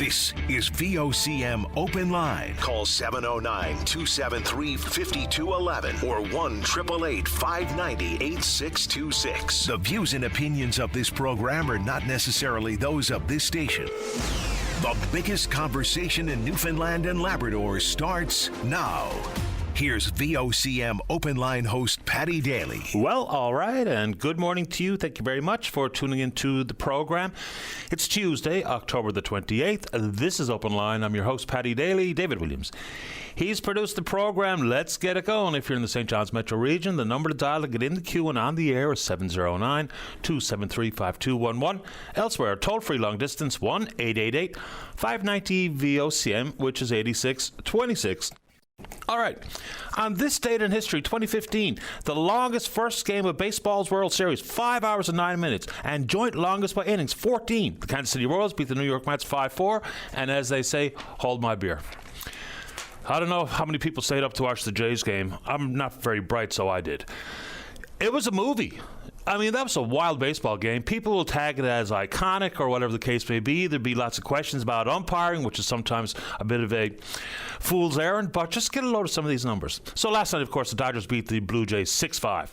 This is VOCM Open Line. Call 709-273-5211 or 1-888-590-8626. The views and opinions of this program are not necessarily those of this station. The biggest conversation in Newfoundland and Labrador starts now. Here's VOCM Open Line host Paddy Daly. Well, all right, and good morning to you. Thank you very much for tuning into the program. It's Tuesday, October the 28th. This is Open Line. I'm your host, Paddy Daly. David Williams. He's produced the program. Let's get it going. If you're in the St. John's metro region, the number to dial to get in the queue and on the air is 709-273-5211. Elsewhere, toll-free long distance, 1-888-590-VOCM, which is 8626. All right. On this date in history, 2015, the longest first game of baseball's World Series, 5 hours and 9 minutes, and joint longest by innings, 14. The Kansas City Royals beat the New York Mets 5-4, and as they say, hold my beer. I don't know how many people stayed up to watch the Jays game. I'm not very bright, so I did. It was a movie. I mean, that was a wild baseball game. People will tag it as iconic or whatever the case may be. There'd be lots of questions about umpiring, which is sometimes a bit of a fool's errand, but just get a load of some of these numbers. So last night, of course, the Dodgers beat the Blue Jays 6-5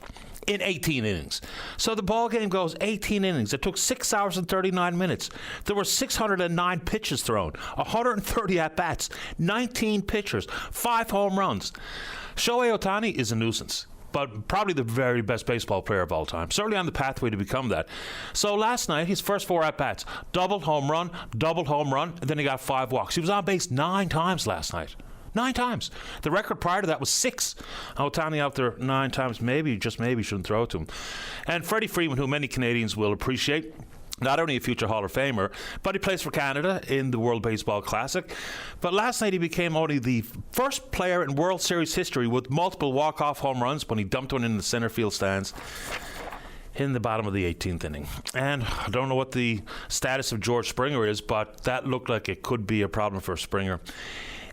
in 18 innings. So the ball game goes 18 innings. It took 6 hours and 39 minutes. There were 609 pitches thrown, 130 at-bats, 19 pitchers, 5 home runs. Shohei Ohtani is a nuisance, but probably the very best baseball player of all time. Certainly on the pathway to become that. So last night, his first 4 at-bats, double home run, and then he got 5 walks. He was on base 9 times last night. 9 times. The record prior to that was 6. Ohtani out there 9 times, maybe, just maybe, shouldn't throw it to him. And Freddie Freeman, who many Canadians will appreciate, not only a future Hall of Famer, but he plays for Canada in the World Baseball Classic. But last night he became only the first player in World Series history with multiple walk-off home runs when he dumped one in the center field stands in the bottom of the 18th inning. And I don't know what the status of George Springer is, but that looked like it could be a problem for Springer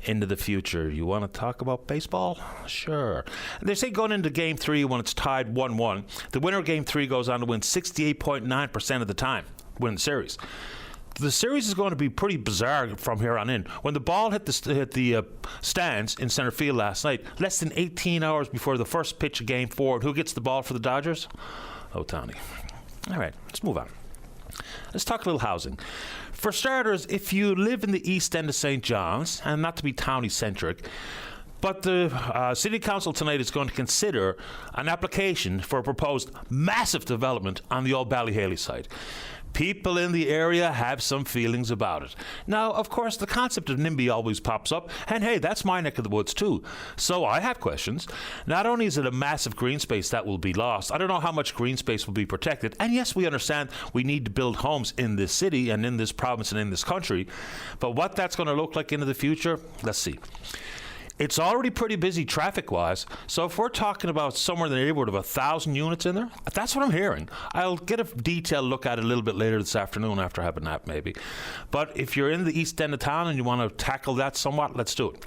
into the future. You want to talk about baseball? Sure. They say going into Game 3 when it's tied 1-1, the winner of Game 3 goes on to win 68.9% of the time, win the series. The series is going to be pretty bizarre from here on in. When the ball hit the stands in center field last night, less than 18 hours before the first pitch of Game 4, who gets the ball for the Dodgers? Ohtani. All right, let's move on. Let's talk a little housing. For starters, if you live in the east end of St. John's, and not to be towny-centric, but the City Council tonight is going to consider an application for a proposed massive development on the old Ballyhaley site. People in the area have some feelings about it. Now, of course, the concept of NIMBY always pops up, and hey, that's my neck of the woods too. So I have questions. Not only is it a massive green space that will be lost, I don't know how much green space will be protected. And yes, we understand we need to build homes in this city and in this province and in this country. But what that's going to look like into the future, let's see. It's already pretty busy traffic-wise, so if we're talking about somewhere in the neighborhood of 1,000 units in there, that's what I'm hearing. I'll get a detailed look at it a little bit later this afternoon after I have a nap, maybe. But if you're in the east end of town and you want to tackle that somewhat, let's do it.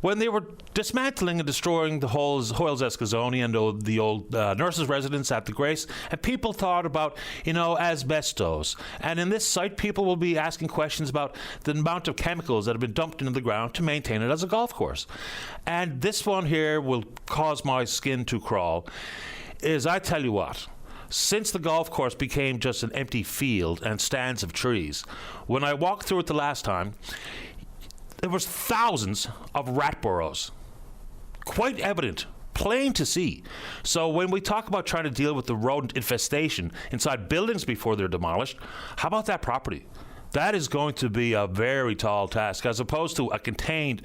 When they were dismantling and destroying the Hoyles Escazoni and the old nurses' residence at the Grace, and people thought about, asbestos. And in this site, people will be asking questions about the amount of chemicals that have been dumped into the ground to maintain it as a golf course. And this one here will cause my skin to crawl, is I tell you what. Since the golf course became just an empty field and stands of trees, when I walked through it the last time, there was thousands of rat burrows. Quite evident, plain to see. So when we talk about trying to deal with the rodent infestation inside buildings before they're demolished, how about that property? That is going to be a very tall task, as opposed to a contained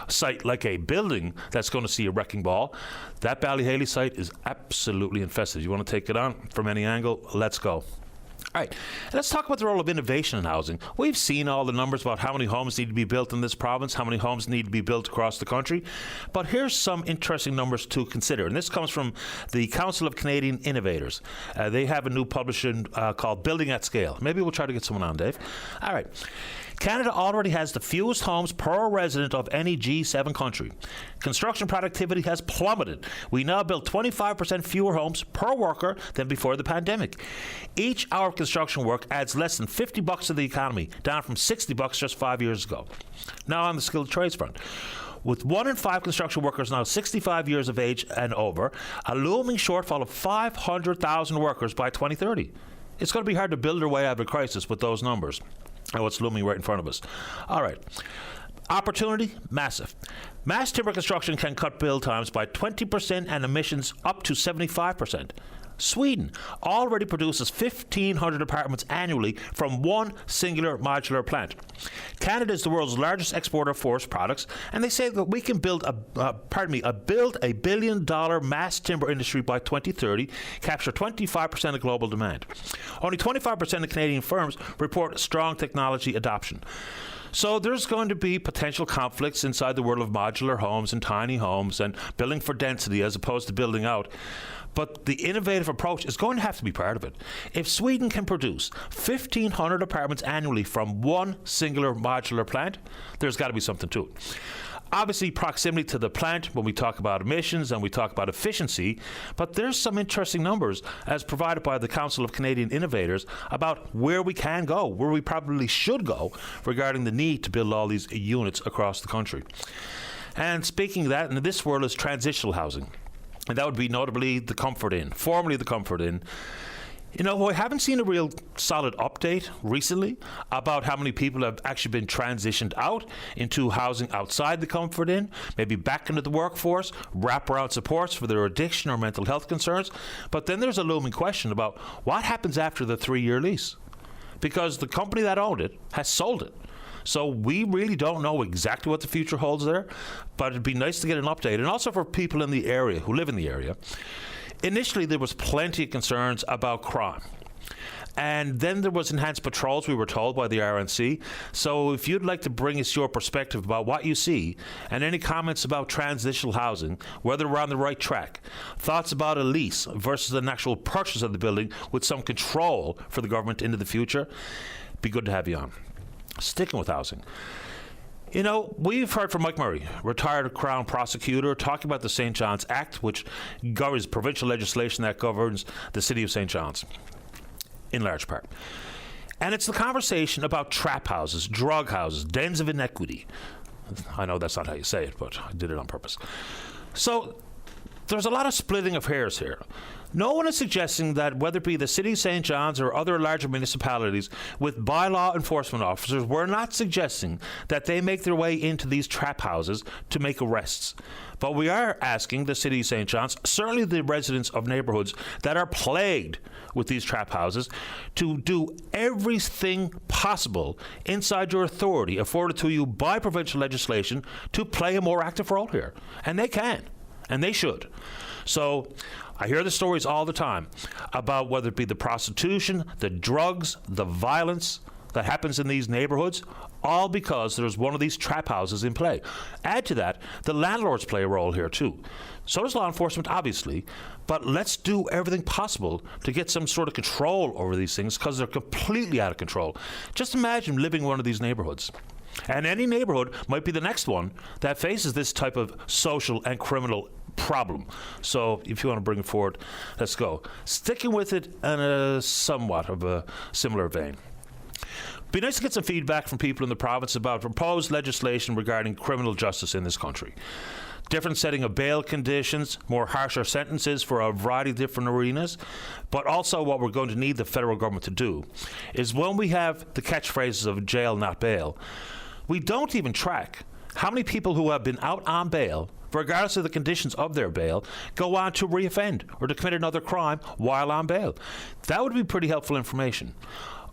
site like a building that's going to see a wrecking ball. That Ballyhaley site is absolutely infested. You want to take it on from any angle? Let's go. All right, let's talk about the role of innovation in housing. We've seen all the numbers about how many homes need to be built in this province, how many homes need to be built across the country. But here's some interesting numbers to consider. And this comes from the Council of Canadian Innovators. They have a new publication called Building at Scale. Maybe we'll try to get someone on, Dave. All right. Canada already has the fewest homes per resident of any G7 country. Construction productivity has plummeted. We now build 25% fewer homes per worker than before the pandemic. Each hour of construction work adds less than $50 to the economy, down from $60 just 5 years ago. Now on the skilled trades front. With 1 in 5 construction workers now 65 years of age and over, a looming shortfall of 500,000 workers by 2030. It's going to be hard to build our way out of a crisis with those numbers and what's looming right in front of us. All right. Opportunity, massive. Mass timber construction can cut build times by 20% and emissions up to 75%. Sweden already produces 1,500 apartments annually from one singular modular plant. Canada is the world's largest exporter of forest products, and they say that we can build a $1 billion mass timber industry by 2030, capture 25% of global demand. Only 25% of Canadian firms report strong technology adoption. So there's going to be potential conflicts inside the world of modular homes and tiny homes and building for density as opposed to building out. But the innovative approach is going to have to be part of it. If Sweden can produce 1,500 apartments annually from one singular modular plant, there's got to be something to it. Obviously, proximity to the plant when we talk about emissions and we talk about efficiency, but there's some interesting numbers as provided by the Council of Canadian Innovators about where we can go, where we probably should go regarding the need to build all these units across the country. And speaking of that, in this world is transitional housing. And that would be notably the Comfort Inn, formerly the Comfort Inn. You know, I haven't seen a real solid update recently about how many people have actually been transitioned out into housing outside the Comfort Inn, maybe back into the workforce, wraparound supports for their addiction or mental health concerns. But then there's a looming question about what happens after the 3-year lease, because the company that owned it has sold it. So we really don't know exactly what the future holds there, but it'd be nice to get an update. And also for people in the area, who live in the area, initially there was plenty of concerns about crime. And then there was enhanced patrols, we were told, by the RNC. So if you'd like to bring us your perspective about what you see and any comments about transitional housing, whether we're on the right track, thoughts about a lease versus an actual purchase of the building with some control for the government into the future, be good to have you on. Sticking with housing. You know, we've heard from Mike Murray, retired Crown prosecutor, talking about the St. John's Act, which governs provincial legislation that governs the city of St. John's, in large part. And it's the conversation about trap houses, drug houses, dens of inequity. I know that's not how you say it, but I did it on purpose. So there's a lot of splitting of hairs here. No one is suggesting that whether it be the City of St. John's or other larger municipalities with bylaw enforcement officers, we're not suggesting that they make their way into these trap houses to make arrests. But we are asking the City of St. John's, certainly the residents of neighbourhoods that are plagued with these trap houses, to do everything possible inside your authority afforded to you by provincial legislation to play a more active role here. And they can. And they should. So I hear the stories all the time about whether it be the prostitution, the drugs, the violence that happens in these neighborhoods, all because there's one of these trap houses in play. Add to that, the landlords play a role here too. So does law enforcement, obviously, but let's do everything possible to get some sort of control over these things because they're completely out of control. Just imagine living in one of these neighborhoods. And any neighborhood might be the next one that faces this type of social and criminal problem. So if you want to bring it forward, let's go. Sticking with it in a somewhat of a similar vein. Be nice to get some feedback from people in the province about proposed legislation regarding criminal justice in this country. Different setting of bail conditions, more harsher sentences for a variety of different arenas, but also what we're going to need the federal government to do is when we have the catchphrases of jail, not bail, we don't even track how many people who have been out on bail, regardless of the conditions of their bail, go on to reoffend or to commit another crime while on bail. That would be pretty helpful information.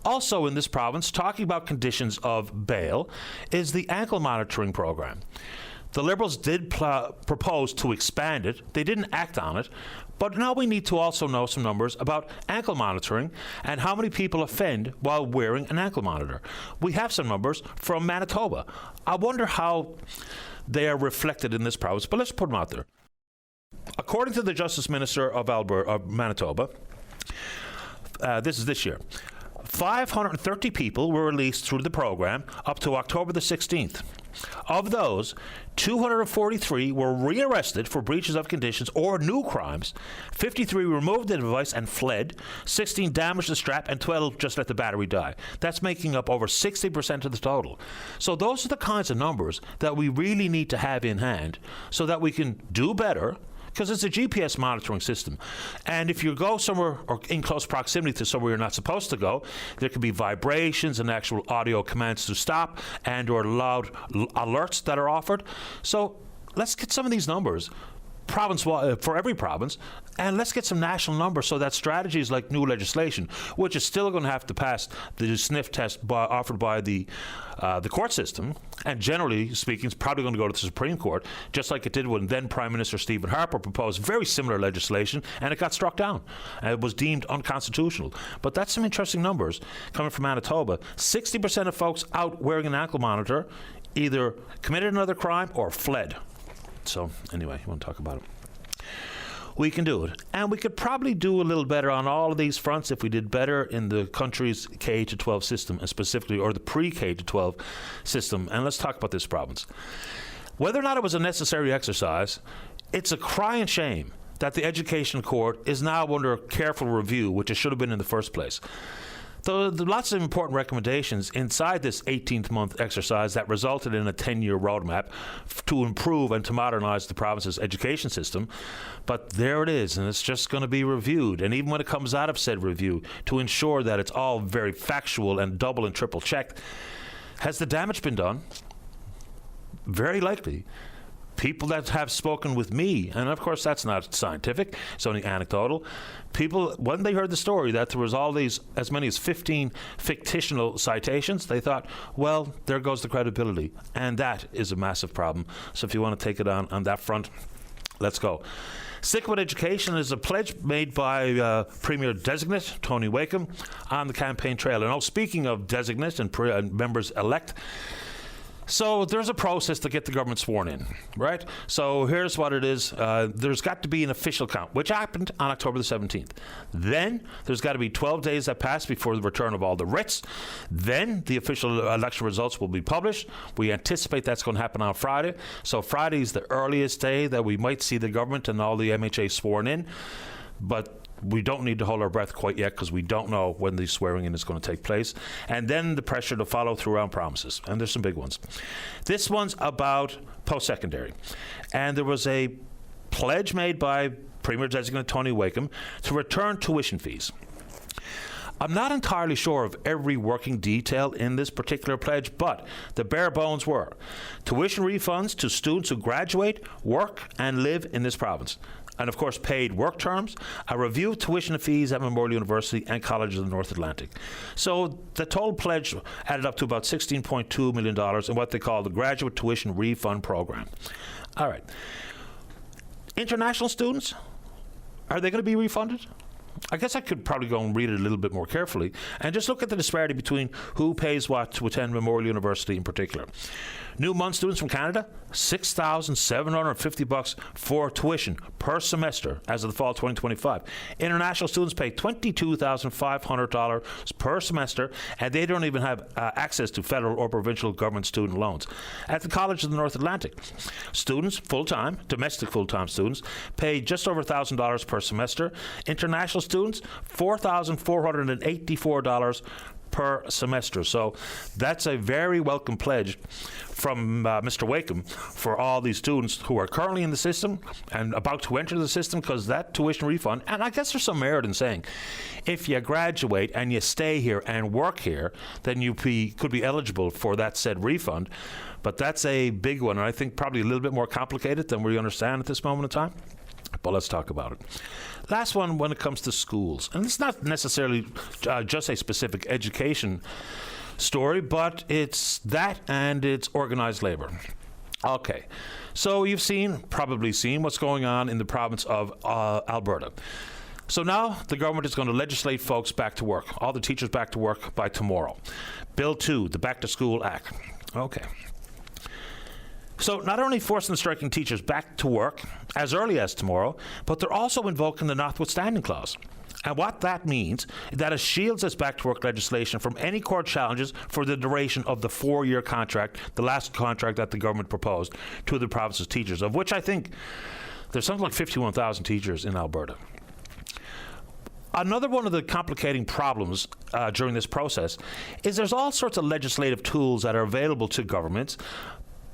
Also in this province, talking about conditions of bail, is the ankle monitoring program. The Liberals did propose to expand it. They didn't act on it. But now we need to also know some numbers about ankle monitoring and how many people offend while wearing an ankle monitor. We have some numbers from Manitoba. I wonder how they are reflected in this province, but let's put them out there. According to the Justice Minister of Manitoba, this is this year, 530 people were released through the program up to October the 16th. Of those, 243 were rearrested for breaches of conditions or new crimes. 53 removed the device and fled. 16 damaged the strap, and 12 just let the battery die. That's making up over 60% of the total. So those are the kinds of numbers that we really need to have in hand so that we can do better, because it's a GPS monitoring system. And if you go somewhere or in close proximity to somewhere you're not supposed to go, there could be vibrations and actual audio commands to stop and or loud alerts that are offered. So let's get some of these numbers province for every province, and let's get some national numbers so that strategies like new legislation, which is still going to have to pass the sniff test offered by the court system, and generally speaking, it's probably going to go to the Supreme Court, just like it did when then Prime Minister Stephen Harper proposed very similar legislation, and it got struck down. And it was deemed unconstitutional. But that's some interesting numbers coming from Manitoba. 60% of folks out wearing an ankle monitor either committed another crime or fled. So anyway, you want to talk about it? We can do it. And we could probably do a little better on all of these fronts if we did better in the country's K-12 system, and specifically, or the pre-K-12 system. And let's talk about this province. Whether or not it was a necessary exercise, it's a crying shame that the Education Court is now under careful review, which it should have been in the first place. There are lots of important recommendations inside this 18th-month exercise that resulted in a 10-year roadmap to improve and to modernize the province's education system. But there it is, and it's just going to be reviewed. And even when it comes out of said review, to ensure that it's all very factual and double and triple checked. Has the damage been done? Very likely. People that have spoken with me, and of course that's not scientific, it's only anecdotal, people, when they heard the story that there was all these, as many as 15 fictional citations, they thought, well, there goes the credibility. And that is a massive problem. So if you want to take it on that front, let's go. Stick with Education is a pledge made by Premier Designate Tony Wakeham on the campaign trail. And speaking of designate and members-elect, so there's a process to get the government sworn in, right? So here's what it is. There's got to be an official count, which happened on October the 17th. Then there's got to be 12 days that pass before the return of all the writs. Then the official election results will be published. We anticipate that's going to happen on Friday. So Friday is the earliest day that we might see the government and all the MHA sworn in. But we don't need to hold our breath quite yet because we don't know when the swearing in is going to take place. And then the pressure to follow through on promises. And there's some big ones. This one's about post-secondary. And there was a pledge made by Premier Designate Tony Wakeham to return tuition fees. I'm not entirely sure of every working detail in this particular pledge, but the bare bones were tuition refunds to students who graduate, work, and live in this province. And of course, paid work terms, a review of tuition fees at Memorial University and colleges of the North Atlantic. So the total pledge added up to about $16.2 million in what they call the Graduate Tuition Refund Program. All right. International students, are they going to be refunded? I guess I could probably go and read it a little bit more carefully and just look at the disparity between who pays what to attend Memorial University in particular. New Munn students from Canada, $6,750 for tuition per semester as of the fall 2025. International students pay $22,500 per semester, and they don't even have access to federal or provincial government student loans. At the College of the North Atlantic, students, full-time, domestic full-time students, pay just over $1,000 per semester. International students, $4,484 per semester. So that's a very welcome pledge from Mr. Wakeham for all these students who are currently in the system and about to enter the system, because that tuition refund, and I guess there's some merit in saying, if you graduate and you stay here and work here, then you could be eligible for that said refund. But that's a big one, and I think probably a little bit more complicated than we understand at this moment in time. But let's talk about it. Last one, when it comes to schools, and it's not necessarily just a specific education story, but it's that and it's organized labor. Okay, so you've probably seen what's going on in the province of Alberta. So now the government is going to legislate folks back to work, all the teachers back to work by tomorrow. Bill 2, the Back to School Act. Okay. So not only forcing the striking teachers back to work as early as tomorrow, but they're also invoking the notwithstanding clause. And what that means is that it shields us back to work legislation from any court challenges for the duration of the 4-year contract, the last contract that the government proposed to the province's teachers, of which I think there's something like 51,000 teachers in Alberta. Another one of the complicating problems during this process is there's all sorts of legislative tools that are available to governments,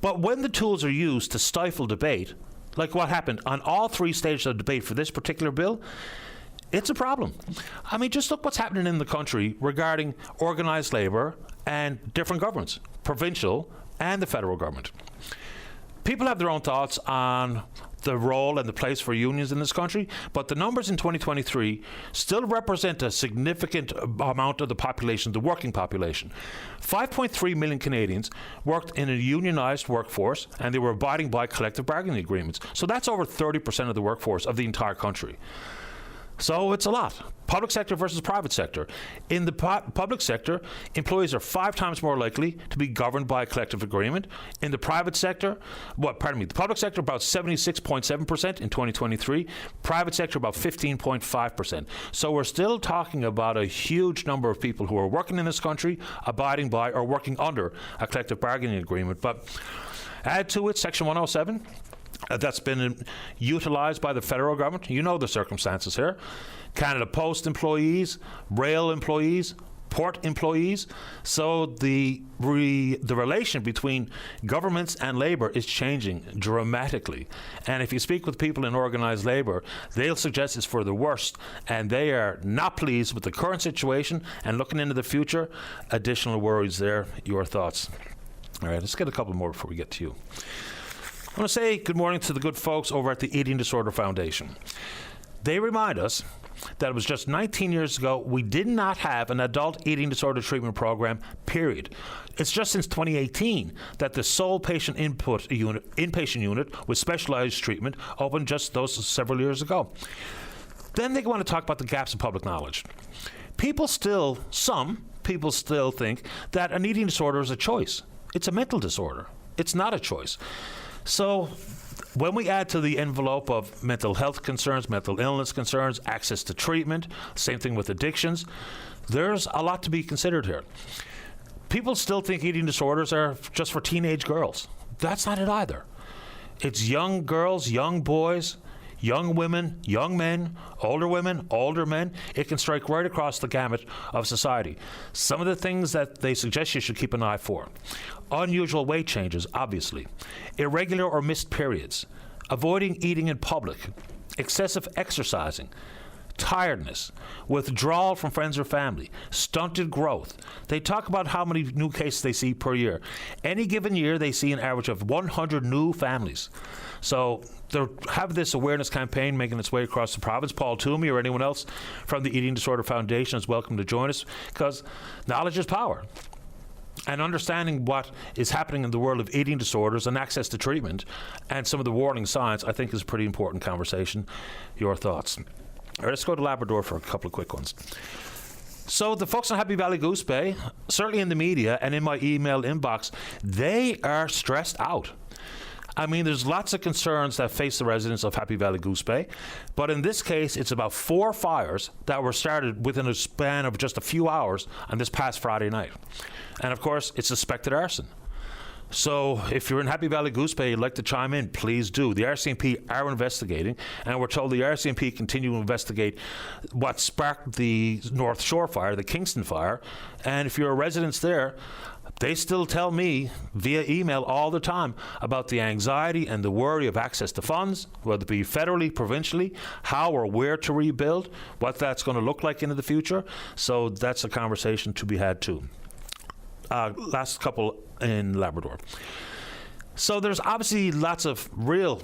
but when the tools are used to stifle debate, like what happened on all 3 stages of debate for this particular bill, it's a problem. I mean, just look what's happening in the country regarding organised labour and different governments, provincial and the federal government. People have their own thoughts on the role and the place for unions in this country, but the numbers in 2023 still represent a significant amount of the population, the working population. 5.3 million Canadians worked in a unionised workforce, and they were abiding by collective bargaining agreements. So that's over 30% of the workforce of the entire country. So it's a lot. Public sector versus private sector. In the public sector, employees are 5 times more likely to be governed by a collective agreement. In the private sector, the public sector about 76.7% in 2023, private sector about 15.5%. So we're still talking about a huge number of people who are working in this country, abiding by or working under a collective bargaining agreement. But add to it Section 107. That's been utilised by the federal government. You know the circumstances here. Canada Post employees, rail employees, port employees. So the relation between governments and labour is changing dramatically. And if you speak with people in organised labour, they'll suggest it's for the worst. And they are not pleased with the current situation and looking into the future. Additional worries there. Your thoughts? All right, let's get a couple more before we get to you. I want to say good morning to the good folks over at the Eating Disorder Foundation. They remind us that it was just 19 years ago we did not have an adult eating disorder treatment program, period. It's just since 2018 that the sole patient inpatient unit with specialized treatment opened just those several years ago. Then they want to talk about the gaps in public knowledge. Some people still think that an eating disorder is a choice. It's a mental disorder. It's not a choice. So when we add to the envelope of mental health concerns, mental illness concerns, access to treatment, same thing with addictions, there's a lot to be considered here. People still think eating disorders are just for teenage girls. That's not it either. It's young girls, young boys, young women, young men, older men. It can strike right across the gamut of society. Some of the things that they suggest you should keep an eye for: unusual weight changes, obviously, irregular or missed periods, avoiding eating in public, excessive exercising, tiredness, withdrawal from friends or family, stunted growth. They talk about how many new cases they see per year. Any given year, they see an average of 100 new families. So they have this awareness campaign making its way across the province. Paul Toomey or anyone else from the Eating Disorder Foundation is welcome to join us, because knowledge is power. And understanding what is happening in the world of eating disorders and access to treatment and some of the warning signs, I think, is a pretty important conversation. Your thoughts? All right, let's go to Labrador for a couple of quick ones. So the folks on Happy Valley Goose Bay, certainly in the media and in my email inbox, they are stressed out. I mean, there's lots of concerns that face the residents of Happy Valley Goose Bay, but in this case, it's about 4 fires that were started within a span of just a few hours on this past Friday night. And of course, it's suspected arson. So if you're in Happy Valley Goose Bay, you'd like to chime in, please do. The RCMP are investigating, and we're told the RCMP continue to investigate what sparked the North Shore fire, the Kingston fire. And if you're a resident there, they still tell me via email all the time about the anxiety and the worry of access to funds, whether it be federally, provincially, how or where to rebuild, what that's going to look like into the future. So that's a conversation to be had too. Last couple in Labrador. So there's obviously lots of real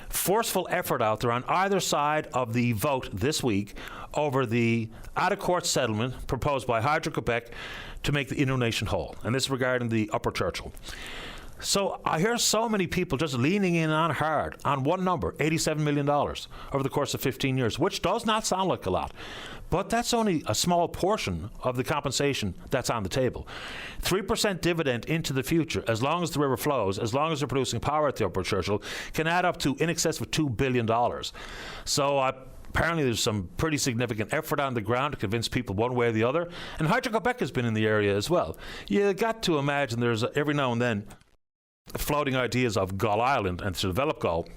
forceful effort out there on either side of the vote this week over the out-of-court settlement proposed by Hydro-Quebec to make the Innu Nation whole. And this is regarding the Upper Churchill. So I hear so many people just leaning in on hard on one number, $87 million over the course of 15 years, which does not sound like a lot. But that's only a small portion of the compensation that's on the table. 3% dividend into the future, as long as the river flows, as long as they're producing power at the Upper Churchill, can add up to in excess of $2 billion. So Apparently there's some pretty significant effort on the ground to convince people one way or the other. And Hydro-Quebec has been in the area as well. You got to imagine there's every now and then floating ideas of Gull Island and to develop Gull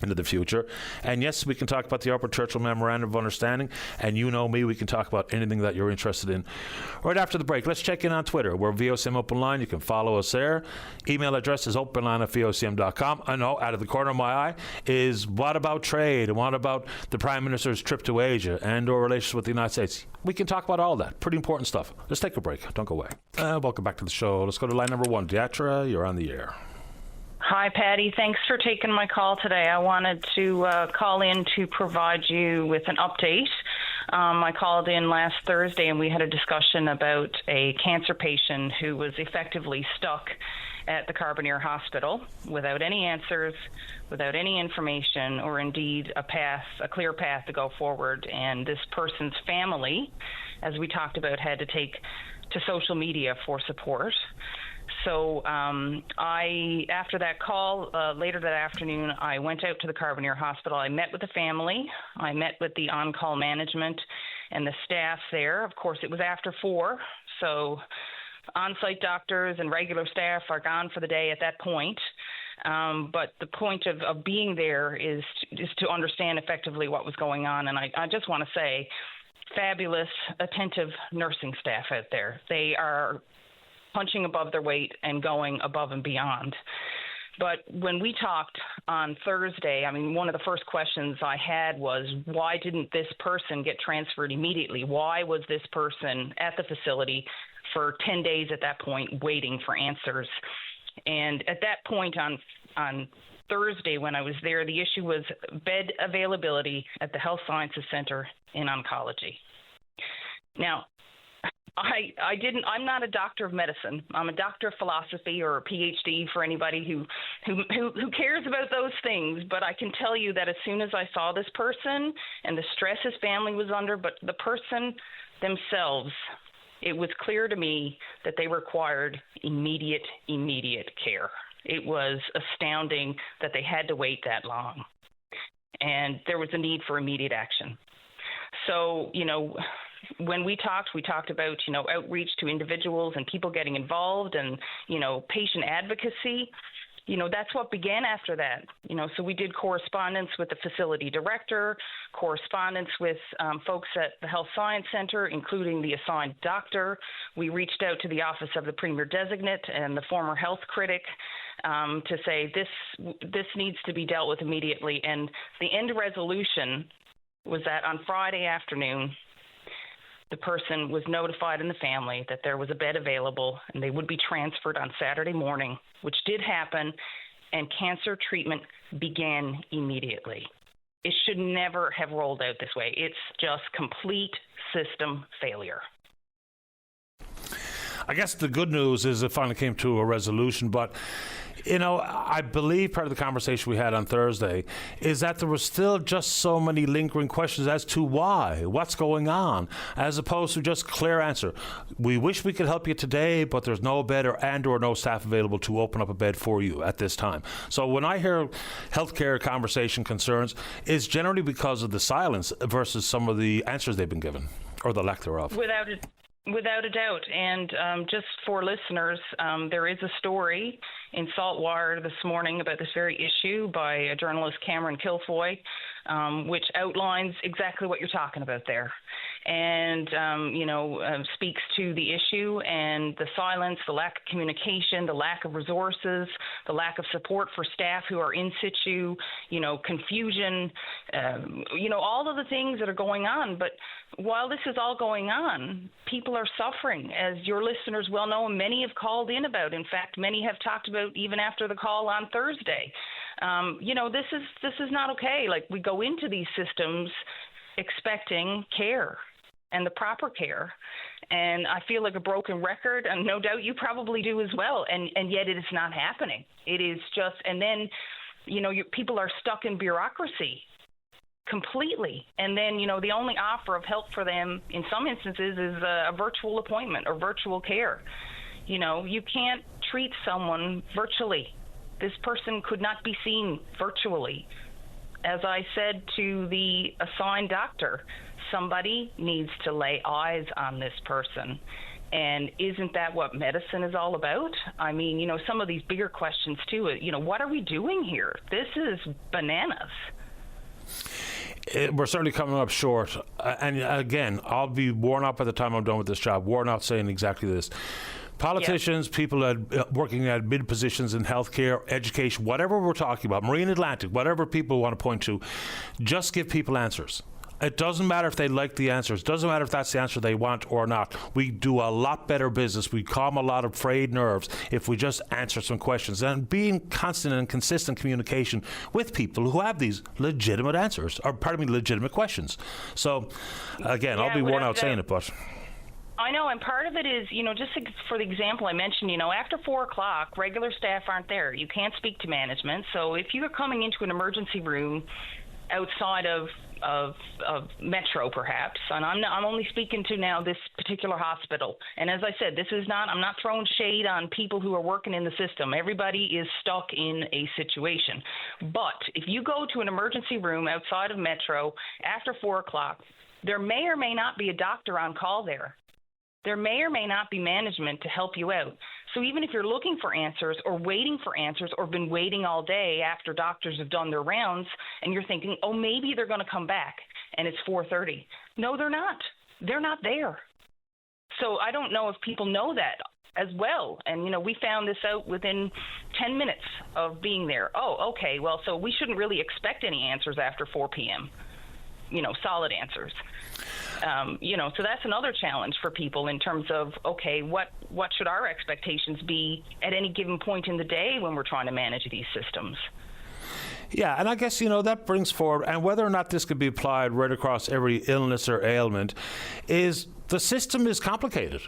into the future. And yes, we can talk about the Upper Churchill Memorandum of Understanding, and you know me, we can talk about anything that you're interested in. Right after the break, let's check in on Twitter. We're VOCM Open Line. You can follow us there. Email address is openline@vocm.com. I know, out of the corner of my eye, is what about trade, and what about the Prime Minister's trip to Asia and or relations with the United States? We can talk about all that. Pretty important stuff. Let's take a break. Don't go away. Welcome back to the show. Let's go to line number 1. Diatra, you're on the air. Hi, Patty. Thanks for taking my call today. I wanted to call in to provide you with an update. I called in last Thursday and we had a discussion about a cancer patient who was effectively stuck at the Carbonear Hospital without any answers, without any information, or indeed a clear path to go forward. And this person's family, as we talked about, had to take to social media for support. So after that call, later that afternoon, I went out to the Carbonear Hospital. I met with the family. I met with the on-call management and the staff there. Of course, it was after 4, so on-site doctors and regular staff are gone for the day at that point. But the point of being there is to understand effectively what was going on. And I just want to say, fabulous, attentive nursing staff out there. They are punching above their weight and going above and beyond. But when we talked on Thursday, I mean, one of the first questions I had was, why didn't this person get transferred immediately? Why was this person at the facility for 10 days at that point waiting for answers? And at that point on Thursday when I was there, the issue was bed availability at the Health Sciences Center in oncology. Now, I'm not a doctor of medicine. I'm a doctor of philosophy, or a PhD for anybody who cares about those things. But I can tell you that as soon as I saw this person and the stress his family was under, but the person themselves, it was clear to me that they required immediate care. It was astounding that they had to wait that long. And there was a need for immediate action. So, when we talked about, outreach to individuals and people getting involved and, patient advocacy. That's what began after that. So we did correspondence with the facility director, correspondence with folks at the Health Science Center, including the assigned doctor. We reached out to the Office of the Premier Designate and the former health critic to say this needs to be dealt with immediately. And the end resolution was that on Friday afternoon, the person was notified in the family that there was a bed available and they would be transferred on Saturday morning, which did happen, and cancer treatment began immediately. It should never have rolled out this way. It's just complete system failure. I guess the good news is it finally came to a resolution, but I believe part of the conversation we had on Thursday is that there were still just so many lingering questions as to why, what's going on, as opposed to just clear answer. We wish we could help you today, but there's no bed or no staff available to open up a bed for you at this time. So when I hear healthcare conversation concerns, it's generally because of the silence versus some of the answers they've been given, or the lack thereof. Without a doubt. And just for listeners, there is a story in Saltwire this morning about this very issue by a journalist, Cameron Kilfoy, which outlines exactly what you're talking about there. And, speaks to the issue and the silence, the lack of communication, the lack of resources, the lack of support for staff who are in situ, confusion, all of the things that are going on. But while this is all going on, people are suffering, as your listeners well know, and many have called in about. In fact, many have talked about even after the call on Thursday. This is not okay. Like, we go into these systems expecting care and the proper care. And I feel like a broken record, and no doubt you probably do as well. And yet it is not happening. It is just, and then, people are stuck in bureaucracy completely. And then, the only offer of help for them in some instances is a virtual appointment or virtual care. You can't treat someone virtually. This person could not be seen virtually. as I said to the assigned doctor, somebody needs to lay eyes on this person. And isn't that what medicine is all about? I mean, some of these bigger questions too, what are we doing here? This is bananas. We're certainly coming up short. And again, I'll be worn out by the time I'm done with this job, worn out saying exactly this. Politicians, people working at mid positions in healthcare, education, whatever we're talking about, Marine Atlantic, whatever people want to point to, just give people answers. It doesn't matter if they like the answers. It doesn't matter if that's the answer they want or not. We do a lot better business. We calm a lot of frayed nerves if we just answer some questions. And being constant and consistent communication with people who have these legitimate answers, or legitimate questions. So, again, I'll be worn out saying it, but... I know, and part of it is, just for the example I mentioned, after 4 o'clock, regular staff aren't there. You can't speak to management. So if you're coming into an emergency room outside of Metro, perhaps, and I'm only speaking to now this particular hospital. And as I said, I'm not throwing shade on people who are working in the system. Everybody is stuck in a situation. But if you go to an emergency room outside of Metro after 4 o'clock, there may or may not be a doctor on call there. There may or may not be management to help you out. So even if you're looking for answers or waiting for answers or been waiting all day after doctors have done their rounds and you're thinking, oh, maybe they're going to come back and it's 4:30. No, they're not. They're not there. So I don't know if people know that as well. And, we found this out within 10 minutes of being there. Oh, okay. Well, so we shouldn't really expect any answers after 4 p.m., solid answers. So that's another challenge for people in terms of, okay, what should our expectations be at any given point in the day when we're trying to manage these systems? Yeah, and I guess, that brings forward, and whether or not this could be applied right across every illness or ailment, is the system is complicated.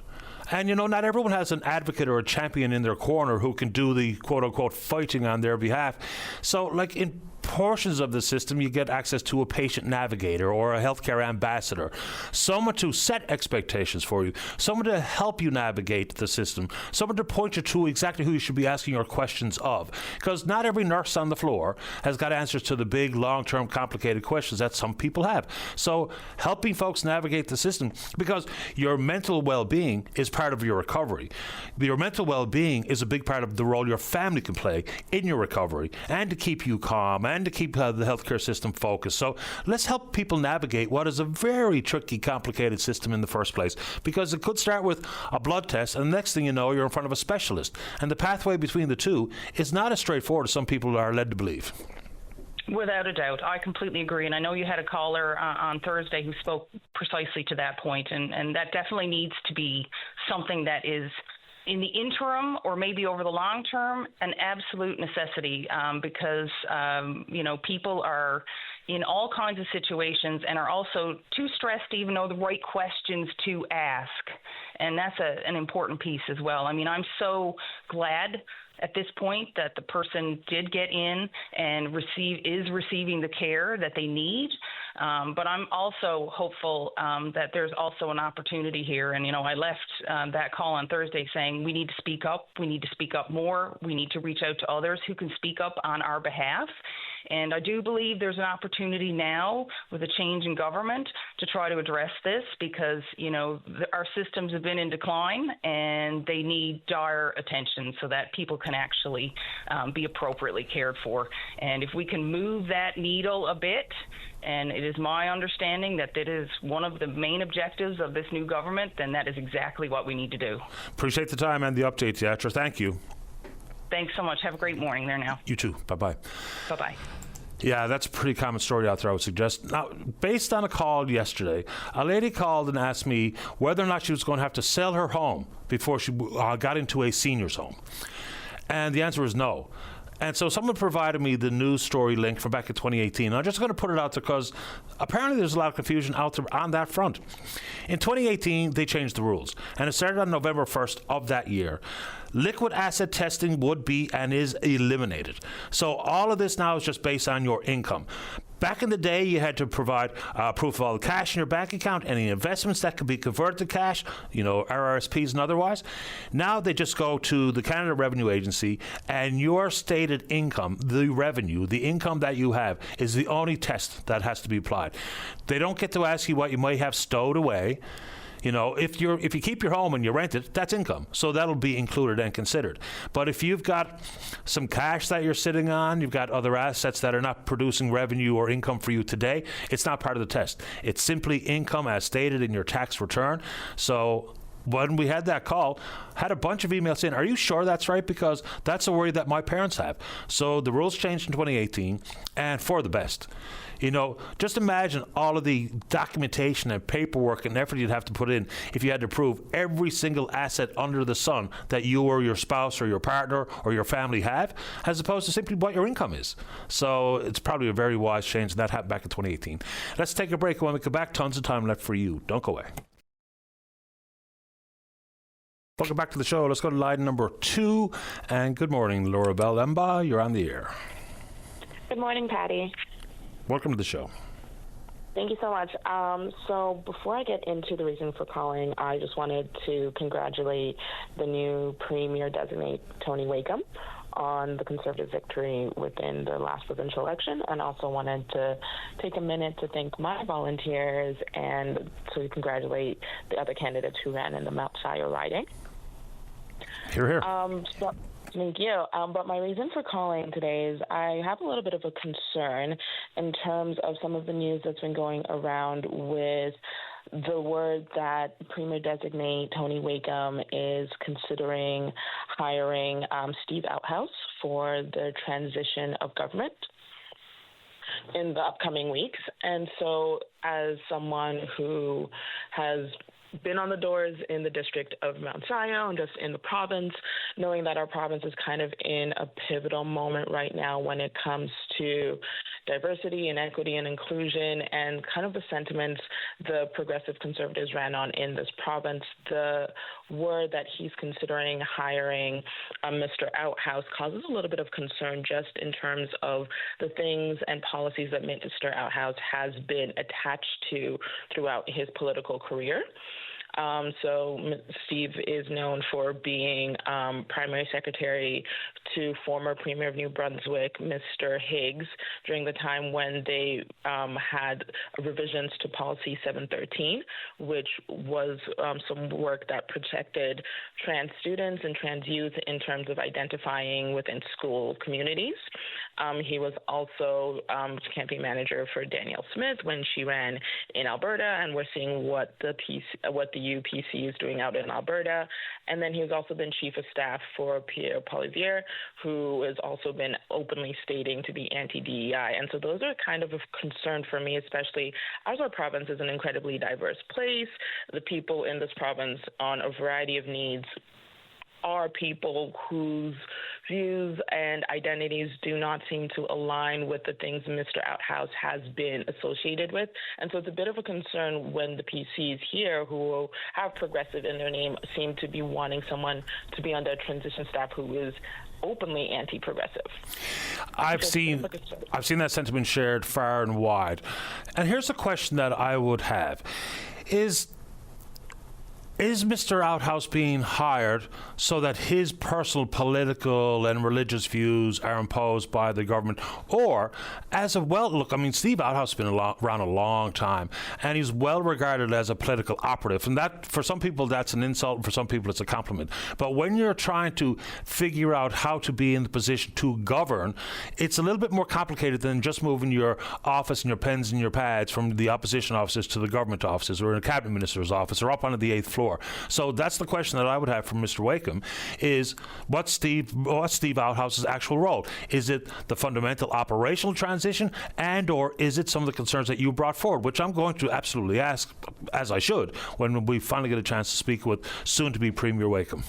And, not everyone has an advocate or a champion in their corner who can do the quote-unquote fighting on their behalf. So, like in portions of the system, you get access to a patient navigator or a healthcare ambassador, someone to set expectations for you, someone to help you navigate the system, someone to point you to exactly who you should be asking your questions of. Because not every nurse on the floor has got answers to the big, long-term, complicated questions that some people have. So helping folks navigate the system, because your mental well-being is part of your recovery. Your mental well-being is a big part of the role your family can play in your recovery and to keep you calm and to keep the healthcare system focused. So let's help people navigate what is a very tricky, complicated system in the first place, because it could start with a blood test and the next thing you know, you're in front of a specialist. And the pathway between the two is not as straightforward as some people are led to believe. Without a doubt. I completely agree. And I know you had a caller on Thursday who spoke precisely to that point, and that definitely needs to be something that is, in the interim or maybe over the long term, an absolute necessity, because, people are in all kinds of situations and are also too stressed to even know the right questions to ask. And that's an important piece as well. I mean, I'm so glad at this point that the person did get in and is receiving the care that they need. But I'm also hopeful that there's also an opportunity here. And, I left that call on Thursday saying we need to speak up. We need to speak up more. We need to reach out to others who can speak up on our behalf. And I do believe there's an opportunity now with a change in government to try to address this because, our systems have been in decline and they need dire attention so that people can actually be appropriately cared for. And if we can move that needle a bit, and it is my understanding that that is one of the main objectives of this new government, then that is exactly what we need to do. Appreciate the time and the update, Teatra. Thank you. Thanks so much. Have a great morning there now. You too. Bye-bye. Bye-bye. Yeah, that's a pretty common story out there, I would suggest. Now, based on a call yesterday, a lady called and asked me whether or not she was going to have to sell her home before she got into a senior's home. And the answer was no. And so someone provided me the news story link from back in 2018. I'm just going to put it out there because apparently there's a lot of confusion out there on that front. In 2018, they changed the rules, and it started on November 1st of that year. Liquid asset testing would be and is eliminated. So all of this now is just based on your income. Back in the day, you had to provide proof of all the cash in your bank account, any investments that could be converted to cash, RRSPs and otherwise. Now they just go to the Canada Revenue Agency, and your stated income, the revenue, the income that you have, is the only test that has to be applied. They don't get to ask you what you might have stowed away. If you keep your home and you rent it, that's income. So that'll be included and considered. But if you've got some cash that you're sitting on, you've got other assets that are not producing revenue or income for you today, it's not part of the test. It's simply income as stated in your tax return. So when we had that call, had a bunch of emails saying, are you sure that's right? Because that's a worry that my parents have. So the rules changed in 2018, and for the best. Just imagine all of the documentation and paperwork and effort you'd have to put in if you had to prove every single asset under the sun that you or your spouse or your partner or your family have, as opposed to simply what your income is. So it's probably a very wise change, and that happened back in 2018. Let's take a break. When we come back, tons of time left for you. Don't go away. Welcome back to the show. Let's go to line number 2. And good morning, Laura Bellemba. You're on the air. Good morning, Patty. Welcome to the show. Thank you so much. So before I get into the reason for calling, I just wanted to congratulate the new Premier designate, Tony Wakeham, on the Conservative victory within the last provincial election, and also wanted to take a minute to thank my volunteers and to congratulate the other candidates who ran in the Mount Shire riding. Hear, hear. Thank you. But my reason for calling today is I have a little bit of a concern in terms of some of the news that's been going around with the word that Premier designate Tony Wakeham is considering hiring Steve Outhouse for the transition of government in the upcoming weeks. And so as someone who has been on the doors in the district of Mount Sion and just in the province, knowing that our province is kind of in a pivotal moment right now when it comes to diversity and equity and inclusion and kind of the sentiments the progressive conservatives ran on in this province, the word that he's considering hiring Mr. Outhouse causes a little bit of concern just in terms of the things and policies that Mr. Outhouse has been attached to throughout his political career. So Steve is known for being primary secretary to former Premier of New Brunswick, Mr. Higgs, during the time when they had revisions to Policy 713, which was some work that protected trans students and trans youth in terms of identifying within school communities. He was also campaign manager for Danielle Smith when she ran in Alberta, and we're seeing what the UPC is doing out in Alberta. And then he's also been chief of staff for Pierre Poilievre, who has also been openly stating to be anti-DEI. And so those are kind of a concern for me, especially as our province is an incredibly diverse place. The people in this province on a variety of needs are people whose views and identities do not seem to align with the things Mr. Outhouse has been associated with. And so it's a bit of a concern when the PCs here who have progressive in their name seem to be wanting someone to be on their transition staff who is openly anti-progressive. I've seen that sentiment shared far and wide. And here's a question that I would have. Is Mr. Outhouse being hired so that his personal political and religious views are imposed by the government? Or, as a Steve Outhouse has been around a long time, and he's well regarded as a political operative. And that, for some people, that's an insult, and for some people, it's a compliment. But when you're trying to figure out how to be in the position to govern, it's a little bit more complicated than just moving your office and your pens and your pads from the opposition offices to the government offices, or in a cabinet minister's office, or up onto the 8th floor. So that's the question that I would have from Mr. Wakeham, is what's Steve Outhouse's actual role? Is it the fundamental operational transition, and or is it some of the concerns that you brought forward, which I'm going to absolutely ask, as I should, when we finally get a chance to speak with soon-to-be Premier Wakeham?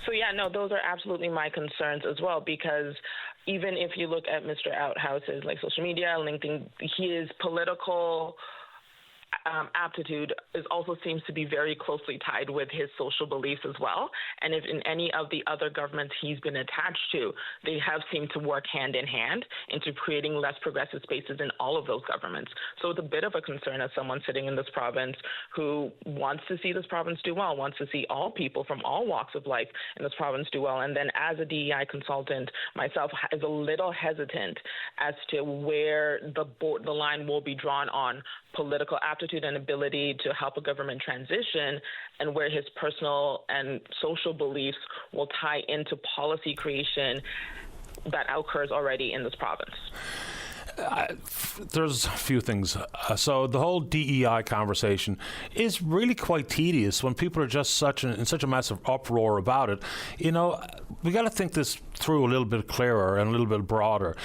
So, those are absolutely my concerns as well, because even if you look at Mr. Outhouse's social media, LinkedIn, his political aptitude also seems to be very closely tied with his social beliefs as well. And if in any of the other governments he's been attached to, they have seemed to work hand in hand into creating less progressive spaces in all of those governments. So it's a bit of a concern as someone sitting in this province who wants to see this province do well, wants to see all people from all walks of life in this province do well. And then as a DEI consultant myself, is a little hesitant as to where the line will be drawn on political aptitude and ability to help a government transition, and where his personal and social beliefs will tie into policy creation that occurs already in this province. There's a few things. So the whole DEI conversation is really quite tedious when people are just in such a massive uproar about it. You know, we got to think this through a little bit clearer and a little bit broader.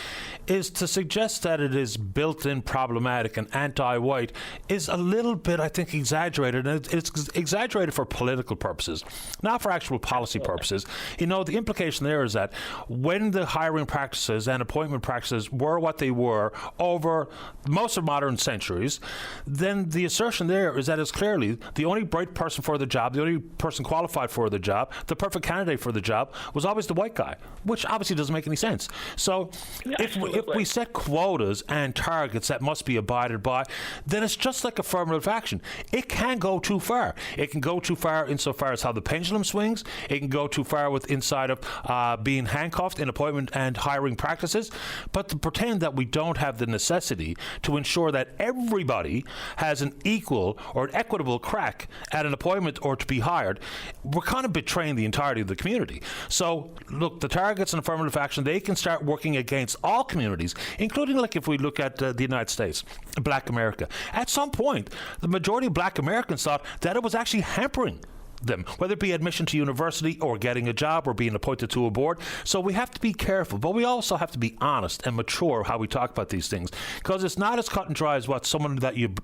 Is to suggest that it is built-in problematic and anti-white is a little bit, I think, exaggerated. And it's exaggerated for political purposes, not for actual policy purposes. You know, the implication there is that when the hiring practices and appointment practices were what they were over most of modern centuries, then the assertion there is that it's clearly the only bright person for the job, the only person qualified for the job, the perfect candidate for the job was always the white guy, which obviously doesn't make any sense. So if we set quotas and targets that must be abided by, then it's just like affirmative action. It can go too far. It can go too far insofar as how the pendulum swings. It can go too far with inside of being handcuffed in appointment and hiring practices. But to pretend that we don't have the necessity to ensure that everybody has an equal or an equitable crack at an appointment or to be hired, we're kind of betraying the entirety of the community. So, look, the targets and affirmative action, they can start working against all communities, including, like, if we look at the United States, Black America. At some point, the majority of Black Americans thought that it was actually hampering them, whether it be admission to university or getting a job or being appointed to a board. So we have to be careful, but we also have to be honest and mature how we talk about these things, because it's not as cut and dry as what someone that you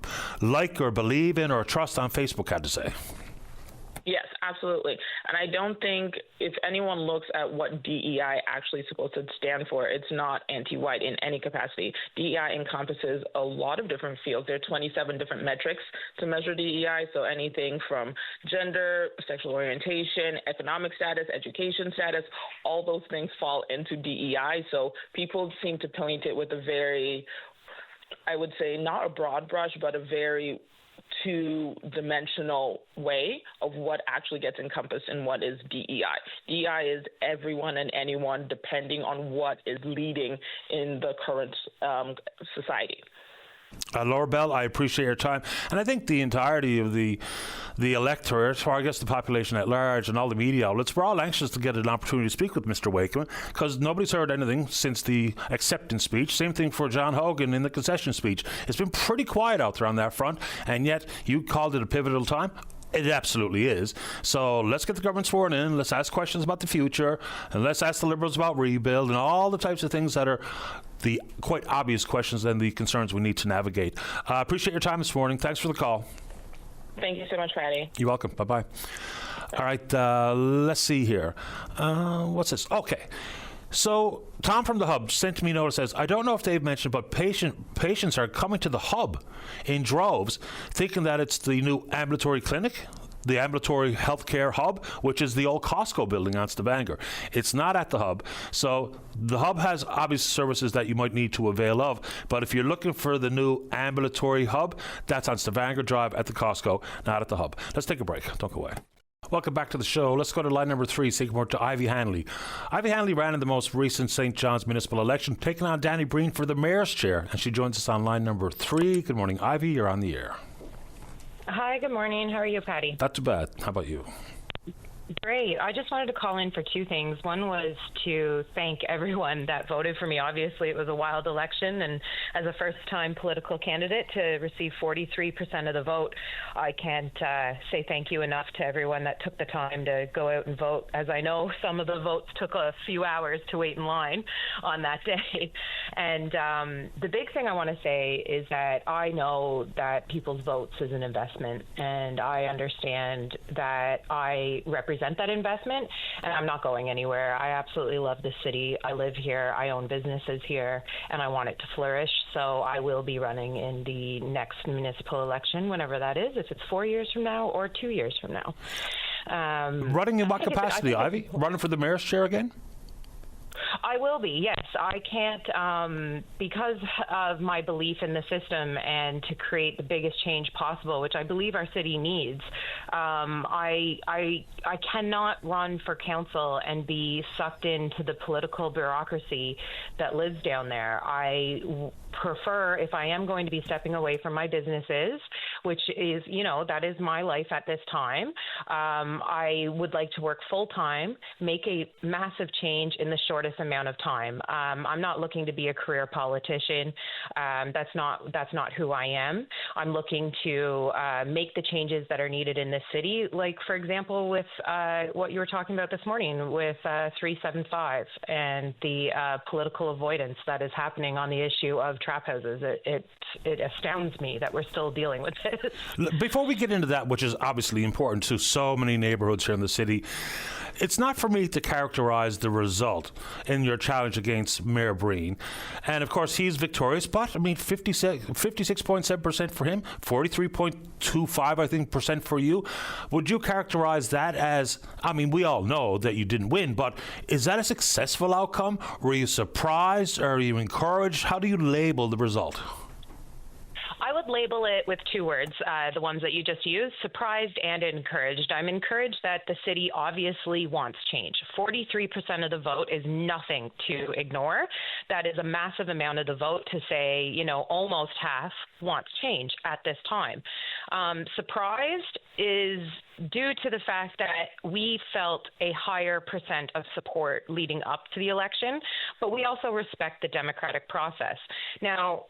like or believe in or trust on Facebook had to say. Yes, absolutely. And I don't think if anyone looks at what DEI actually is supposed to stand for, it's not anti-white in any capacity. DEI encompasses a lot of different fields. There are 27 different metrics to measure DEI, so anything from gender, sexual orientation, economic status, education status, all those things fall into DEI. So people seem to paint it with a very, I would say, not a broad brush, but a very two-dimensional way of what actually gets encompassed in what is DEI. DEI is everyone and anyone depending on what is leading in the current society. Laura Bell, I appreciate your time. And I think the entirety of the electorate, or I guess the population at large and all the media outlets, we're all anxious to get an opportunity to speak with Mr. Wakeman, because nobody's heard anything since the acceptance speech. Same thing for John Hogan in the concession speech. It's been pretty quiet out there on that front, and yet you called it a pivotal time. It absolutely is. So let's get the government sworn in. Let's ask questions about the future, and let's ask the Liberals about rebuild and all the types of things that are the quite obvious questions and the concerns we need to navigate. Appreciate your time this morning. Thanks for the call. Thank you so much, Patty. You're welcome. Bye-bye. All right, let's see here. What's this? Okay. So Tom from the Hub sent me a note that says, I don't know if they've mentioned, but patients are coming to the Hub in droves, thinking that it's the new ambulatory clinic, the ambulatory healthcare hub, which is the old Costco building on Stavanger. It's not at the Hub. So the Hub has obvious services that you might need to avail of. But if you're looking for the new ambulatory hub, that's on Stavanger Drive at the Costco, not at the Hub. Let's take a break. Don't go away. Welcome back to the show. Let's go to line number 3, speaking more to Ivy Hanley. Ivy Hanley ran in the most recent St. John's municipal election, taking on Danny Breen for the mayor's chair, and she joins us on line number 3. Good morning, Ivy. You're on the air. Hi, good morning. How are you, Patty? Not too bad. How about you? Great. I just wanted to call in for two things. One was to thank everyone that voted for me. Obviously, it was a wild election, and as a first-time political candidate to receive 43% of the vote, I can't say thank you enough to everyone that took the time to go out and vote, as I know some of the votes took a few hours to wait in line on that day. And the big thing I want to say is that I know that people's votes is an investment, and I understand that I represent represent that investment, and I'm not going anywhere. I absolutely love this city. I live here. I own businesses here, and I want it to flourish. So I will be running in the next municipal election, whenever that is, if it's 4 years from now or 2 years from now. Running in what capacity, Ivy? Running for the mayor's chair again? I will be, yes. I can't, because of my belief in the system and to create the biggest change possible, which I believe our city needs. I cannot run for council and be sucked into the political bureaucracy that lives down there. I prefer, if I am going to be stepping away from my businesses, which is, that is my life at this time, I would like to work full time, make a massive change in the shortest amount of time. I'm not looking to be a career politician. That's not who I am. I'm looking to make the changes that are needed in this city, like, for example, with what you were talking about this morning with 375 and the political avoidance that is happening on the issue of trap houses. It astounds me that we're still dealing with this. Before we get into that, which is obviously important to so many neighborhoods here in the city, it's not for me to characterize the result in your challenge against Mayor Breen. And of course, he's victorious, but I mean, 56.7% for him, 43.25%, I think, percent for you. Would you characterize that as, I mean, we all know that you didn't win, but is that a successful outcome? Were you surprised? Are you encouraged? How do you label the result? I would label it with two words, the ones that you just used, surprised and encouraged. I'm encouraged that the city obviously wants change. 43% of the vote is nothing to ignore. That is a massive amount of the vote to say, almost half wants change at this time. Surprised is due to the fact that we felt a higher percent of support leading up to the election, but we also respect the democratic process. Now,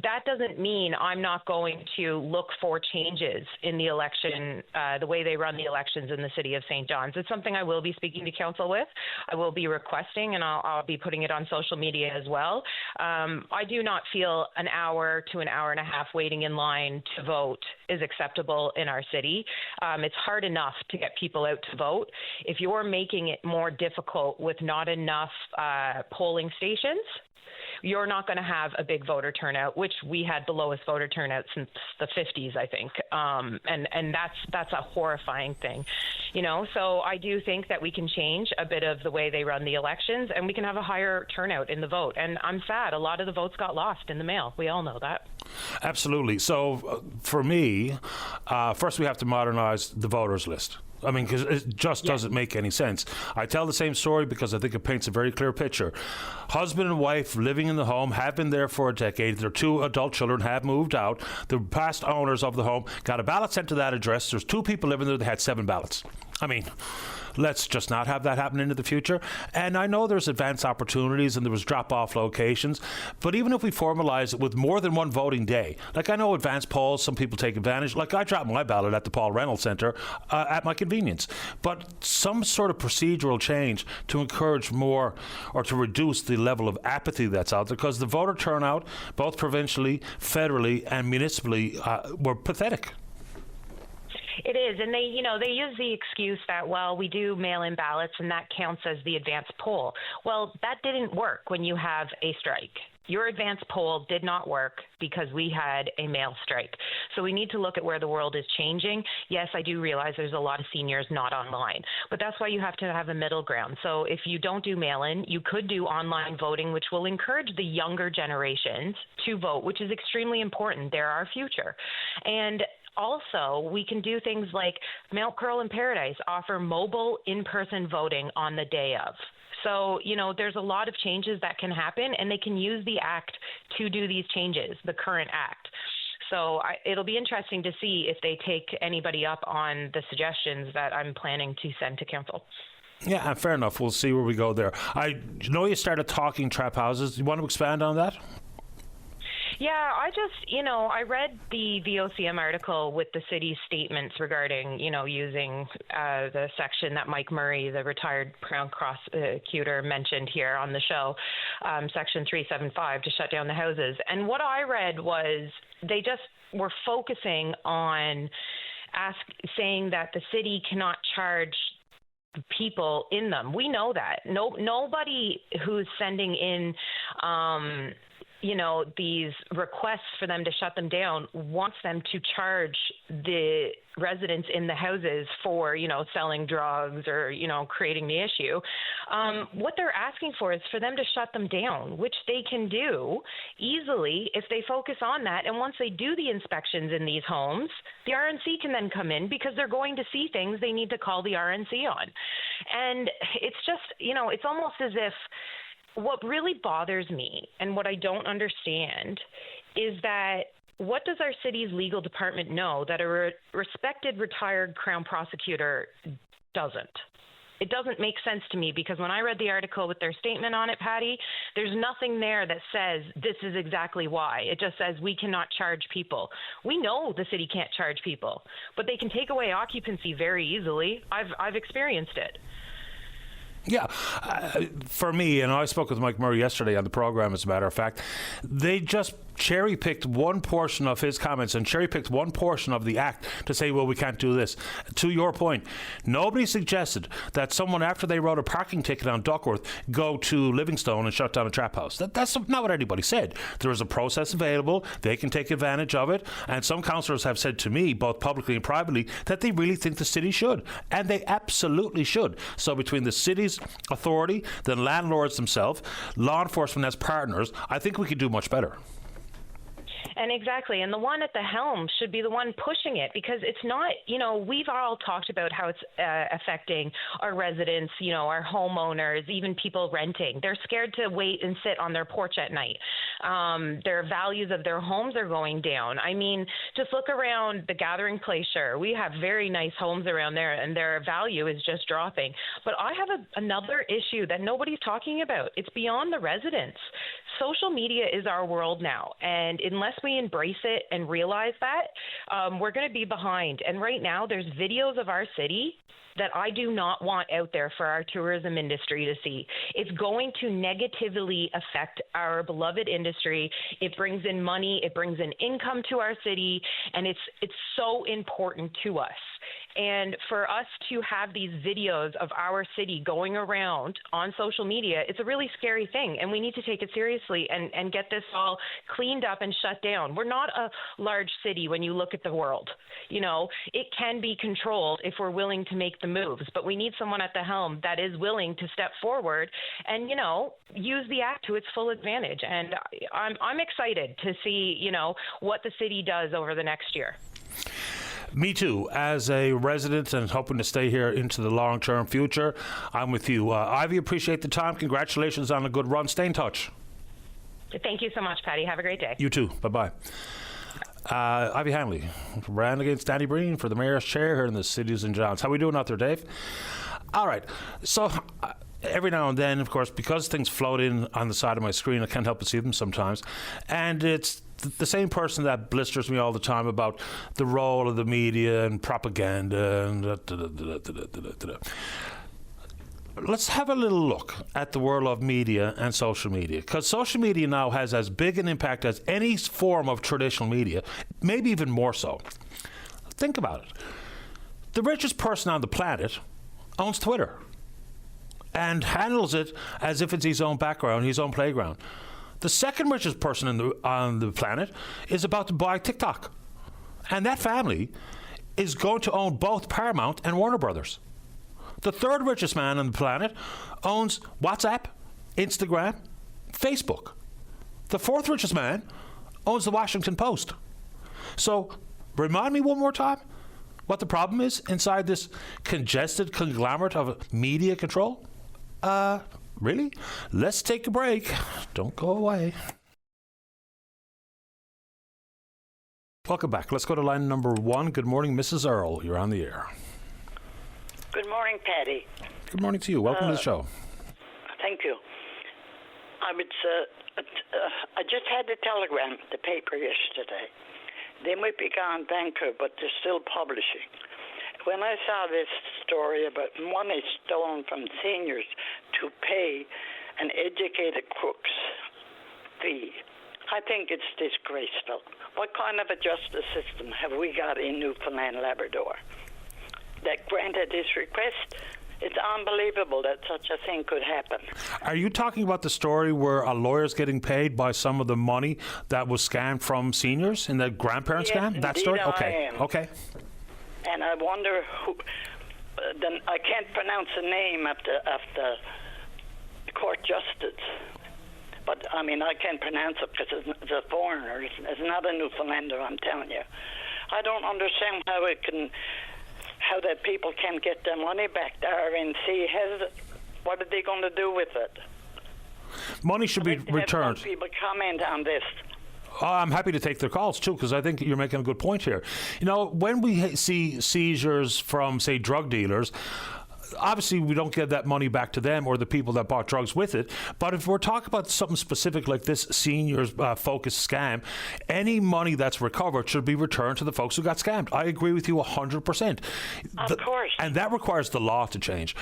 that doesn't mean I'm not going to look for changes in the election, the way they run the elections in the city of St. John's. It's something I will be speaking to council with. I will be requesting, and I'll be putting it on social media as well. I do not feel an hour to an hour and a half waiting in line to vote is acceptable in our city. It's hard enough to get people out to vote. If you're making it more difficult with not enough polling stations, you're not going to have a big voter turnout, which we had the lowest voter turnout since the 50s, I think. And that's a horrifying thing, So I do think that we can change a bit of the way they run the elections, and we can have a higher turnout in the vote. And I'm sad. A lot of the votes got lost in the mail. We all know that. Absolutely. So for me, first we have to modernize the voters list. I mean, because it just doesn't make any sense. I tell the same story because I think it paints a very clear picture. Husband and wife living in the home, have been there for a decade. Their two adult children have moved out. The past owners of the home got a ballot sent to that address. There's two people living there that had 7 ballots. I mean, let's just not have that happen into the future. And I know there's advanced opportunities and there was drop-off locations, but even if we formalize it with more than one voting day, like I know advanced polls, some people take advantage. Like I dropped my ballot at the Paul Reynolds Centre at my convenience. But some sort of procedural change to encourage more or to reduce the level of apathy that's out there, because the voter turnout, both provincially, federally, and municipally, were pathetic. It is, and they use the excuse that, well, we do mail-in ballots and that counts as the advance poll. Well, that didn't work when you have a strike. Your advance poll did not work because we had a mail strike. So we need to look at where the world is changing. Yes, I do realize there's a lot of seniors not online, but that's why you have to have a middle ground. So if you don't do mail-in, you could do online voting, which will encourage the younger generations to vote, which is extremely important. They're our future. And also, we can do things like Mount Pearl and Paradise offer mobile in-person voting on the day of. So, there's a lot of changes that can happen, and they can use the act to do these changes, the current act. So it'll be interesting to see if they take anybody up on the suggestions that I'm planning to send to council. Yeah, fair enough. We'll see where we go there. I know you started talking trap houses. Do you want to expand on that? Yeah, I just, I read the VOCM article with the city's statements regarding, using the section that Mike Murray, the retired Crown prosecutor, mentioned here on the show, section 375, to shut down the houses. And what I read was they just were focusing on saying that the city cannot charge people in them. We know that. Nobody who's sending in these requests for them to shut them down wants them to charge the residents in the houses for, selling drugs or, creating the issue. What they're asking for is for them to shut them down, which they can do easily if they focus on that. And once they do the inspections in these homes, the RNC can then come in because they're going to see things they need to call the RNC on. And it's just, it's almost as if what really bothers me and what I don't understand is that what does our city's legal department know that a respected retired Crown prosecutor doesn't? It doesn't make sense to me, because when I read the article with their statement on it, Patty, there's nothing there that says this is exactly why. It just says we cannot charge people. We know the city can't charge people, but they can take away occupancy very easily. I've experienced it. Yeah, for me, and I spoke with Mike Murray yesterday on the program, as a matter of fact, they just cherry-picked one portion of his comments and cherry-picked one portion of the act to say, well, we can't do this. To your point, nobody suggested that someone, after they wrote a parking ticket on Duckworth, go to Livingstone and shut down a trap house. That's not what anybody said. There is a process available. They can take advantage of it. And some councillors have said to me, both publicly and privately, that they really think the city should. And they absolutely should. So between the city's authority, the landlords themselves, law enforcement as partners, I think we could do much better. And exactly. And the one at the helm should be the one pushing it, because it's not, we've all talked about how it's affecting our residents, our homeowners, even people renting. They're scared to wait and sit on their porch at night. Their values of their homes are going down. I mean, just look around the Gathering Place. Sure, we have very nice homes around there and their value is just dropping. But I have another issue that nobody's talking about. It's beyond the residents. Social media is our world now. And unless we embrace it and realize that, we're going to be behind. And right now, there's videos of our city that I do not want out there for our tourism industry to see. It's going to negatively affect our beloved industry. It brings in money, it brings in income to our city, and it's so important to us. And for us to have these videos of our city going around on social media, it's a really scary thing, and we need to take it seriously and get this all cleaned up and shut down. We're not a large city when you look at the world. It can be controlled if we're willing to make the moves, but we need someone at the helm that is willing to step forward and, use the act to its full advantage. And I'm excited to see, what the city does over the next year. Me too. As a resident and hoping to stay here into the long-term future, I'm with you. Ivy, appreciate the time. Congratulations on a good run. Stay in touch. Thank you so much, Patty. Have a great day. You too. Bye-bye. Ivy Hanley ran against Danny Breen for the mayor's chair here in the city of St. John's. How are we doing out there, Dave? All right. So every now and then, of course, because things float in on the side of my screen, I can't help but see them sometimes. And it's the same person that blisters me all the time about the role of the media and propaganda and Let's have a little look at the world of media and social media, because social media now has as big an impact as any form of traditional media, maybe even more so. Think about it. The richest person on the planet owns Twitter and handles it as if it's his own background, his own playground. The second richest person on the planet is about to buy TikTok. And that family is going to own both Paramount and Warner Brothers. The third richest man on the planet owns WhatsApp, Instagram, Facebook. The fourth richest man owns the Washington Post. So, remind me one more time what the problem is inside this congested conglomerate of media control? Really? Let's take a break. Don't go away. Welcome back. Let's go to line number 1. Good morning, Mrs. Earl. You're on the air. Good morning, Patty. Good morning to you. Welcome to the show. Thank you. I just had the telegram, the paper yesterday. They might be gone bankrupt, but they're still publishing. When I saw this story about money stolen from seniors to pay an educated crook's fee, I think it's disgraceful. What kind of a justice system have we got in Newfoundland, Labrador that granted this request It's unbelievable that such a thing could happen. Are you talking about the story where a lawyer's getting paid by some of the money that was scammed from seniors in the grandparent scam? That story? Okay. Okay. And I wonder who. I can't pronounce the name of the court justice. But, I mean, I can't pronounce it because it's a foreigner. It's not a Newfoundlander, I'm telling you. I don't understand how that people can get their money back. The RNC has it. What are they going to do with it? Money should be returned. Some people comment on this. I'm happy to take their calls, too, because I think you're making a good point here. You know, when we see seizures from, say, drug dealers, obviously we don't give that money back to them or the people that bought drugs with it. But if we're talking about something specific like this seniors focused scam, any money that's recovered should be returned to the folks who got scammed. I agree with you 100%. Of course. And that requires the law to change.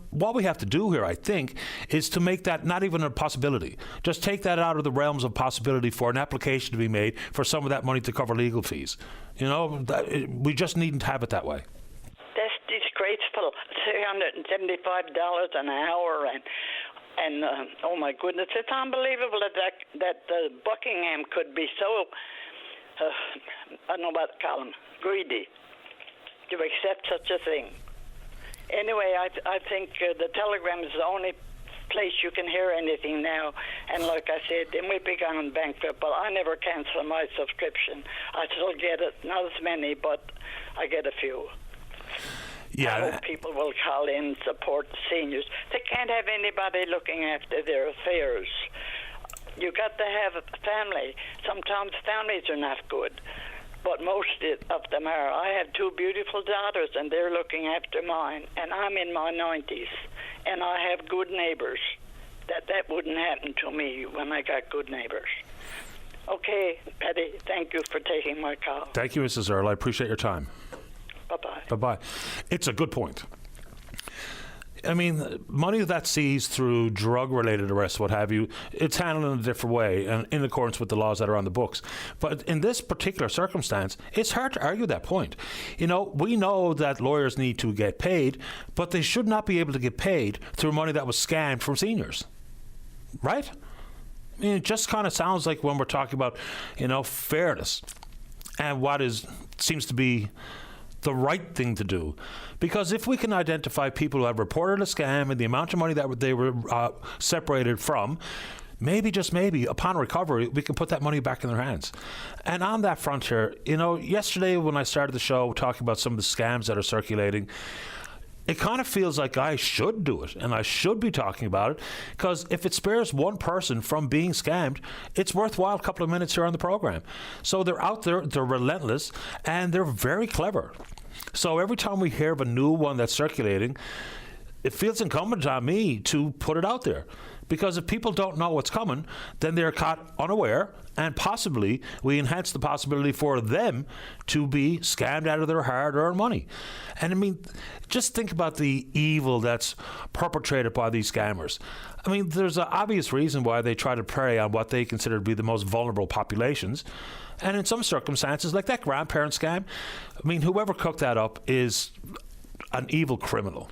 What we have to do here, I think, is to make that not even a possibility. Just take that out of the realms of possibility for an application to be made for some of that money to cover legal fees. We just needn't have it that way. That's disgraceful. $375 an hour, and oh my goodness, it's unbelievable that Buckingham could be so I don't know what to call him, greedy to accept such a thing. Anyway, I think the Telegram is the only place you can hear anything now, and like I said, they might be gone bankrupt, but I never cancel my subscription. I still get it, not as many, but I get a few. Yeah. I hope people will call in, support the seniors. They can't have anybody looking after their affairs. You got to have a family. Sometimes families are not good, but most of them are. I have two beautiful daughters, and they're looking after mine, and I'm in my 90s, and I have good neighbors. That wouldn't happen to me when I got good neighbors. Okay, Patty, thank you for taking my call. Thank you, Mrs. Earle. I appreciate your time. Bye-bye. Bye-bye. It's a good point. I mean, money that's seized through drug-related arrests, what have you, it's handled in a different way and in accordance with the laws that are on the books. But in this particular circumstance, it's hard to argue that point. We know that lawyers need to get paid, but they should not be able to get paid through money that was scammed from seniors. Right? I mean, it just kind of sounds like when we're talking about, fairness and what seems to be the right thing to do. Because if we can identify people who have reported a scam and the amount of money that they were separated from, maybe, just maybe, upon recovery, we can put that money back in their hands. And on that front here, yesterday when I started the show talking about some of the scams that are circulating, it kind of feels like I should do it and I should be talking about it, because if it spares one person from being scammed, it's worthwhile a couple of minutes here on the program. So they're out there, they're relentless, and they're very clever. So every time we hear of a new one that's circulating, it feels incumbent on me to put it out there. Because if people don't know what's coming, then they're caught unaware, and possibly we enhance the possibility for them to be scammed out of their hard-earned money. And I mean, just think about the evil that's perpetrated by these scammers. I mean, there's an obvious reason why they try to prey on what they consider to be the most vulnerable populations. And in some circumstances, like that grandparent scam, I mean, whoever cooked that up is an evil criminal.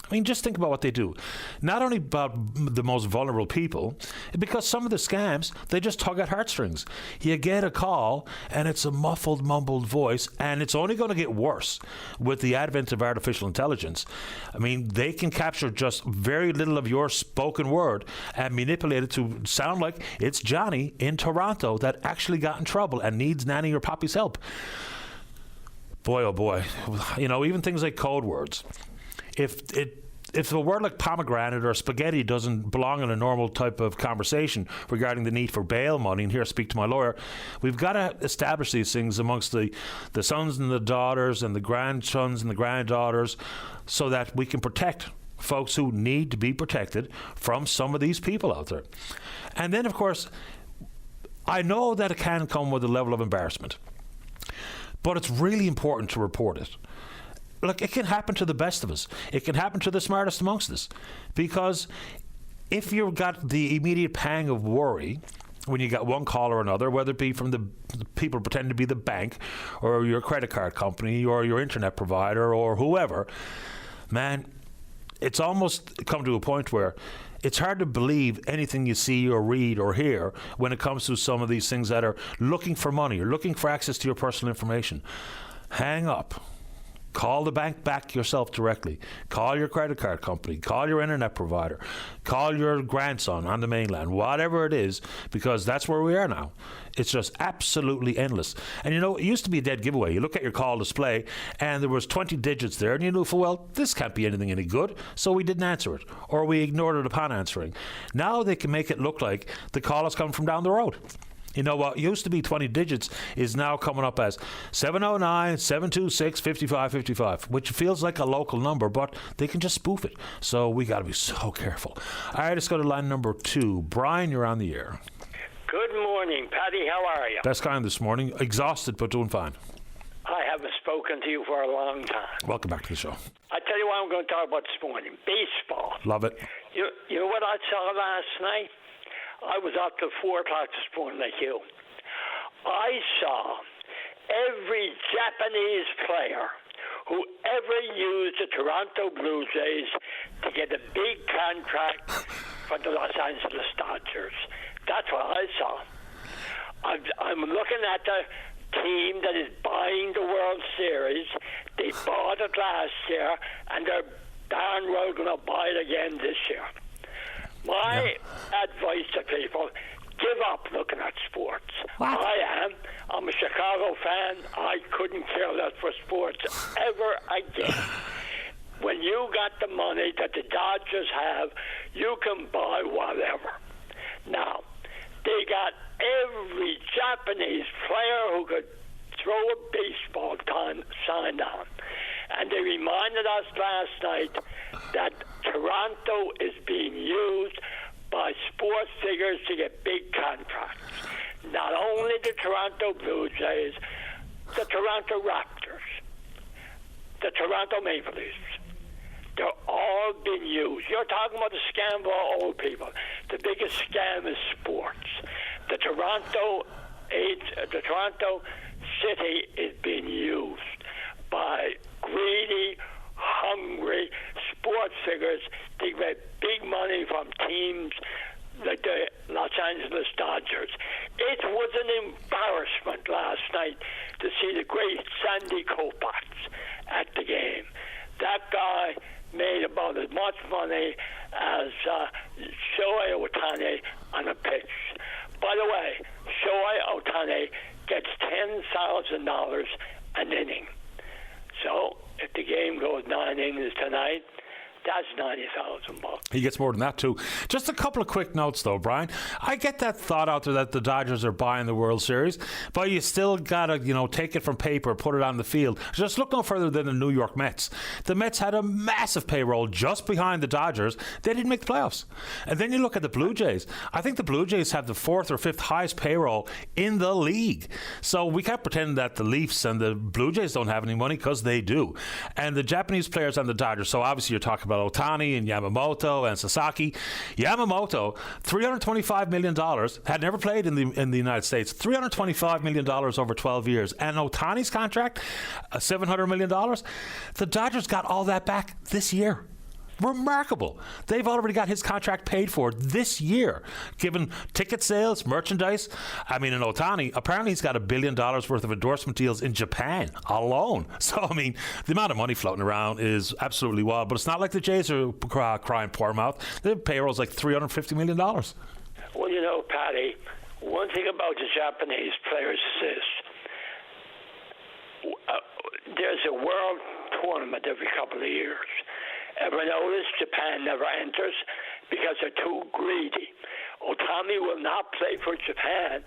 I mean, just think about what they do. Not only about the most vulnerable people, because some of the scams, they just tug at heartstrings. You get a call, and it's a muffled, mumbled voice, and it's only going to get worse with the advent of artificial intelligence. I mean, they can capture just very little of your spoken word and manipulate it to sound like it's Johnny in Toronto that actually got in trouble and needs Nanny or Poppy's help. Boy, oh boy. Even things like code words. If a word like pomegranate or spaghetti doesn't belong in a normal type of conversation regarding the need for bail money, and here I speak to my lawyer, we've got to establish these things amongst the sons and the daughters and the grandsons and the granddaughters so that we can protect folks who need to be protected from some of these people out there. And then, of course, I know that it can come with a level of embarrassment, but it's really important to report it. Look, it can happen to the best of us. It can happen to the smartest amongst us. Because if you've got the immediate pang of worry when you get one call or another, whether it be from the people pretending to be the bank or your credit card company or your internet provider or whoever, man, it's almost come to a point where it's hard to believe anything you see or read or hear when it comes to some of these things that are looking for money or looking for access to your personal information. Hang up. Call the bank back yourself directly. Call your credit card company. Call your internet provider. Call your grandson on the mainland. Whatever it is, because that's where we are now. It's just absolutely endless. And you know, it used to be a dead giveaway. You look at your call display, and there was 20 digits there, and you knew for, well, this can't be anything any good, so we didn't answer it, or we ignored it upon answering. Now they can make it look like the call has come from down the road. You know, what used to be 20 digits is now coming up as 709-726-5555, which feels like a local number, but they can just spoof it. So we got to be so careful. All right, let's go to line number 2. Brian, you're on the air. Good morning, Paddy. How are you? Best kind this morning. Exhausted, but doing fine. I haven't spoken to you for a long time. Welcome back to the show. I tell you what I'm going to talk about this morning. Baseball. Love it. You know what I saw last night? I was up till 4 o'clock this morning like you. I saw every Japanese player who ever used the Toronto Blue Jays to get a big contract for the Los Angeles Dodgers. That's what I saw. I'm looking at the team that is buying the World Series. They bought it last year, and they're darn well going to buy it again this year. My advice to people, give up looking at sports. What? I am. I'm a Chicago fan. I couldn't care less for sports ever again. When you got the money that the Dodgers have, you can buy whatever. Now, they got every Japanese player who could throw a baseball signed on. And they reminded us last night that Toronto is being used by sports figures to get big contracts. Not only the Toronto Blue Jays, the Toronto Raptors, the Toronto Maple Leafs. They're all being used. You're talking about the scam of all old people. The biggest scam is sports. The Toronto City is being used by greedy, hungry sports figures to get big money from teams like the Los Angeles Dodgers. It was an embarrassment last night to see the great Sandy Koufax at the game. That guy made about as much money as Shohei Ohtani on a pitch. By the way, Shohei Ohtani gets $10,000 an inning. So if the game goes 9 innings tonight, that's $90,000. He gets more than that too. Just a couple of quick notes though, Brian. I get that thought out there that the Dodgers are buying the World Series, but you still gotta, take it from paper, put it on the field. Just look no further than the New York Mets. The Mets had a massive payroll just behind the Dodgers. They didn't make the playoffs. And then you look at the Blue Jays. I think the Blue Jays have the 4th or 5th highest payroll in the league. So we can't pretend that the Leafs and the Blue Jays don't have any money, because they do. And the Japanese players on the Dodgers, so obviously you're talking about Ohtani and Yamamoto and Sasaki. Yamamoto, $325 million, had never played in the United States. $325 million over 12 years. And Ohtani's contract, $700 million. The Dodgers got all that back this year. Remarkable. They've already got his contract paid for this year, given ticket sales, merchandise. I mean, in Ohtani, apparently he's got $1 billion worth of endorsement deals in Japan alone. So, I mean, the amount of money floating around is absolutely wild. But it's not like the Jays are crying poor mouth. Their payroll's like $350 million. Well, Patty, one thing about the Japanese players is this. There's a world tournament every couple of years. Ever notice Japan never enters because they're too greedy? Ohtani will not play for Japan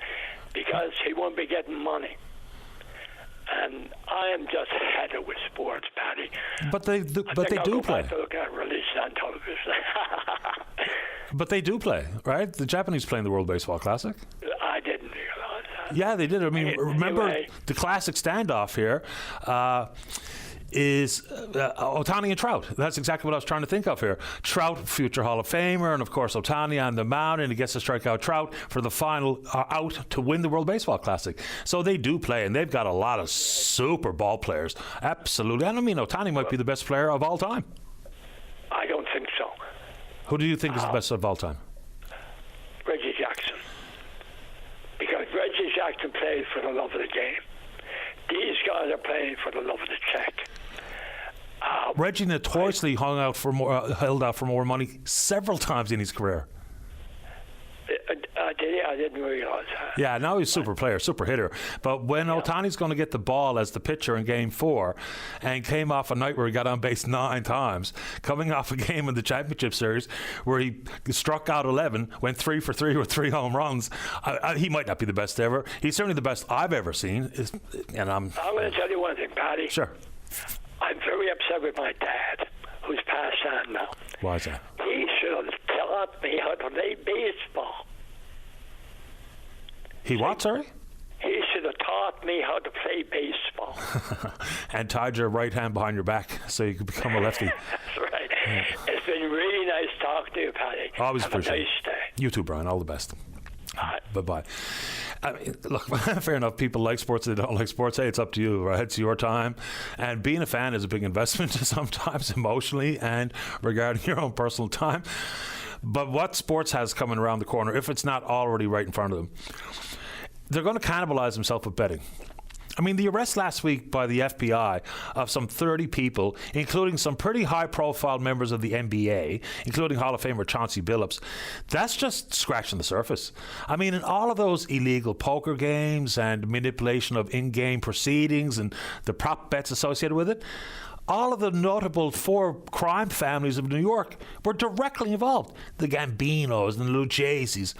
because he won't be getting money. And I am just headed with sports, Patty. But they do play. To look at release on television. But they do play, right? The Japanese play in the World Baseball Classic. I didn't realize that. Yeah, they did. I mean, remember anyway, the classic standoff here. Is Ohtani and Trout. That's exactly what I was trying to think of here. Trout, future Hall of Famer, and of course Ohtani on the mound, and he gets to strike out Trout for the final out to win the World Baseball Classic. So they do play, and they've got a lot of super ball players. Absolutely. And I mean, Ohtani might be the best player of all time. I don't Who do you think is the best of all time? Reggie Jackson. Because Reggie Jackson played for the love of the game. These guys are playing for the love of the check. Reggie notoriously held out for more money several times in his career. I didn't realise that. Yeah, now he's a super player, super hitter. But when Ohtani's going to get the ball as the pitcher in Game 4 and came off a night where he got on base 9 times, coming off a game in the championship series where he struck out 11, went 3 for 3 with 3 home runs, he might not be the best ever. He's certainly the best I've ever seen. And I'm going to tell you one thing, Paddy. Sure. I'm very upset with my dad, who's passed on now. Why is that? He should have taught me how to play baseball. He what, sorry? He should have taught me how to play baseball. And tied your right hand behind your back so you could become a lefty. That's right. Yeah. It's been really nice talking to you, Paddy. Always Have appreciate a nice day. You too, Brian. All the best. Bye. Bye-bye. I mean, look, fair enough. People like sports, they don't like sports. Hey, it's up to you, right? It's your time. And being a fan is a big investment sometimes emotionally and regarding your own personal time. But what sports has coming around the corner, if it's not already right in front of them, they're going to cannibalize themselves with betting. I mean, the arrest last week by the FBI of some 30 people, including some pretty high-profile members of the NBA, including Hall of Famer Chauncey Billups, that's just scratching the surface. I mean, in all of those illegal poker games and manipulation of in-game proceedings and the prop bets associated with it, all of the notable 4 crime families of New York were directly involved. The Gambinos and the Lucchese's.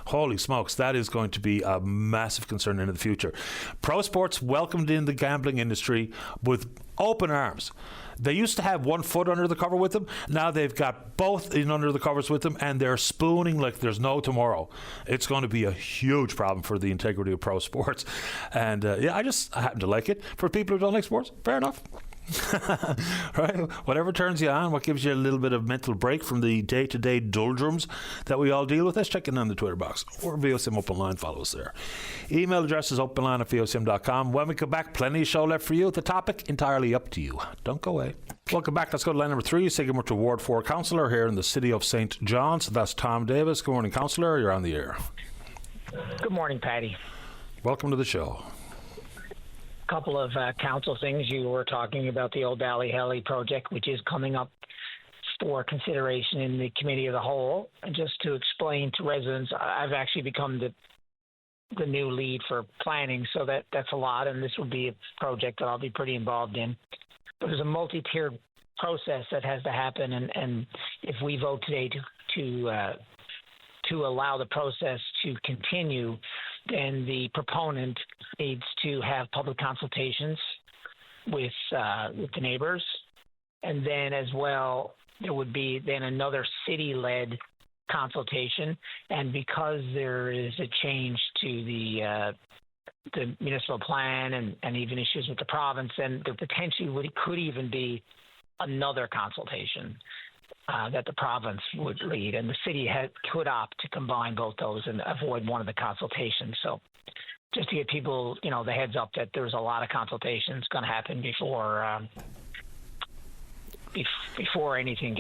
Holy smokes, that is going to be a massive concern into the future. Pro sports welcomed in the gambling industry with open arms. They used to have one foot under the cover with them. Now they've got both in under the covers with them, and they're spooning like there's no tomorrow. It's going to be a huge problem for the integrity of pro sports. And I happen to like it. For people who don't like sports, fair enough. Right? Whatever turns you on, what gives you a little bit of mental break from the day-to-day doldrums that we all deal with, let's check in on the Twitter box or VOCM Open Line. Follow us there. Email address is openline@vocm.com. When we come back, plenty of show left for you. The topic entirely up to you. Don't go away. Welcome back. Let's go to line number 3. Say good morning to Ward 4 Councillor here in the city of St. John's. That's Tom Davis. Good morning, Councillor. You're on the air. Good morning, Patty. Welcome to the show. Couple of council things. You were talking about the Old Ballyhelly project, which is coming up for consideration in the committee of the whole. And just to explain to residents, I've actually become the new lead for planning, so that's a lot, and this will be a project that I'll be pretty involved in. But there's a multi-tiered process that has to happen, and if we vote today to allow the process to continue, then the proponent needs to have public consultations with the neighbors. And then as well, there would be then another city-led consultation. And because there is a change to the municipal plan and even issues with the province, then there potentially could even be another consultation that the province would lead, and the city could opt to combine both those and avoid one of the consultations. So just to give people, the heads up that there's a lot of consultations going to happen before anything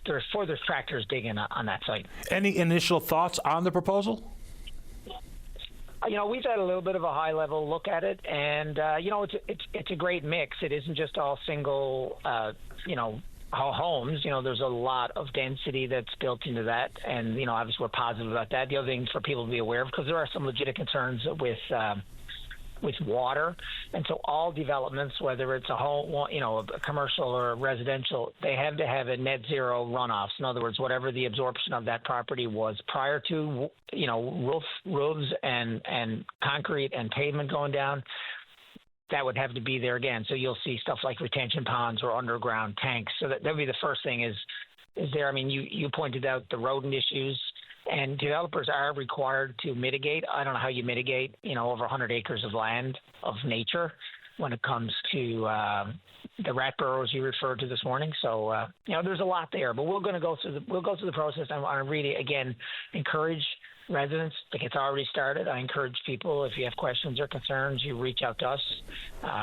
before there's tractors digging on that site. Any initial thoughts on the proposal? We've had a little bit of a high-level look at it, and it's a great mix. It isn't just all single, homes. There's a lot of density that's built into that, and obviously we're positive about that. The other thing for people to be aware of, because there are some legitimate concerns with water, and so all developments, whether it's a home, a commercial or a residential, they have to have a net zero runoffs. In other words, whatever the absorption of that property was prior to, roofs and concrete and pavement going down, that would have to be there again. So you'll see stuff like retention ponds or underground tanks. So that would be the first thing is there. I mean, you pointed out the rodent issues, and developers are required to mitigate. I don't know how you mitigate, over 100 acres of land of nature when it comes to the rat burrows you referred to this morning. So, there's a lot there, but we'll go through the process. I want to really, again, encourage residents. Like, it's already started. I encourage people, if you have questions or concerns, you reach out to us.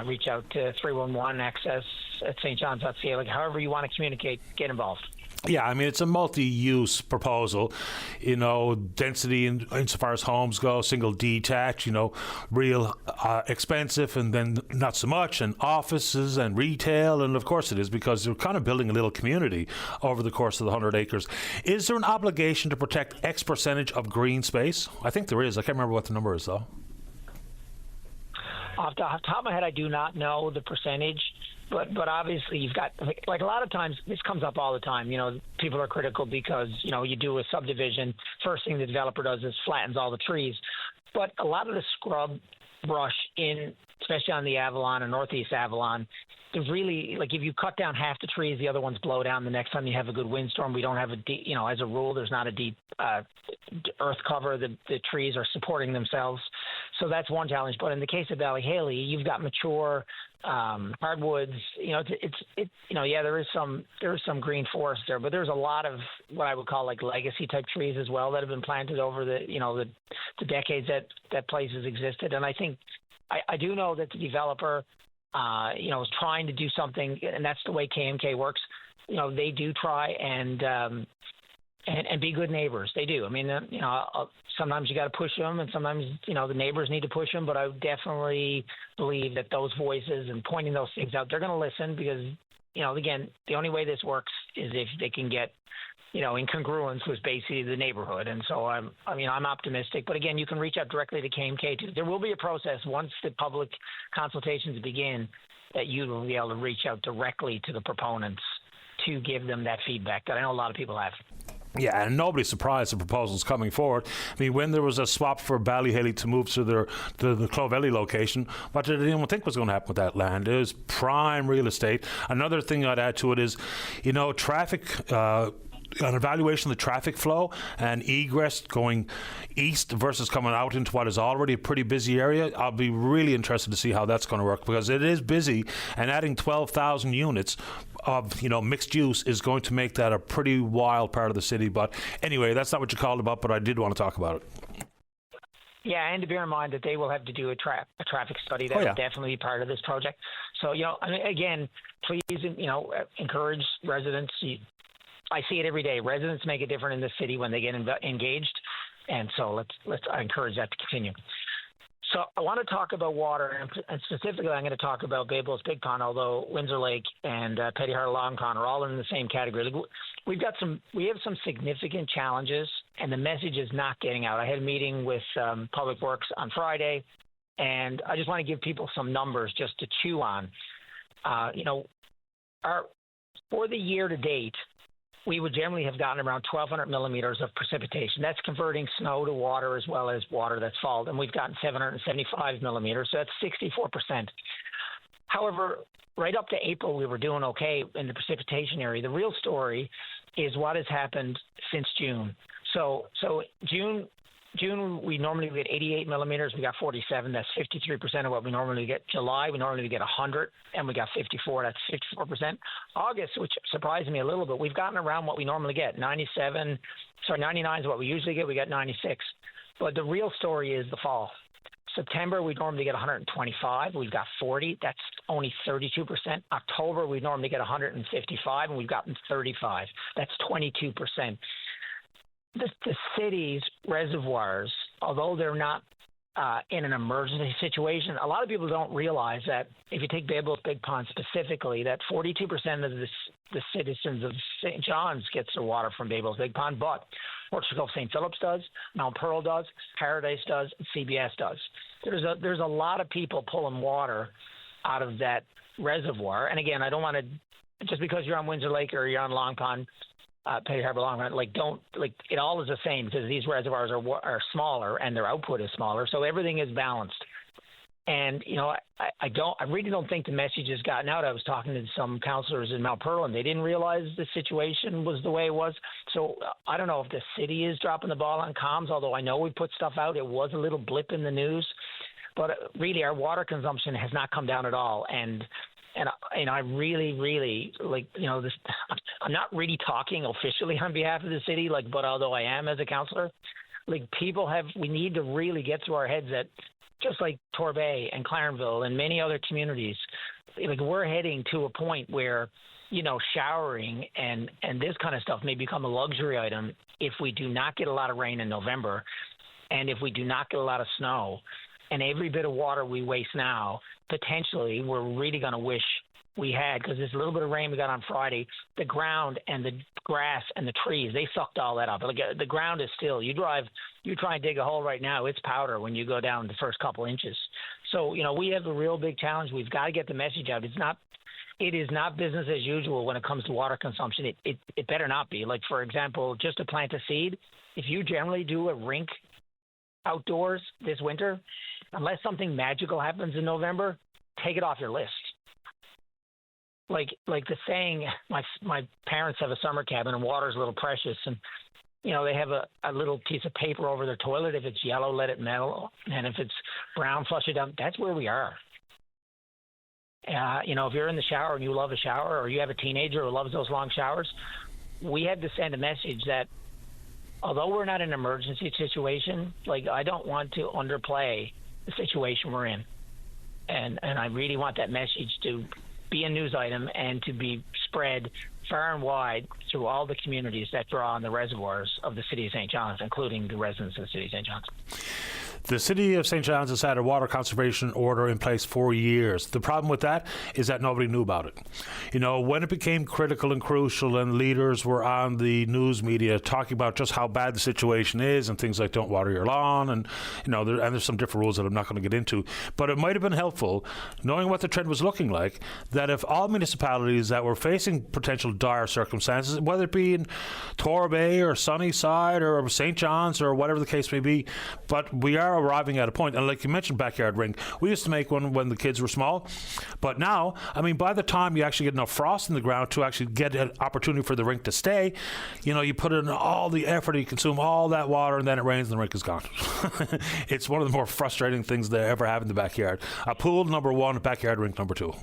Reach out to 311 access at stjohns.ca. Like, however you want to communicate, get involved. Yeah, I mean, it's a multi-use proposal, density insofar as homes go, single detached, real expensive and then not so much, and offices and retail, and of course it is because they're kind of building a little community over the course of the 100 acres. Is there an obligation to protect X percentage of green space? I think there is. I can't remember what the number is, though. Off the top of my head, I do not know the percentage. But obviously you've got, like a lot of times, this comes up all the time, people are critical because, you do a subdivision, first thing the developer does is flattens all the trees. But a lot of the scrub brush especially on the Avalon and Northeast Avalon, there's really, like if you cut down half the trees, the other ones blow down the next time you have a good windstorm. We don't have a deep, as a rule, there's not a deep earth cover. The trees are supporting themselves. So that's one challenge. But in the case of Valley Haley, you've got mature hardwoods. There is some green forest there, but there's a lot of what I would call like legacy type trees as well that have been planted over the decades that place has existed. And I think I do know that the developer is trying to do something, and that's the way KMK works. They do try and be good neighbors. They do. I mean, sometimes you got to push them, and sometimes the neighbors need to push them. But I definitely believe that those voices and pointing those things out, they're going to listen because again, the only way this works is if they can get in congruence with basically the neighborhood. And so I'm optimistic. But again, you can reach out directly to KMK too. There will be a process once the public consultations begin that you will be able to reach out directly to the proponents to give them that feedback that I know a lot of people have. Yeah, and nobody's surprised the proposal's coming forward. I mean, when there was a swap for Ballyhaley to move to the Clovelly location, what did anyone think was going to happen with that land? It was prime real estate. Another thing I'd add to it is, traffic. An evaluation of the traffic flow and egress going east versus coming out into what is already a pretty busy area. I'll be really interested to see how that's going to work because it is busy, and adding 12,000 units of mixed use is going to make that a pretty wild part of the city. But anyway, that's not what you called about, but I did want to talk about it. Yeah, and to bear in mind that they will have to do a traffic study that will definitely be part of this project. So again, please encourage residents. I see it every day. Residents make it different in the city when they get engaged, and so I encourage that to continue. So I want to talk about water, and specifically I'm going to talk about Bay Bulls Big Pond, although Windsor Lake and Petty Harbour Long Pond are all in the same category. We have some significant challenges, and the message is not getting out. I had a meeting with Public Works on Friday, and I just want to give people some numbers just to chew on. For the year to date, we would generally have gotten around 1,200 millimeters of precipitation. That's converting snow to water as well as water that's fallen. And we've gotten 775 millimeters, so that's 64%. However, right up to April, we were doing okay in the precipitation area. The real story is what has happened since June. So June, we normally get 88 millimeters. We got 47. That's 53% of what we normally get. July, we normally get 100, and we got 54. That's 54%. August, which surprised me a little bit, we've gotten around what we normally get. 99 is what we usually get. We got 96. But the real story is the fall. September, we normally get 125. We've got 40. That's only 32%. October, we normally get 155, and we've gotten 35. That's 22%. The city's reservoirs, although they're not in an emergency situation, a lot of people don't realize that if you take Bay Bulls Big Pond specifically, that 42% of the citizens of St. John's gets their water from Bay Bulls Big Pond, but Portugal St. Philip's does, Mount Pearl does, Paradise does, and CBS does. There's a lot of people pulling water out of that reservoir. And again, I don't want to, just because you're on Windsor Lake or you're on Long Pond, Petty Harbour Long Pond, it all is the same because these reservoirs are smaller and their output is smaller, so everything is balanced. And I really don't think the message has gotten out. I was talking to some counselors in Mount Pearl, and they didn't realize the situation was the way it was. So I don't know if the city is dropping the ball on comms, although I know we put stuff out. It was a little blip in the news, but really our water consumption has not come down at all. And I really, really this. I'm not really talking officially on behalf of the city, but although I am as a counselor, we need to really get through our heads that just like Torbay and Clarenville and many other communities, like we're heading to a point where, showering and this kind of stuff may become a luxury item if we do not get a lot of rain in November, and if we do not get a lot of snow. And every bit of water we waste now, potentially, we're really going to wish we had, because this little bit of rain we got on Friday, the ground and the grass and the trees, they sucked all that up. Like, the ground is still, you try and dig a hole right now, it's powder when you go down the first couple inches. So, we have a real big challenge. We've got to get the message out. It is not business as usual when it comes to water consumption. It better not be. Like, for example, just to plant a seed, if you generally do a rink outdoors this winter, unless something magical happens in November, take it off your list. Like the saying, my parents have a summer cabin and water's a little precious, and they have a little piece of paper over their toilet. If it's yellow, let it melt, and if it's brown, flush it down. That's where we are. If you're in the shower and you love a shower, or you have a teenager who loves those long showers, we had to send a message that although we're not in an emergency situation, like, I don't want to underplay the situation we're in. And I really want that message to be a news item and to be spread far and wide through all the communities that draw on the reservoirs of the city of St. John's, including the residents of the city of St. John's. The city of St. John's has had a water conservation order in place for years. The problem with that is that nobody knew about it. When it became critical and crucial and leaders were on the news media talking about just how bad the situation is and things like don't water your lawn and, there's some different rules that I'm not going to get into. But it might have been helpful, knowing what the trend was looking like, that if all municipalities that were facing potential dire circumstances, whether it be in Torbay or Sunnyside or St. John's or whatever the case may be, but we are arriving at a point, and like you mentioned, backyard rink, we used to make one when the kids were small, but now, by the time you actually get enough frost in the ground to actually get an opportunity for the rink to stay, you put in all the effort, you consume all that water, and then it rains and the rink is gone. It's one of the more frustrating things they ever have in the backyard. A pool, number one, a backyard rink, number two.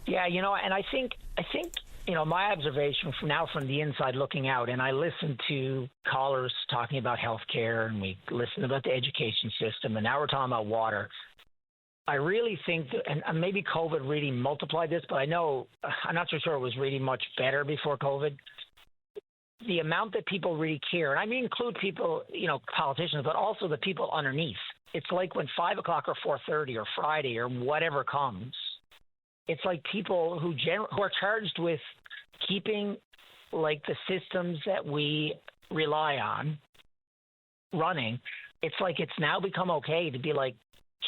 Yeah, and I think my observation from the inside looking out, and I listen to callers talking about healthcare, and we listen about the education system, and now we're talking about water. I really think that, and maybe COVID really multiplied this, but I'm not so sure it was really much better before COVID. The amount that people really care, and I mean include people, politicians, but also the people underneath. It's like when 5 o'clock or 4:30 or Friday or whatever comes, it's like people who are charged with keeping, like, the systems that we rely on running. It's like it's now become okay to be, like,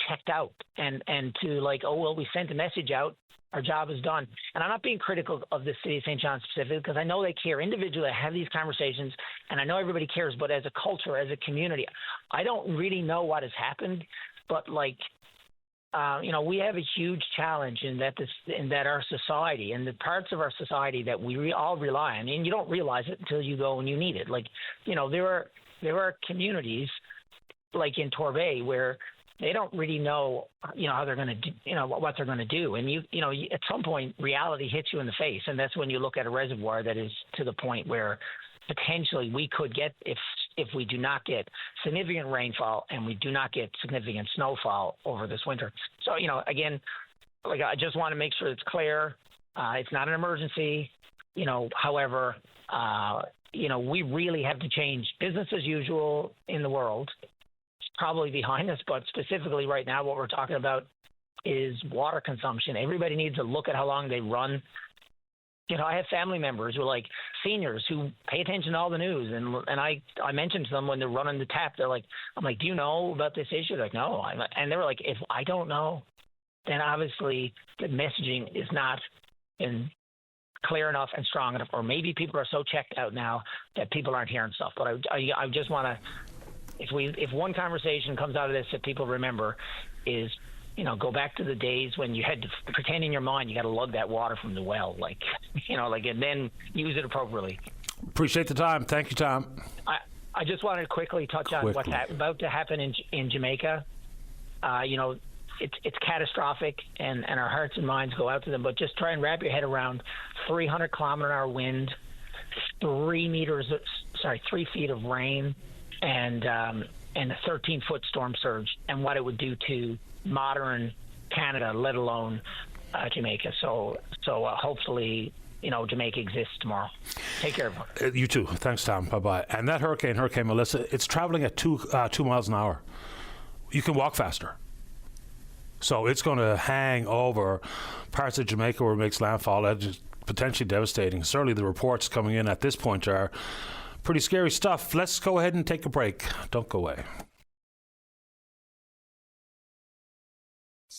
checked out and to, like, oh, well, we sent a message out, our job is done. And I'm not being critical of the city of St. John's specifically, because I know they care individually. I have these conversations, and I know everybody cares. But as a culture, as a community, I don't really know what has happened. But, like, we have a huge challenge in that our society and the parts of our society that we all rely on, and you don't realize it until you go and you need it. Like, there are communities like in Torbay where they don't really know, how they're going to do, what they're going to do. And at some point reality hits you in the face. And that's when you look at a reservoir that is to the point where potentially we could get, if we do not get significant rainfall and we do not get significant snowfall over this winter. So, again, like, I just want to make sure it's clear. It's not an emergency. However, we really have to change business as usual in the world. It's probably behind us, but specifically right now, what we're talking about is water consumption. Everybody needs to look at how long they run. I have family members who are like seniors who pay attention to all the news, and I mentioned to them when they're running the tap, I'm like, do you know about this issue? They're like, no. And they were like, if I don't know, then obviously the messaging is not clear enough and strong enough, or maybe people are so checked out now that people aren't hearing stuff. But I just want to, if one conversation comes out of this that people remember is, go back to the days when you had to pretend in your mind you got to lug that water from the well, and then use it appropriately. Appreciate the time. Thank you, Tom. I just wanted to quickly touch on what's about to happen in Jamaica. It's catastrophic, and our hearts and minds go out to them. But just try and wrap your head around 300-kilometer-an-hour wind, 3 feet of rain, and and a 13-foot storm surge and what it would do to modern Canada, let alone Jamaica. So hopefully, Jamaica exists tomorrow. Take care, everyone. You too. Thanks, Tom. Bye-bye. And that Hurricane Melissa, it's traveling at 2 miles an hour. You can walk faster. So it's going to hang over parts of Jamaica where it makes landfall. That's just potentially devastating. Certainly the reports coming in at this point are pretty scary stuff. Let's go ahead and take a break. Don't go away.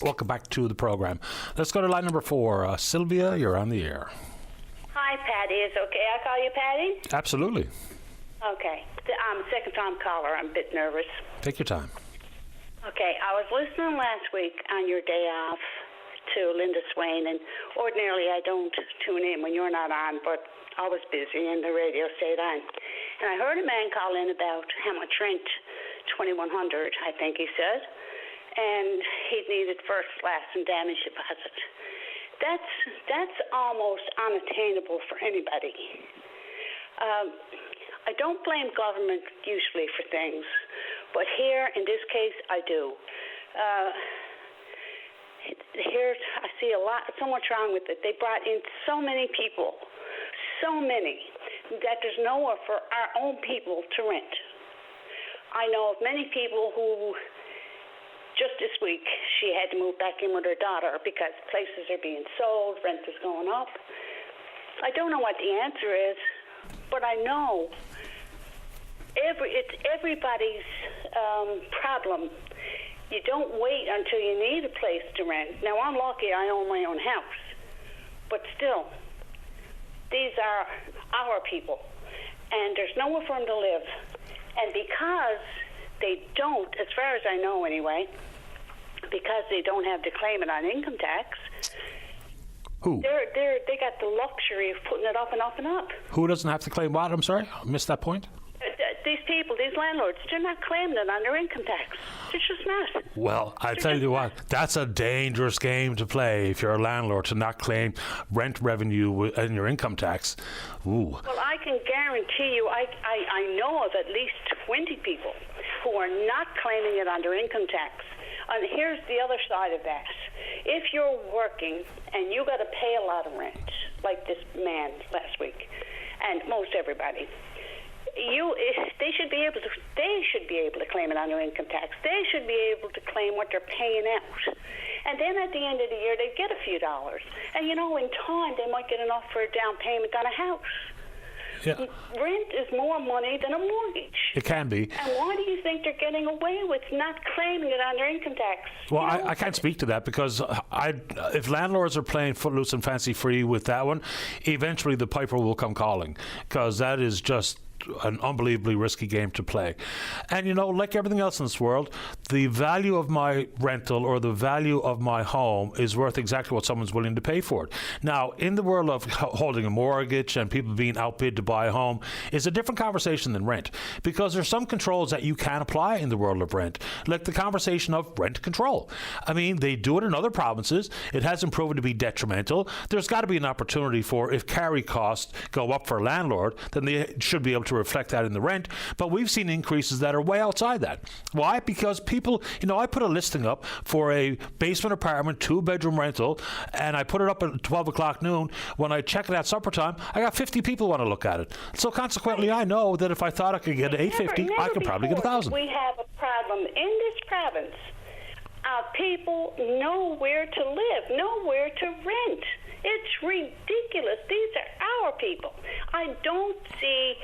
Welcome back to the program. Let's go to line number 4. Sylvia, you're on the air. Hi, Patty. Is it okay I call you Patty? Absolutely. Okay. I'm a second-time caller. I'm a bit nervous. Take your time. Okay. I was listening last week on your day off to Linda Swain, and ordinarily I don't tune in when you're not on, but I was busy and the radio stayed on. And I heard a man call in about how much rent, $2,100, I think he said, and he needed first, last, and damage deposit. That's almost unattainable for anybody. I don't blame government usually for things, but here, in this case, I do. Here, I see so much wrong with it. They brought in so many people, that there's nowhere for our own people to rent. I know of many people who, just this week, she had to move back in with her daughter because places are being sold, rent is going up. I don't know what the answer is, but I know it's everybody's problem. You don't wait until you need a place to rent. Now, I'm lucky I own my own house, but still, these are our people, and there's nowhere for them to live. And because they don't, as far as I know anyway, because they don't have to claim it on income tax. Who? They got the luxury of putting it up and up and up. Who doesn't have to claim what? I'm sorry, I missed that point. These people, these landlords, they're not claiming it on their income tax. They're just not. Well, I tell you what, that's a dangerous game to play if you're a landlord, to not claim rent revenue in your income tax. Ooh. Well, I can guarantee you, I know of at least 20 people who are not claiming it on their income tax. And here's the other side of that. If you're working and you got to pay a lot of rent, like this man last week, and most everybody, they should be able to claim it on their income tax. They should be able to claim what they're paying out. And then at the end of the year, they get a few dollars. And, in time, they might get enough for a down payment on a house. Yeah. Rent is more money than a mortgage. It can be. And why do you think they're getting away with not claiming it on their income tax? Well, I can't speak to that because if landlords are playing footloose and fancy free with that one, eventually the piper will come calling, because that is just an unbelievably risky game to play. And like everything else in this world, the value of my rental or the value of my home is worth exactly what someone's willing to pay for it. Now, in the world of holding a mortgage and people being outbid to buy a home is a different conversation than rent, because there's some controls that you can apply in the world of rent, like the conversation of rent control. I mean, they do it in other provinces. It hasn't proven to be detrimental. There's got to be an opportunity for, if carry costs go up for a landlord, then they should be able to reflect that in the rent. But we've seen increases that are way outside that. Why? Because people, I put a listing up for a basement apartment, 2-bedroom rental, and I put it up at 12 o'clock noon. When I check it at supper time, I got 50 people want to look at it. So consequently, I know that if I thought I could get $850, I could probably get $1,000. We have a problem in this province. People know where to live, know where to rent. It's ridiculous. These are our people. I don't see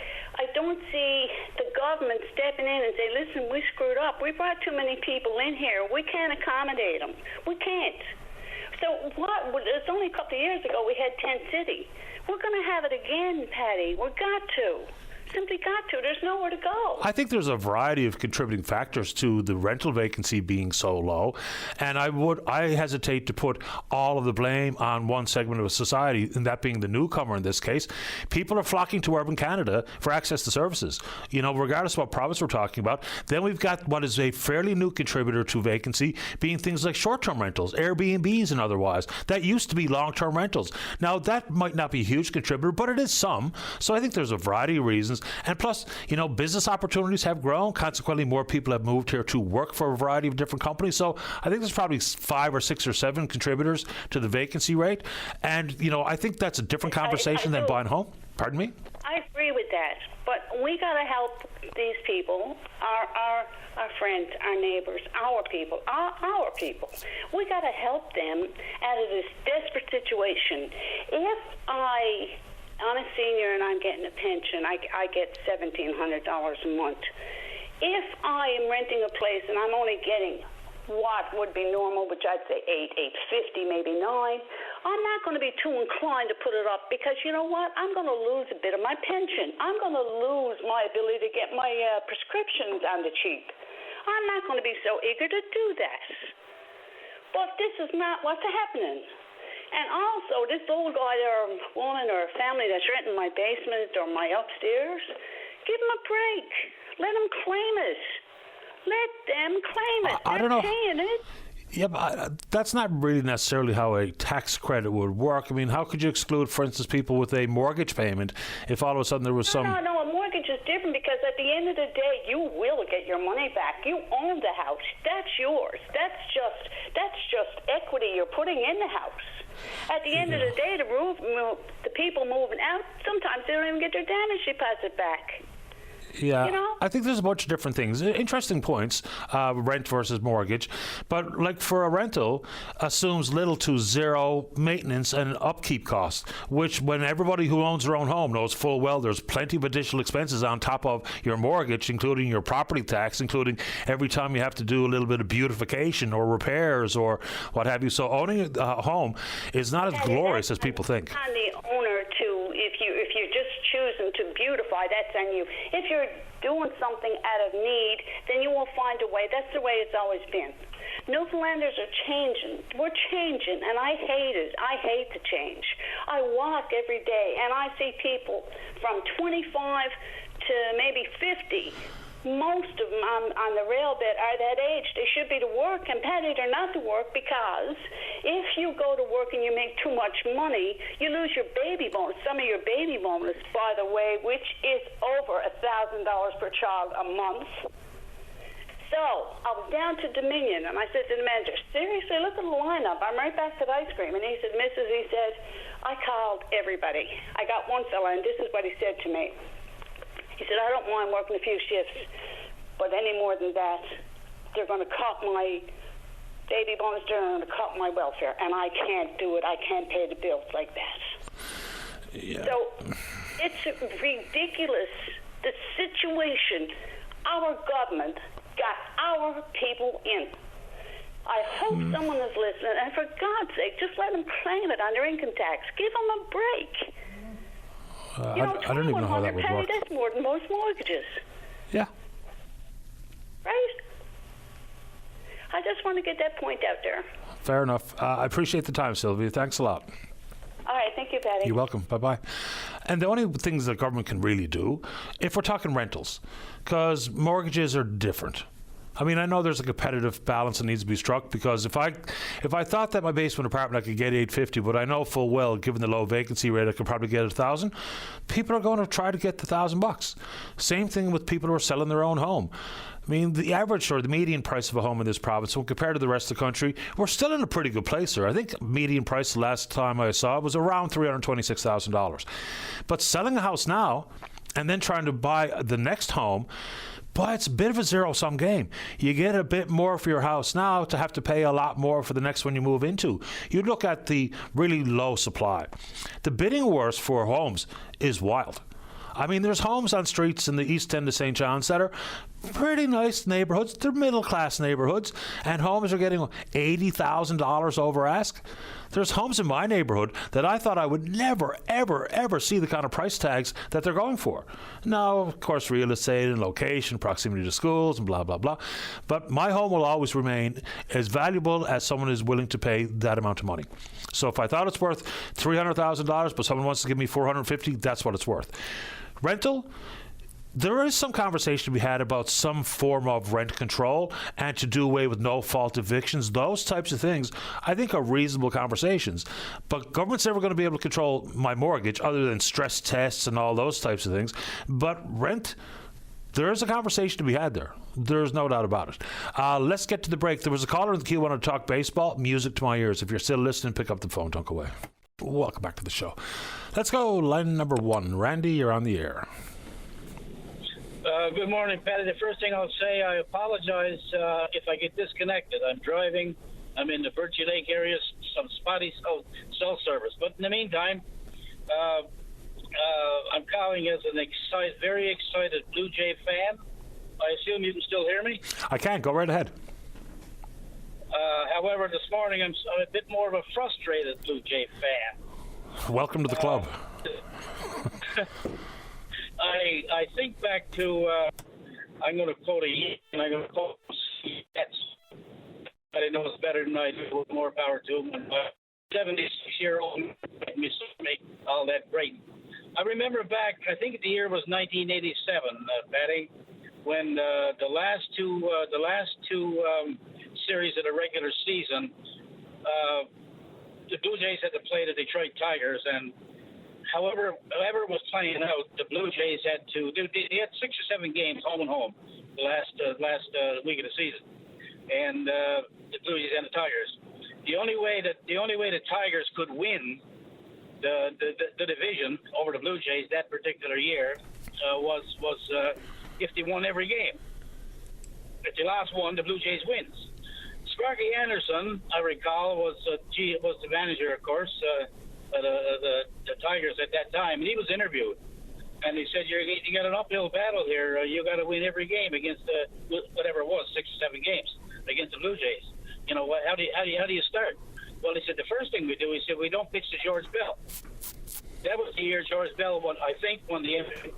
the government stepping in and say, listen, we screwed up. We brought too many people in here. We can't accommodate them. We can't. So it's only a couple of years ago we had Tent City. We're going to have it again, Patty. We've got to. Simply got to. There's nowhere to go. I think there's a variety of contributing factors to the rental vacancy being so low, and I hesitate to put all of the blame on one segment of society, and that being the newcomer in this case. People are flocking to urban Canada for access to services, regardless of what province we're talking about. Then we've got what is a fairly new contributor to vacancy being things like short-term rentals, Airbnbs and otherwise. That used to be long-term rentals. Now, that might not be a huge contributor, but it is some. So I think there's a variety of reasons things. And plus, business opportunities have grown. Consequently, more people have moved here to work for a variety of different companies. So I think there's probably 5 or 6 or 7 contributors to the vacancy rate. And, I think that's a different conversation than buying a home. Pardon me? I agree with that, but we got to help these people, our friends, our neighbors, our people. We got to help them out of this desperate situation. If I'm a senior and I'm getting a pension, I get $1,700 a month. If I am renting a place and I'm only getting what would be normal, which I'd say $8.50, maybe $9, I'm not going to be too inclined to put it up because you know what? I'm going to lose a bit of my pension. I'm going to lose my ability to get my prescriptions on the cheap. I'm not going to be so eager to do that. But this is not what's happening. And also, this old guy or woman or family that's renting my basement or my upstairs, give them a break. Let them claim it. Let them claim it. I don't know. Paying it. Yeah, but that's not really necessarily how a tax credit would work. I mean, how could you exclude, for instance, people with a mortgage payment if all of a sudden there was some... No, a mortgage is different because at the end of the day, you will get your money back. You own the house. That's yours. That's just equity you're putting in the house. At the end of the day, the people moving out, sometimes they don't even get their damage deposit back. Yeah, I think there's a bunch of different things. Interesting points, rent versus mortgage. But like for a rental, assumes little to zero maintenance and upkeep costs, which when everybody who owns their own home knows full well there's plenty of additional expenses on top of your mortgage, including your property tax, including every time you have to do a little bit of beautification or repairs or what have you. So owning a home is not as glorious as people think. On the owner to, if you're just choosing to beautify, that's on you. If you're doing something out of need, then you will find a way. That's the way it's always been. Newfoundlanders are changing. We're changing, and I hate it. I hate the change. I walk every day, and I see people from 25 to maybe 50. Most of them on the rail bed are that age. They should be to work, and Patty, they're not to work because if you go to work and you make too much money, you lose your baby bonus. Some of your baby bonus, by the way, which is over $1,000 per child a month. So I was down to Dominion, and I said to the manager, seriously, look at the lineup. I'm right back to the ice cream. And he said, Mrs., he said, I called everybody. I got one fella, and this is what he said to me. He said, I don't mind working a few shifts, but any more than that, they're going to cut my baby bonus, they're going to cut my welfare, and I can't do it. I can't pay the bills like that. Yeah. So it's ridiculous, the situation. Our government got our people in. I hope someone is listening, and for God's sake, just let them claim it on their income tax. Give them a break. I don't even know how that would work. That's more than most mortgages. Yeah. Right? I just want to get that point out there. Fair enough. I appreciate the time, Sylvia. Thanks a lot. All right. Thank you, Patty. You're welcome. Bye-bye. And the only things the government can really do, if we're talking rentals, because mortgages are different. I mean, I know there's a competitive balance that needs to be struck because if I thought that my basement apartment I could get $850, but I know full well, given the low vacancy rate, I could probably get $1,000. People are going to try to get the $1,000. Same thing with people who are selling their own home. I mean, the average or the median price of a home in this province, when compared to the rest of the country, we're still in a pretty good place there. I think median price the last time I saw it was around $326,000. But selling a house now and then trying to buy the next home, but it's a bit of a zero-sum game. You get a bit more for your house now to have to pay a lot more for the next one you move into. You look at the really low supply. The bidding wars for homes is wild. I mean, there's homes on streets in the east end of St. John's that are pretty nice neighborhoods. They're middle-class neighborhoods, and homes are getting $80,000 over ask. There's homes in my neighborhood that I thought I would never, ever, ever see the kind of price tags that they're going for. Now, of course, real estate and location, proximity to schools, and blah, blah, blah. But my home will always remain as valuable as someone is willing to pay that amount of money. So if I thought it's worth $300,000, but someone wants to give me $450,000, that's what it's worth. Rental, there is some conversation to be had about some form of rent control and to do away with no-fault evictions. Those types of things, I think, are reasonable conversations. But government's never going to be able to control my mortgage other than stress tests and all those types of things. But rent, there is a conversation to be had there. There's no doubt about it. Let's get to the break. There was a caller in the queue who wanted to talk baseball. Music to my ears. If you're still listening, pick up the phone. Don't go away. Welcome back to the show. Let's go. Line number 1. Randy, you're on the air. Good morning, Patty. The first thing I'll say, I apologize if I get disconnected. I'm driving. I'm in the Birchie Lake area, some spotty cell service. But in the meantime, I'm calling as an very excited Blue Jay fan. I assume you can still hear me? I can. Go right ahead. However, this morning I'm a bit more of a frustrated Blue Jay fan. Welcome to the club. I think back to, I'm going to quote a Yankee, and I'm going to quote Jets. I didn't know it was better than I do. More power to him. 76-year-old me all that great. I remember back, I think the year was 1987, Patty, when the last two series of the regular season, the Blue Jays had to play the Detroit Tigers, and however was playing out, the Blue Jays had to. They had 6 or 7 games home and home the last week of the season, and the Blue Jays and the Tigers. The only way the Tigers could win the division over the Blue Jays that particular year was if they won every game. If they lost one, the Blue Jays wins. Sparky Anderson, I recall, was the manager, of course. The Tigers at that time, and he was interviewed, and he said, "You got an uphill battle here. You got to win every game against whatever it was, 6 or 7 games against the Blue Jays. You know, how do you start?" Well, he said the first thing we do, he said, we don't pitch to George Bell. That was the year George Bell won the MVP.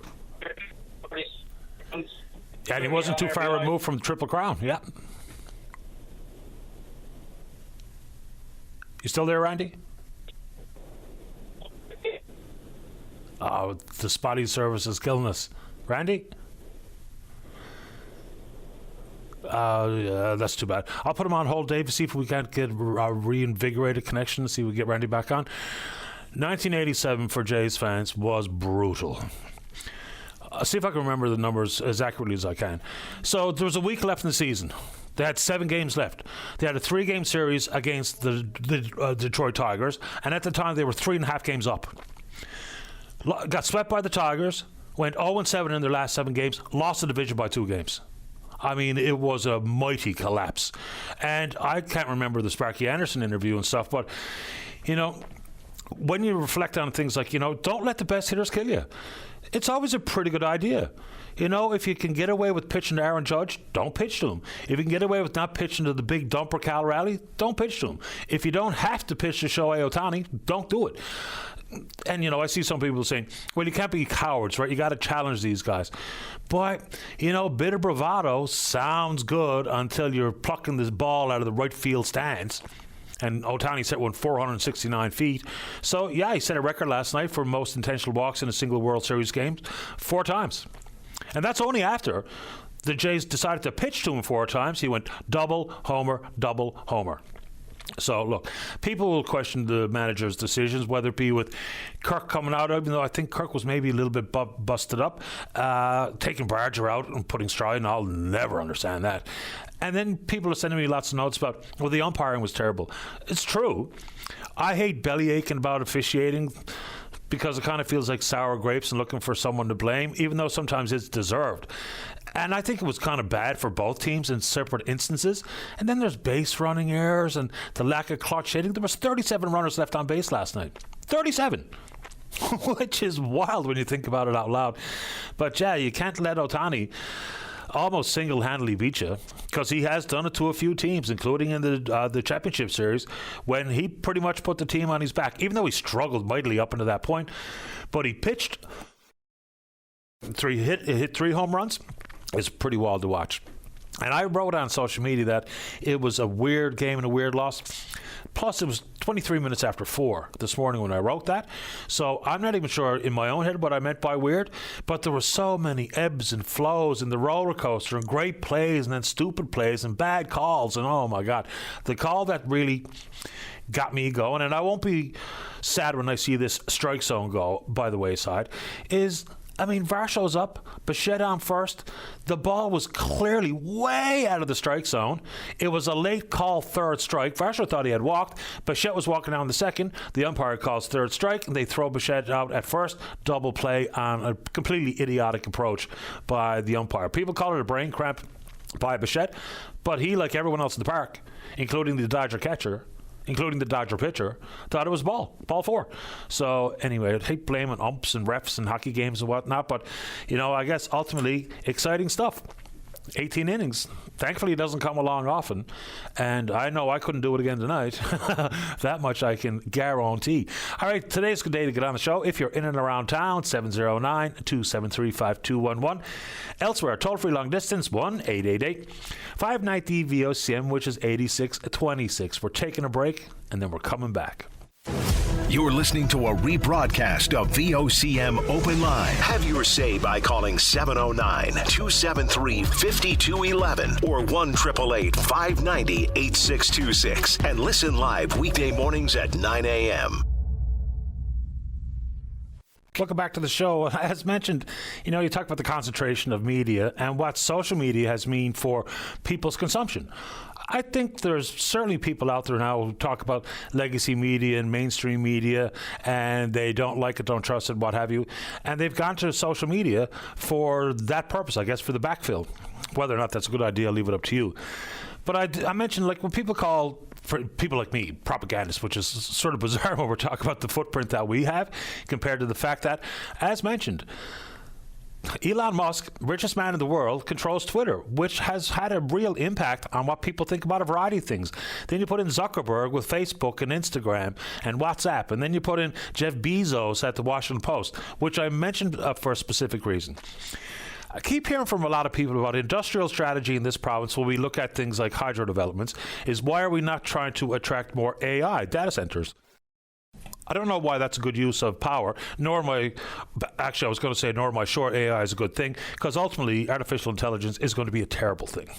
And he wasn't too far removed from Triple Crown. Yeah. You still there, Randy? Oh, the spotty service is killing us. Randy? Yeah, that's too bad. I'll put him on hold, Dave, to see if we can't get a reinvigorated connection, see if we get Randy back on. 1987 for Jays fans was brutal. I'll see if I can remember the numbers as accurately as I can. So there was a week left in the season. They had 7 games left. They had a 3-game series against the Detroit Tigers, and at the time they were 3.5 games up. Got swept by the Tigers, went 0-7 in their last 7 games, lost the division by 2 games. I mean, it was a mighty collapse. And I can't remember the Sparky Anderson interview and stuff, but, you know, when you reflect on things like, you know, don't let the best hitters kill you. It's always a pretty good idea. You know, if you can get away with pitching to Aaron Judge, don't pitch to him. If you can get away with not pitching to the big dumper Cal Raleigh, don't pitch to him. If you don't have to pitch to Shohei Ohtani, don't do it. And, you know, I see some people saying, well, you can't be cowards, right? You got to challenge these guys. But, you know, a bit of bravado sounds good until you're plucking this ball out of the right field stands. And Ohtani set one 469 feet. So, yeah, he set a record last night for most intentional walks in a single World Series game 4 times. And that's only after the Jays decided to pitch to him 4 times. He went double, homer, double, homer. So, look, people will question the manager's decisions, whether it be with Kirk coming out, even though I think Kirk was maybe a little bit busted up, taking Barger out and putting Straw in. I'll never understand that. And then people are sending me lots of notes about, well, the umpiring was terrible. It's true. I hate belly aching about officiating because it kind of feels like sour grapes and looking for someone to blame, even though sometimes it's deserved. And I think it was kind of bad for both teams in separate instances. And then there's base running errors and the lack of clutch hitting. There was 37 runners left on base last night. 37! Which is wild when you think about it out loud. But yeah, you can't let Ohtani almost single-handedly beat you, because he has done it to a few teams, including in the championship series, when he pretty much put the team on his back, even though he struggled mightily up until that point. But he pitched hit 3 home runs. It's pretty wild to watch. And I wrote on social media that it was a weird game and a weird loss. Plus, it was 23 minutes after 4 this morning when I wrote that. So I'm not even sure in my own head what I meant by weird. But there were so many ebbs and flows in the roller coaster, and great plays and then stupid plays and bad calls. And oh, my God, the call that really got me going, and I won't be sad when I see this strike zone go by the wayside, is... I mean, Varsho's up, Bichette on first. The ball was clearly way out of the strike zone. It was a late call third strike. Varsho thought he had walked. Bichette was walking down the second. The umpire calls third strike, and they throw Bichette out at first. Double play on a completely idiotic approach by the umpire. People call it a brain cramp by Bichette, but he, like everyone else in the park, including the Dodger catcher, including the Dodger pitcher, thought it was ball 4. So anyway, I'd hate blaming umps and refs and hockey games and whatnot, but, I guess ultimately exciting stuff. 18 innings. Thankfully, it doesn't come along often. And I know I couldn't do it again tonight. That much I can guarantee. All right, today's a good day to get on the show. If you're in and around town, 709-273-5211. Elsewhere, toll-free long distance, 1-888-590-VOCM, which is 8626. We're taking a break, and then we're coming back. You're listening to a rebroadcast of VOCM Open Line. Have your say by calling 709-273-5211 or 1-888-590-8626 and listen live weekday mornings at 9 a.m. Welcome back to the show. As mentioned, you talk about the concentration of media and what social media has mean for people's consumption. I think there's certainly people out there now who talk about legacy media and mainstream media, and they don't like it, don't trust it, what have you. And they've gone to social media for that purpose, I guess, for the backfill. Whether or not that's a good idea, I'll leave it up to you. But I mentioned, like, when people call, for people like me, propagandists, which is sort of bizarre when we're talking about the footprint that we have compared to the fact that, as mentioned, Elon Musk, richest man in the world, controls Twitter, which has had a real impact on what people think about a variety of things. Then you put in Zuckerberg with Facebook and Instagram and WhatsApp, and then you put in Jeff Bezos at the Washington Post, which I mentioned for a specific reason. I keep hearing from a lot of people about industrial strategy in this province when we look at things like hydro developments, is why are we not trying to attract more AI data centers? I don't know why that's a good use of power, nor am I sure AI is a good thing, because ultimately artificial intelligence is going to be a terrible thing.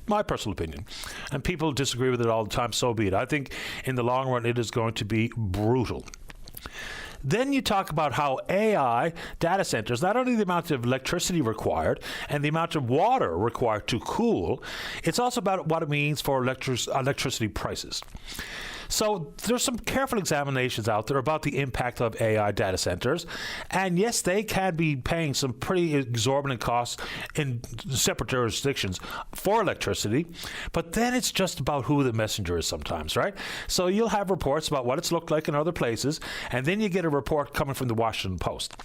My personal opinion. And people disagree with it all the time, so be it. I think in the long run it is going to be brutal. Then you talk about how AI data centers, not only the amount of electricity required and the amount of water required to cool, it's also about what it means for electricity prices. So there's some careful examinations out there about the impact of AI data centers. And yes, they can be paying some pretty exorbitant costs in separate jurisdictions for electricity. But then it's just about who the messenger is sometimes, right? So you'll have reports about what it's looked like in other places, and then you get a report coming from the Washington Post.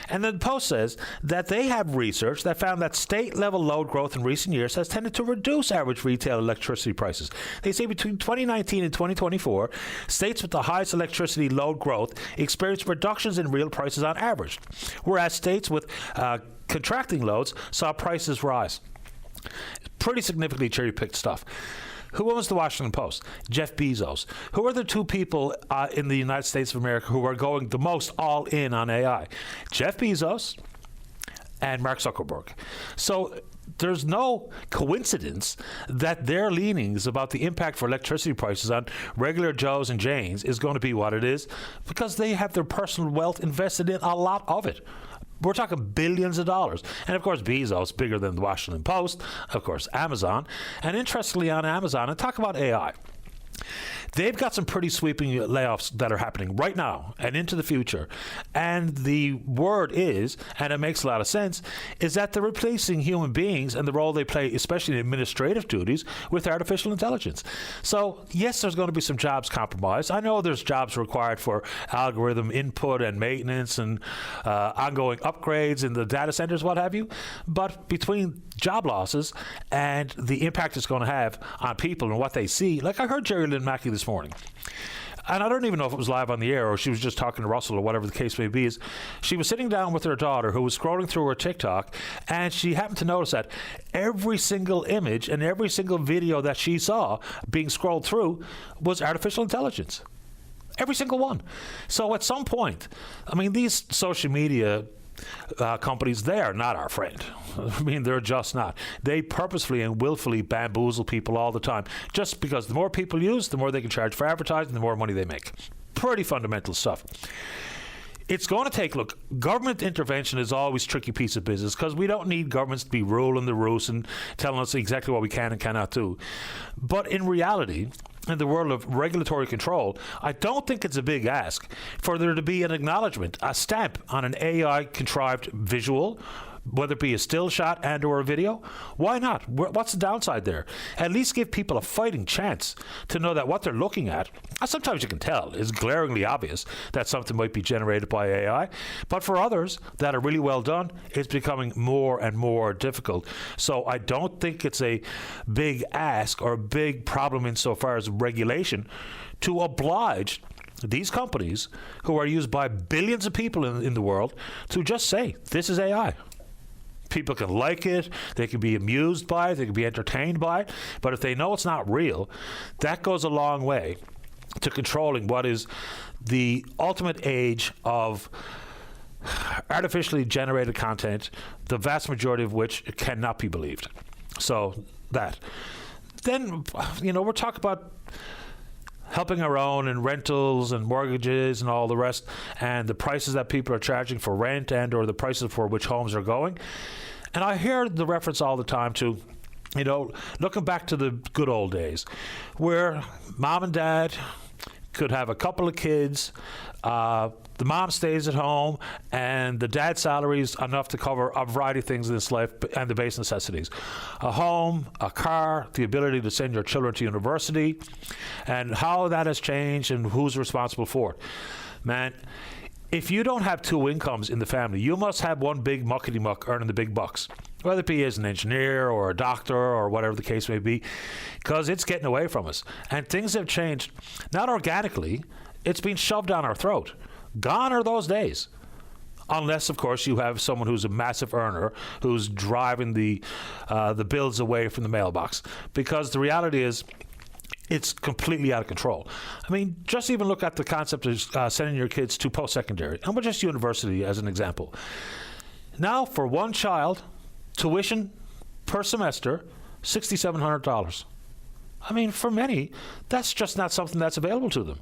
And the Post says that they have research that found that state-level load growth in recent years has tended to reduce average retail electricity prices. They say between 2019 and 2024, states with the highest electricity load growth experienced reductions in real prices on average, whereas states with contracting loads saw prices rise. Pretty significantly cherry-picked stuff. Who owns the Washington Post? Jeff Bezos. Who are the two people in the United States of America who are going the most all in on AI? Jeff Bezos and Mark Zuckerberg. So there's no coincidence that their leanings about the impact for electricity prices on regular Joes and Janes is going to be what it is, because they have their personal wealth invested in a lot of it. We're talking billions of dollars. And, of course, Bezos, bigger than the Washington Post, of course, Amazon. And interestingly, on Amazon, and talk about AI, they've got some pretty sweeping layoffs that are happening right now and into the future. And the word is, and it makes a lot of sense, is that they're replacing human beings and the role they play, especially in administrative duties, with artificial intelligence. So, yes, there's going to be some jobs compromised. I know there's jobs required for algorithm input and maintenance and ongoing upgrades in the data centers, what have you. But between job losses and the impact it's going to have on people and what they see, like I heard Jerry Lynn Mackey this morning. and I don't even know if it was live on the air or she was just talking to Russell or whatever the case may be, is she was sitting down with her daughter who was scrolling through her TikTok, and she happened to notice that every single image and every single video that she saw being scrolled through was artificial intelligence. Every single one. So at some point, I mean, these social media companies, they are not our friend. I mean, they're just not. They purposefully and willfully bamboozle people all the time, just because the more people use, the more they can charge for advertising, the more money they make. Pretty fundamental stuff. It's going to take, look, government intervention is always a tricky piece of business because we don't need governments to be ruling the roost and telling us exactly what we can and cannot do. But in reality, in the world of regulatory control, I don't think it's a big ask for there to be an acknowledgement, a stamp on an AI-contrived visual, whether it be a still shot and or a video. Why not? What's the downside there? At least give people a fighting chance to know that what they're looking at, sometimes you can tell, is glaringly obvious that something might be generated by AI. But for others that are really well done, it's becoming more and more difficult. So I don't think it's a big ask or a big problem insofar as regulation to oblige these companies who are used by billions of people in the world to just say, this is AI. People can like it, they can be amused by it, they can be entertained by it, but if they know it's not real, that goes a long way to controlling what is the ultimate age of artificially generated content, the vast majority of which cannot be believed. So that. Then, we're talking about helping our own and rentals and mortgages and all the rest, and the prices that people are charging for rent and or the prices for which homes are going. And I hear the reference all the time to, looking back to the good old days where mom and dad could have a couple of kids, the mom stays at home, and the dad's salary is enough to cover a variety of things in this life and the base necessities. A home, a car, the ability to send your children to university, and how that has changed and who's responsible for it. Man, if you don't have two incomes in the family, you must have one big muckety-muck earning the big bucks, whether it be as an engineer or a doctor or whatever the case may be, because it's getting away from us. And things have changed, not organically, it's been shoved down our throat. Gone are those days. Unless, of course, you have someone who's a massive earner who's driving the bills away from the mailbox. Because the reality is, it's completely out of control. I mean, just even look at the concept of sending your kids to post-secondary, and we'll just university as an example. Now, for one child, tuition per semester, $6,700. I mean, for many, that's just not something that's available to them.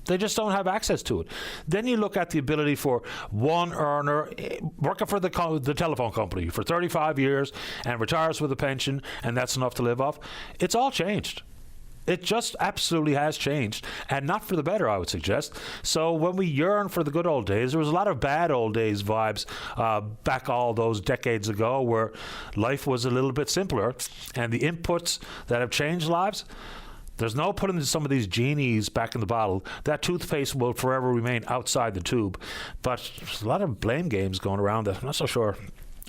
They just don't have access to it. Then you look at the ability for one earner working for the telephone company for 35 years and retires with a pension, and that's enough to live off. It's all changed. It just absolutely has changed, and not for the better, I would suggest. So when we yearn for the good old days, there was a lot of bad old days vibes back all those decades ago where life was a little bit simpler, and the inputs that have changed lives, there's no putting some of these genies back in the bottle. That toothpaste will forever remain outside the tube. But there's a lot of blame games going around that I'm not so sure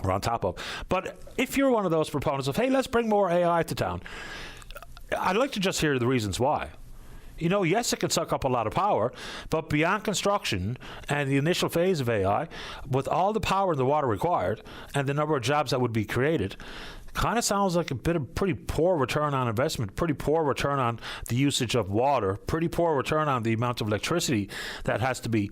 we're on top of. But if you're one of those proponents of, hey, let's bring more AI to town, I'd like to just hear the reasons why. Yes, it can suck up a lot of power, but beyond construction and the initial phase of AI, with all the power and the water required and the number of jobs that would be created, kind of sounds like a bit of pretty poor return on investment, pretty poor return on the usage of water, pretty poor return on the amount of electricity that has to be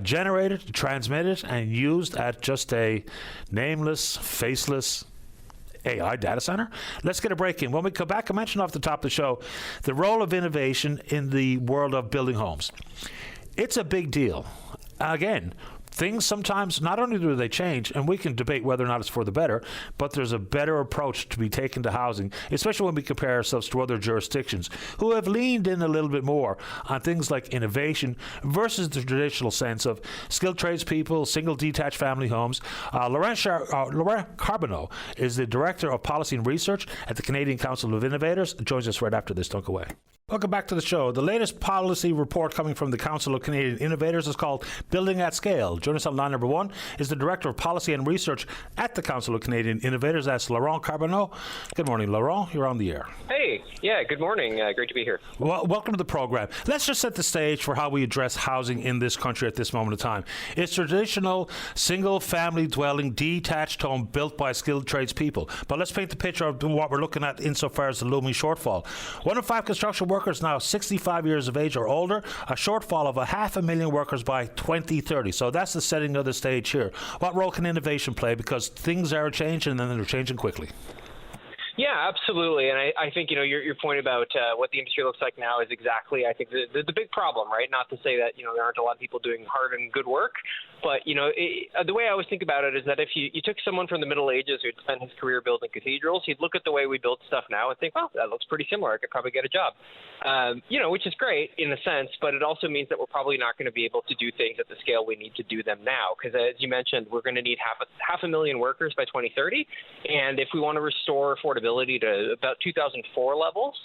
generated, transmitted, and used at just a nameless, faceless AI data center. Let's get a break in. When we come back, I mentioned off the top of the show the role of innovation in the world of building homes. It's a big deal. Again, things sometimes, not only do they change, and we can debate whether or not it's for the better, but there's a better approach to be taken to housing, especially when we compare ourselves to other jurisdictions who have leaned in a little bit more on things like innovation versus the traditional sense of skilled tradespeople, single detached family homes. Laurent Carbonneau is the Director of Policy and Research at the Canadian Council of Innovators. Joins us right after this. Don't go away. Welcome back to the show. The latest policy report coming from the Council of Canadian Innovators is called Building at Scale. Joining us on line number one is the Director of Policy and Research at the Council of Canadian Innovators. That's Laurent Carbonneau. Good morning, Laurent. You're on the air. Hey, yeah, good morning. Great to be here. Well, welcome to the program. Let's just set the stage for how we address housing in this country at this moment of time. It's traditional single-family dwelling, detached home built by skilled tradespeople. But let's paint the picture of what we're looking at insofar as the looming shortfall. 1 in 5 construction workers now 65 years of age or older, a shortfall of 500,000 workers by 2030. So that's the setting of the stage here. What role can innovation play? Because things are changing and they're changing quickly. Yeah, absolutely. And I think, your point about what the industry looks like now is exactly, I think, the big problem, right? Not to say that, there aren't a lot of people doing hard and good work. But, the way I always think about it is that if you took someone from the Middle Ages who'd spent his career building cathedrals, he'd look at the way we build stuff now and think, well, that looks pretty similar. I could probably get a job, which is great in a sense. But it also means that we're probably not going to be able to do things at the scale we need to do them now. Because as you mentioned, we're going to need half a million workers by 2030. And if we want to restore affordability to about 2004 levels,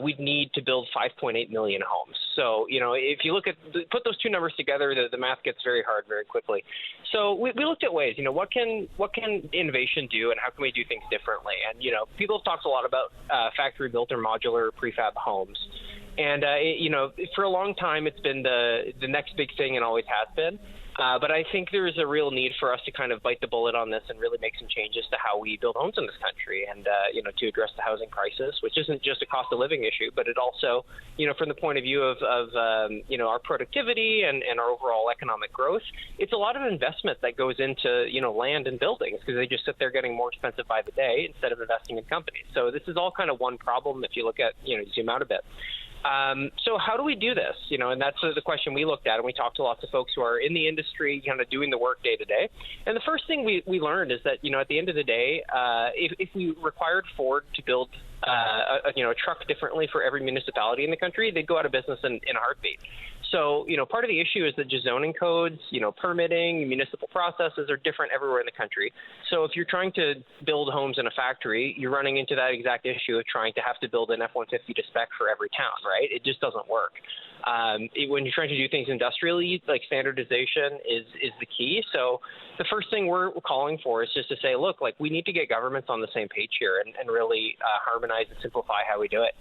we'd need to build 5.8 million homes. So, if you put those two numbers together, the math gets very hard very quickly. So we looked at ways, what can innovation do and how can we do things differently? And, people have talked a lot about factory built or modular prefab homes. And, for a long time, it's been the next big thing and always has been. But I think there is a real need for us to kind of bite the bullet on this and really make some changes to how we build homes in this country and, to address the housing crisis, which isn't just a cost of living issue, but it also, from the point of view of our productivity and our overall economic growth, it's a lot of investment that goes into, land and buildings because they just sit there getting more expensive by the day instead of investing in companies. So this is all kind of one problem if you look at, zoom out a bit. So how do we do this? And that's the question we looked at, and we talked to lots of folks who are in the industry, kind of doing the work day to day. And the first thing we learned is that, at the end of the day, if we required Ford to build a truck differently for every municipality in the country, they'd go out of business in a heartbeat. So, part of the issue is that zoning codes, permitting, municipal processes are different everywhere in the country. So if you're trying to build homes in a factory, you're running into that exact issue of trying to have to build an F-150 to spec for every town, right? It just doesn't work. When you're trying to do things industrially, like standardization is the key. So the first thing we're calling for is just to say, look, we need to get governments on the same page here and really harmonize and simplify how we do it.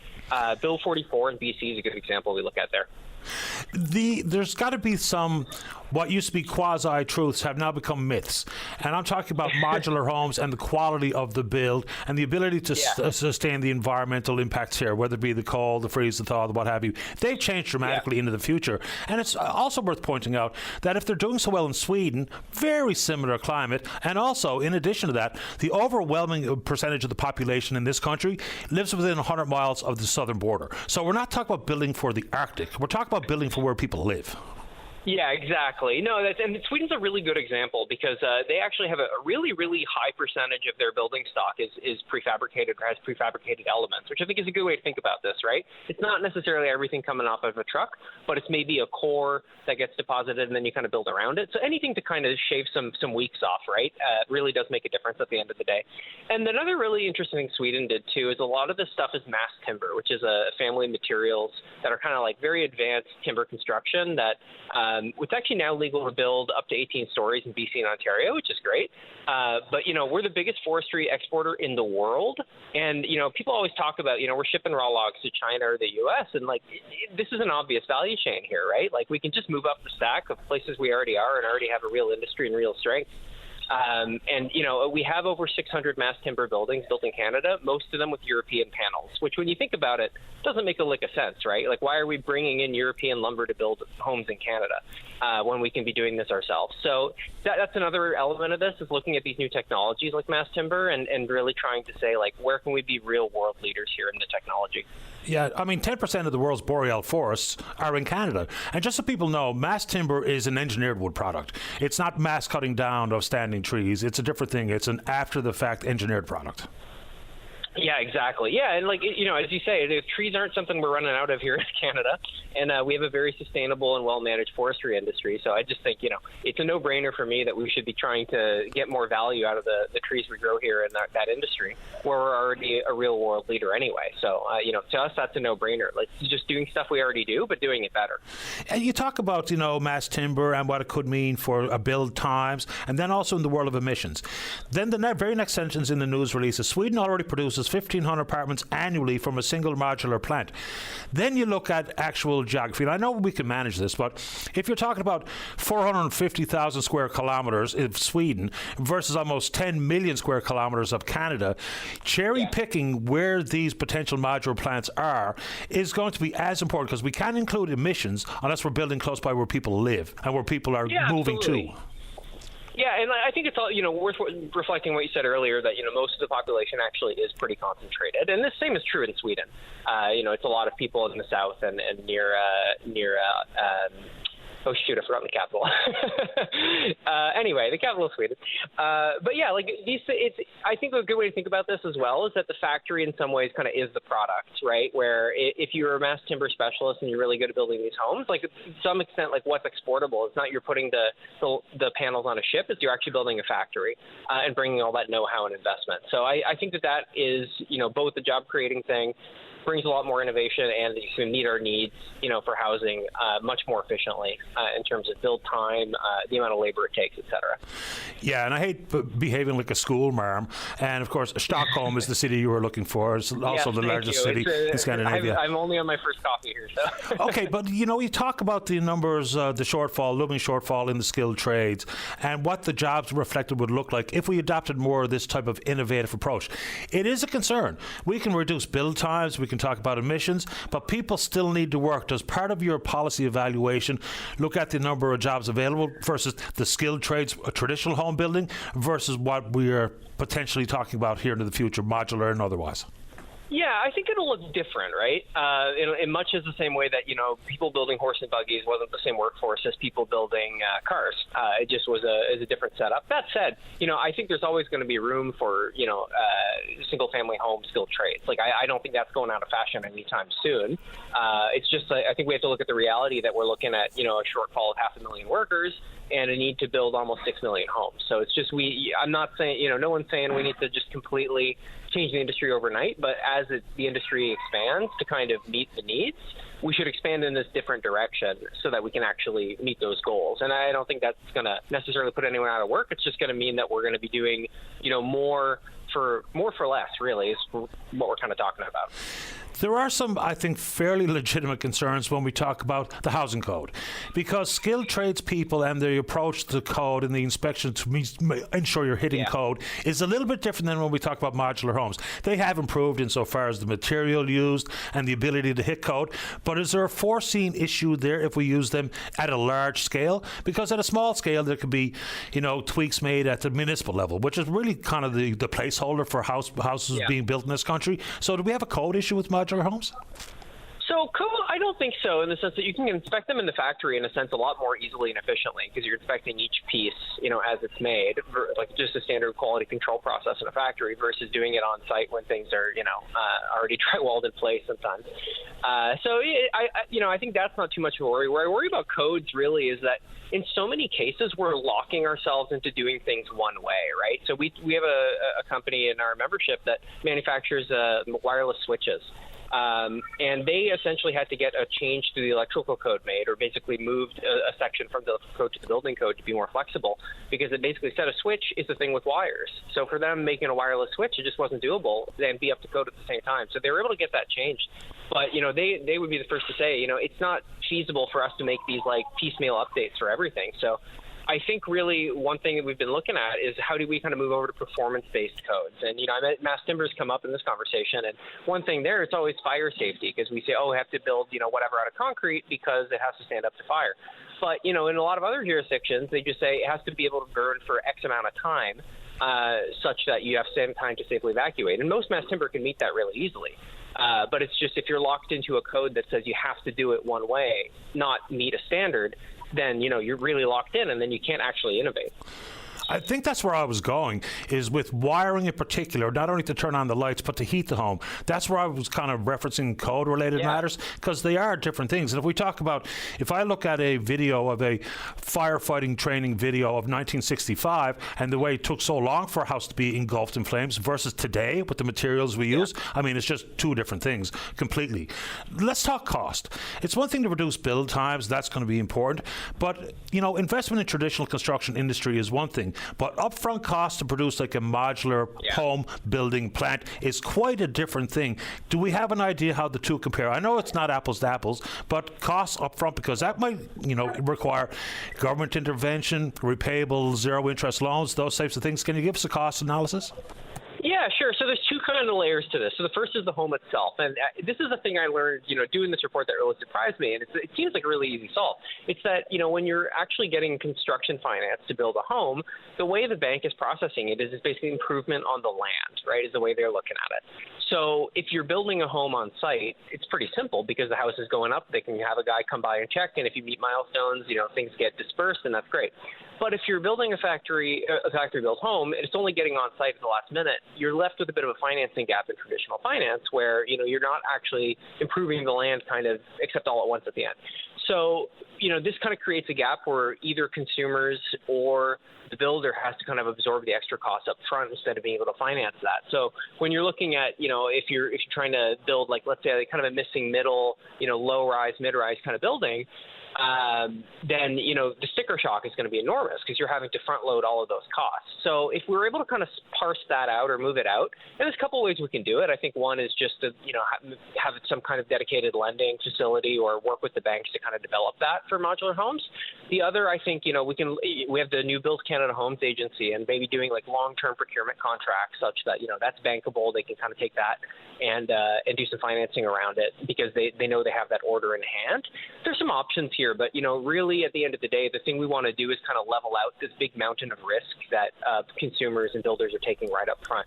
Bill 44 in BC is a good example we look at there. There's got to be some what used to be quasi-truths have now become myths. And I'm talking about modular homes and the quality of the build and the ability to sustain the environmental impacts here, whether it be the cold, the freeze, the thaw, the what have you. They've changed dramatically into the future. And it's also worth pointing out that if they're doing so well in Sweden, very similar climate, and also, in addition to that, the overwhelming percentage of the population in this country lives within 100 miles of the southern border. So we're not talking about building for the Arctic. We're talking about building for where people live. Yeah, exactly. No, and Sweden's a really good example because they actually have a really, really high percentage of their building stock is prefabricated or has prefabricated elements, which I think is a good way to think about this, right? It's not necessarily everything coming off of a truck, but it's maybe a core that gets deposited and then you kind of build around it. So anything to kind of shave some weeks off, right, really does make a difference at the end of the day. And another really interesting thing Sweden did, too, is a lot of this stuff is mass timber, which is a family of materials that are kind of like very advanced timber construction that it's actually now legal to build up to 18 stories in BC and Ontario, which is great. But, we're the biggest forestry exporter in the world. And, people always talk about, we're shipping raw logs to China or the U.S. And, this is an obvious value chain here, right? We can just move up the stack of places we already are and already have a real industry and real strength. We have over 600 mass timber buildings built in Canada, most of them with European panels, which when you think about it, doesn't make a lick of sense, right? Why are we bringing in European lumber to build homes in Canada when we can be doing this ourselves? So that's another element of this is looking at these new technologies like mass timber and really trying to say, where can we be real world leaders here in the technology? Yeah, 10% of the world's boreal forests are in Canada. And just so people know, mass timber is an engineered wood product. It's not mass cutting down of standing trees. It's a different thing. It's an after-the-fact engineered product. Yeah, exactly. Yeah, and as you say, the trees aren't something we're running out of here in Canada, and we have a very sustainable and well-managed forestry industry. So I just think, it's a no-brainer for me that we should be trying to get more value out of the trees we grow here in that industry, where we're already a real world leader anyway. So, to us, that's a no-brainer. Like, just doing stuff we already do, but doing it better. And you talk about, mass timber and what it could mean for build times, and then also in the world of emissions. Then the very next sentence in the news release is Sweden already produces 1,500 apartments annually from a single modular plant. Then you look at actual geography, and I know we can manage this, but if you're talking about 450,000 square kilometers of Sweden versus almost 10 million square kilometers of Canada, cherry picking where these potential modular plants are is going to be as important, because we can't include emissions unless we're building close by where people live and where people are moving to. Yeah, and I think it's all, worth reflecting what you said earlier, that, most of the population actually is pretty concentrated. And the same is true in Sweden. It's a lot of people in the south and near oh, shoot, I forgot the capital. Anyway, the capital of Sweden. But yeah, I think a good way to think about this as well is that the factory in some ways kind of is the product, right? Where if you're a mass timber specialist and you're really good at building these homes, to some extent, what's exportable, it's not you're putting the panels on a ship, it's you're actually building a factory and bringing all that know-how and investment. So I think that is, both the job creating thing, brings a lot more innovation, and you can meet our needs, for housing much more efficiently in terms of build time, the amount of labor it takes, et cetera. Yeah, and I hate behaving like a school marm. And of course, Stockholm is the city you were looking for. It's also the largest city in Scandinavia. I'm only on my first coffee here, so. Okay, but you talk about the numbers, the looming shortfall in the skilled trades, and what the jobs reflected would look like if we adopted more of this type of innovative approach. It is a concern. We can reduce build times, we can talk about emissions, but people still need to work. Does part of your policy evaluation look at the number of jobs available versus the skilled trades, traditional home building, versus what we are potentially talking about here in the future, modular and otherwise? Yeah, I think it'll look different, right? In much as the same way that, people building horse and buggies wasn't the same workforce as people building cars. It just was a different setup. That said, I think there's always going to be room for, single-family home skilled trades. I don't think that's going out of fashion anytime soon. It's just, I think we have to look at the reality that we're looking at, a shortfall of 500,000 workers and a need to build almost 6 million homes. So it's just I'm not saying, no one's saying we need to just completely change the industry overnight, but as the industry expands to kind of meet the needs, we should expand in this different direction so that we can actually meet those goals. And I don't think that's going to necessarily put anyone out of work. It's just going to mean that we're going to be doing, more for less, really, is what we're kind of talking about. There are some, I think, fairly legitimate concerns when we talk about the housing code, because skilled tradespeople and the approach to the code and the inspection to ensure you're hitting code is a little bit different than when we talk about modular homes. They have improved insofar as the material used and the ability to hit code, but is there a foreseen issue there if we use them at a large scale? Because at a small scale, there could be, tweaks made at the municipal level, which is really kind of the placeholder for houses being built in this country. So do we have a code issue with modular homes? So I don't think so, in the sense that you can inspect them in the factory in a sense a lot more easily and efficiently, because you're inspecting each piece, as it's made, like just a standard quality control process in a factory versus doing it on site when things are, already drywalled in place sometimes. I think that's not too much of a worry. Where I worry about codes really is that in so many cases we're locking ourselves into doing things one way, right? So we have a company in our membership that manufactures wireless switches. And they essentially had to get a change to the electrical code made, or basically moved a section from the electrical code to the building code to be more flexible, because it basically said a switch is a thing with wires. So for them making a wireless switch, it just wasn't doable and be up to code at the same time. So they were able to get that changed. But, they would be the first to say, it's not feasible for us to make these piecemeal updates for everything. So I think really one thing that we've been looking at is how do we kind of move over to performance-based codes? And, mass timbers come up in this conversation. And one thing there, it's always fire safety, because we say, we have to build, whatever out of concrete because it has to stand up to fire. But, in a lot of other jurisdictions, they just say it has to be able to burn for X amount of time, such that you have time to safely evacuate. And most mass timber can meet that really easily. But it's just if you're locked into a code that says you have to do it one way, not meet a standard, then, you're really locked in, and then you can't actually innovate. I think that's where I was going, is with wiring in particular, not only to turn on the lights, but to heat the home. That's where I was kind of referencing code-related matters, because they are different things. And if we talk about, if I look at a video of a firefighting training video of 1965 and the way it took so long for a house to be engulfed in flames versus today with the materials we use, I mean, it's just two different things completely. Let's talk cost. It's one thing to reduce build times, that's going to be important, but, you know, investment in traditional construction industry is one thing, but upfront cost to produce like a modular home building plant is quite a different thing. Do we have an idea how the two compare? I know it's not apples to apples, but costs upfront, because that might, you know, require government intervention, repayable zero interest loans, those types of things. Can you give us a cost analysis? Yeah, sure. So there's two kind of layers to this. So the first is the home itself. And this is a thing I learned, you know, doing this report that really surprised me. And it seems like a really easy solve. It's that, you know, when you're actually getting construction finance to build a home, the way the bank is processing it is basically improvement on the land, right, is the way they're looking at it. So if you're building a home on site, it's pretty simple because the house is going up. They can have a guy come by and check. And if you meet milestones, you know, things get dispersed, and that's great. But if you're building a factory-built home, and it's only getting on site at the last minute, you're left with a bit of a financing gap in traditional finance where, you know, you're not actually improving the land kind of except all at once at the end. So, you know, this kind of creates a gap where either consumers or the builder has to kind of absorb the extra cost up front instead of being able to finance that. So when you're looking at, you know, if you're trying to build, like, let's say kind of a missing middle, you know, low-rise, mid-rise kind of building, then, you know, the sticker shock is going to be enormous because you're having to front load all of those costs. So if we're able to kind of parse that out or move it out, and there's a couple of ways we can do it. I think one is just to, you know, have some kind of dedicated lending facility or work with the banks to kind of develop that for modular homes. The other, I think, you know, we have the new Build Canada Homes Agency and maybe doing like long-term procurement contracts such that, you know, that's bankable. They can kind of take that and do some financing around it because they know they have that order in hand. There's some options here, but, you know, really at the end of the day, the thing we want to do is kind of level out this big mountain of risk that consumers and builders are taking right up front.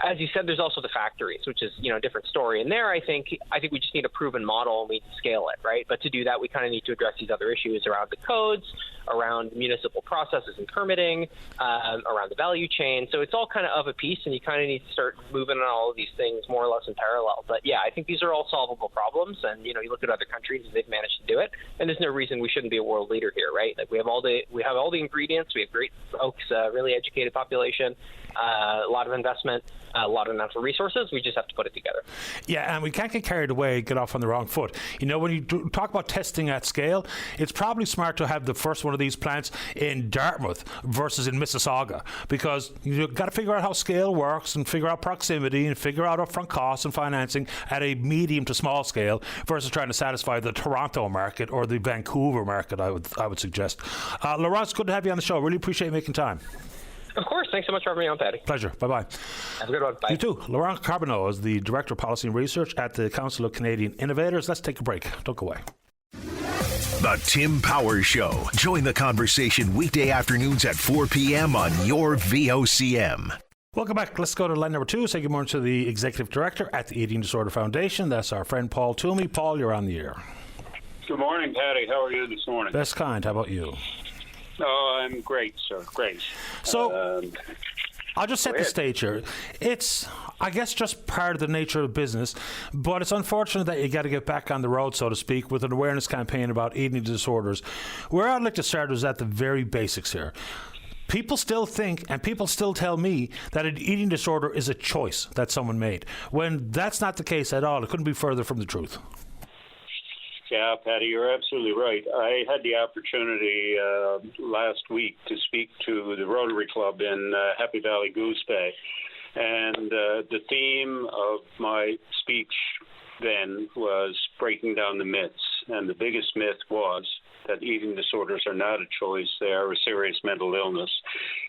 As you said, there's also the factories, which is, you know, a different story. And there, I think we just need a proven model and we need to scale it, right? But to do that, we kind of need to address these other issues around the codes, around municipal processes and permitting, around the value chain. So it's all kind of a piece, and you kind of need to start moving on all of these things more or less in parallel. But yeah, I think these are all solvable problems. And, you know, you look at other countries, they've managed to do it. And there's no reason we shouldn't be a world leader here, right? Like we have all the ingredients. We have great folks, really educated population, a lot of investment, a lot of natural resources. We just have to put it together. Yeah, and we can't get carried away, get off on the wrong foot. You know, when you talk about testing at scale, it's probably smart to have the first one of these plants in Dartmouth versus in Mississauga, because you've got to figure out how scale works and figure out proximity and figure out upfront costs and financing at a medium to small scale versus trying to satisfy the Toronto market or the Vancouver market, I would suggest. Laurent, it's good to have you on the show. Really appreciate you making time. Of course. Thanks so much for having me on, Patty. Pleasure. Bye-bye. Have a good one. Bye. You too. Laurent Carbonneau is the Director of Policy and Research at the Council of Canadian Innovators. Let's take a break. Don't go away. The Tim Powers Show. Join the conversation weekday afternoons at 4 p.m. on your VOCM. Welcome back. Let's go to line number 2. Say good morning to the Executive Director at the Eating Disorder Foundation. That's our friend Paul Toomey. Paul, you're on the air. Good morning, Patty. How are you this morning? Best kind. How about you? Oh, I'm great, sir. Great. So, I'll just set the stage here. It's, I guess, just part of the nature of business, but it's unfortunate that you got to get back on the road, so to speak, with an awareness campaign about eating disorders. Where I'd like to start is at the very basics here. People still think, and people still tell me, that an eating disorder is a choice that someone made, when that's not the case at all. It couldn't be further from the truth. Yeah, Patty, you're absolutely right. I had the opportunity last week to speak to the Rotary Club in Happy Valley Goose Bay. And the theme of my speech then was breaking down the myths. And the biggest myth was that eating disorders are not a choice. They are a serious mental illness.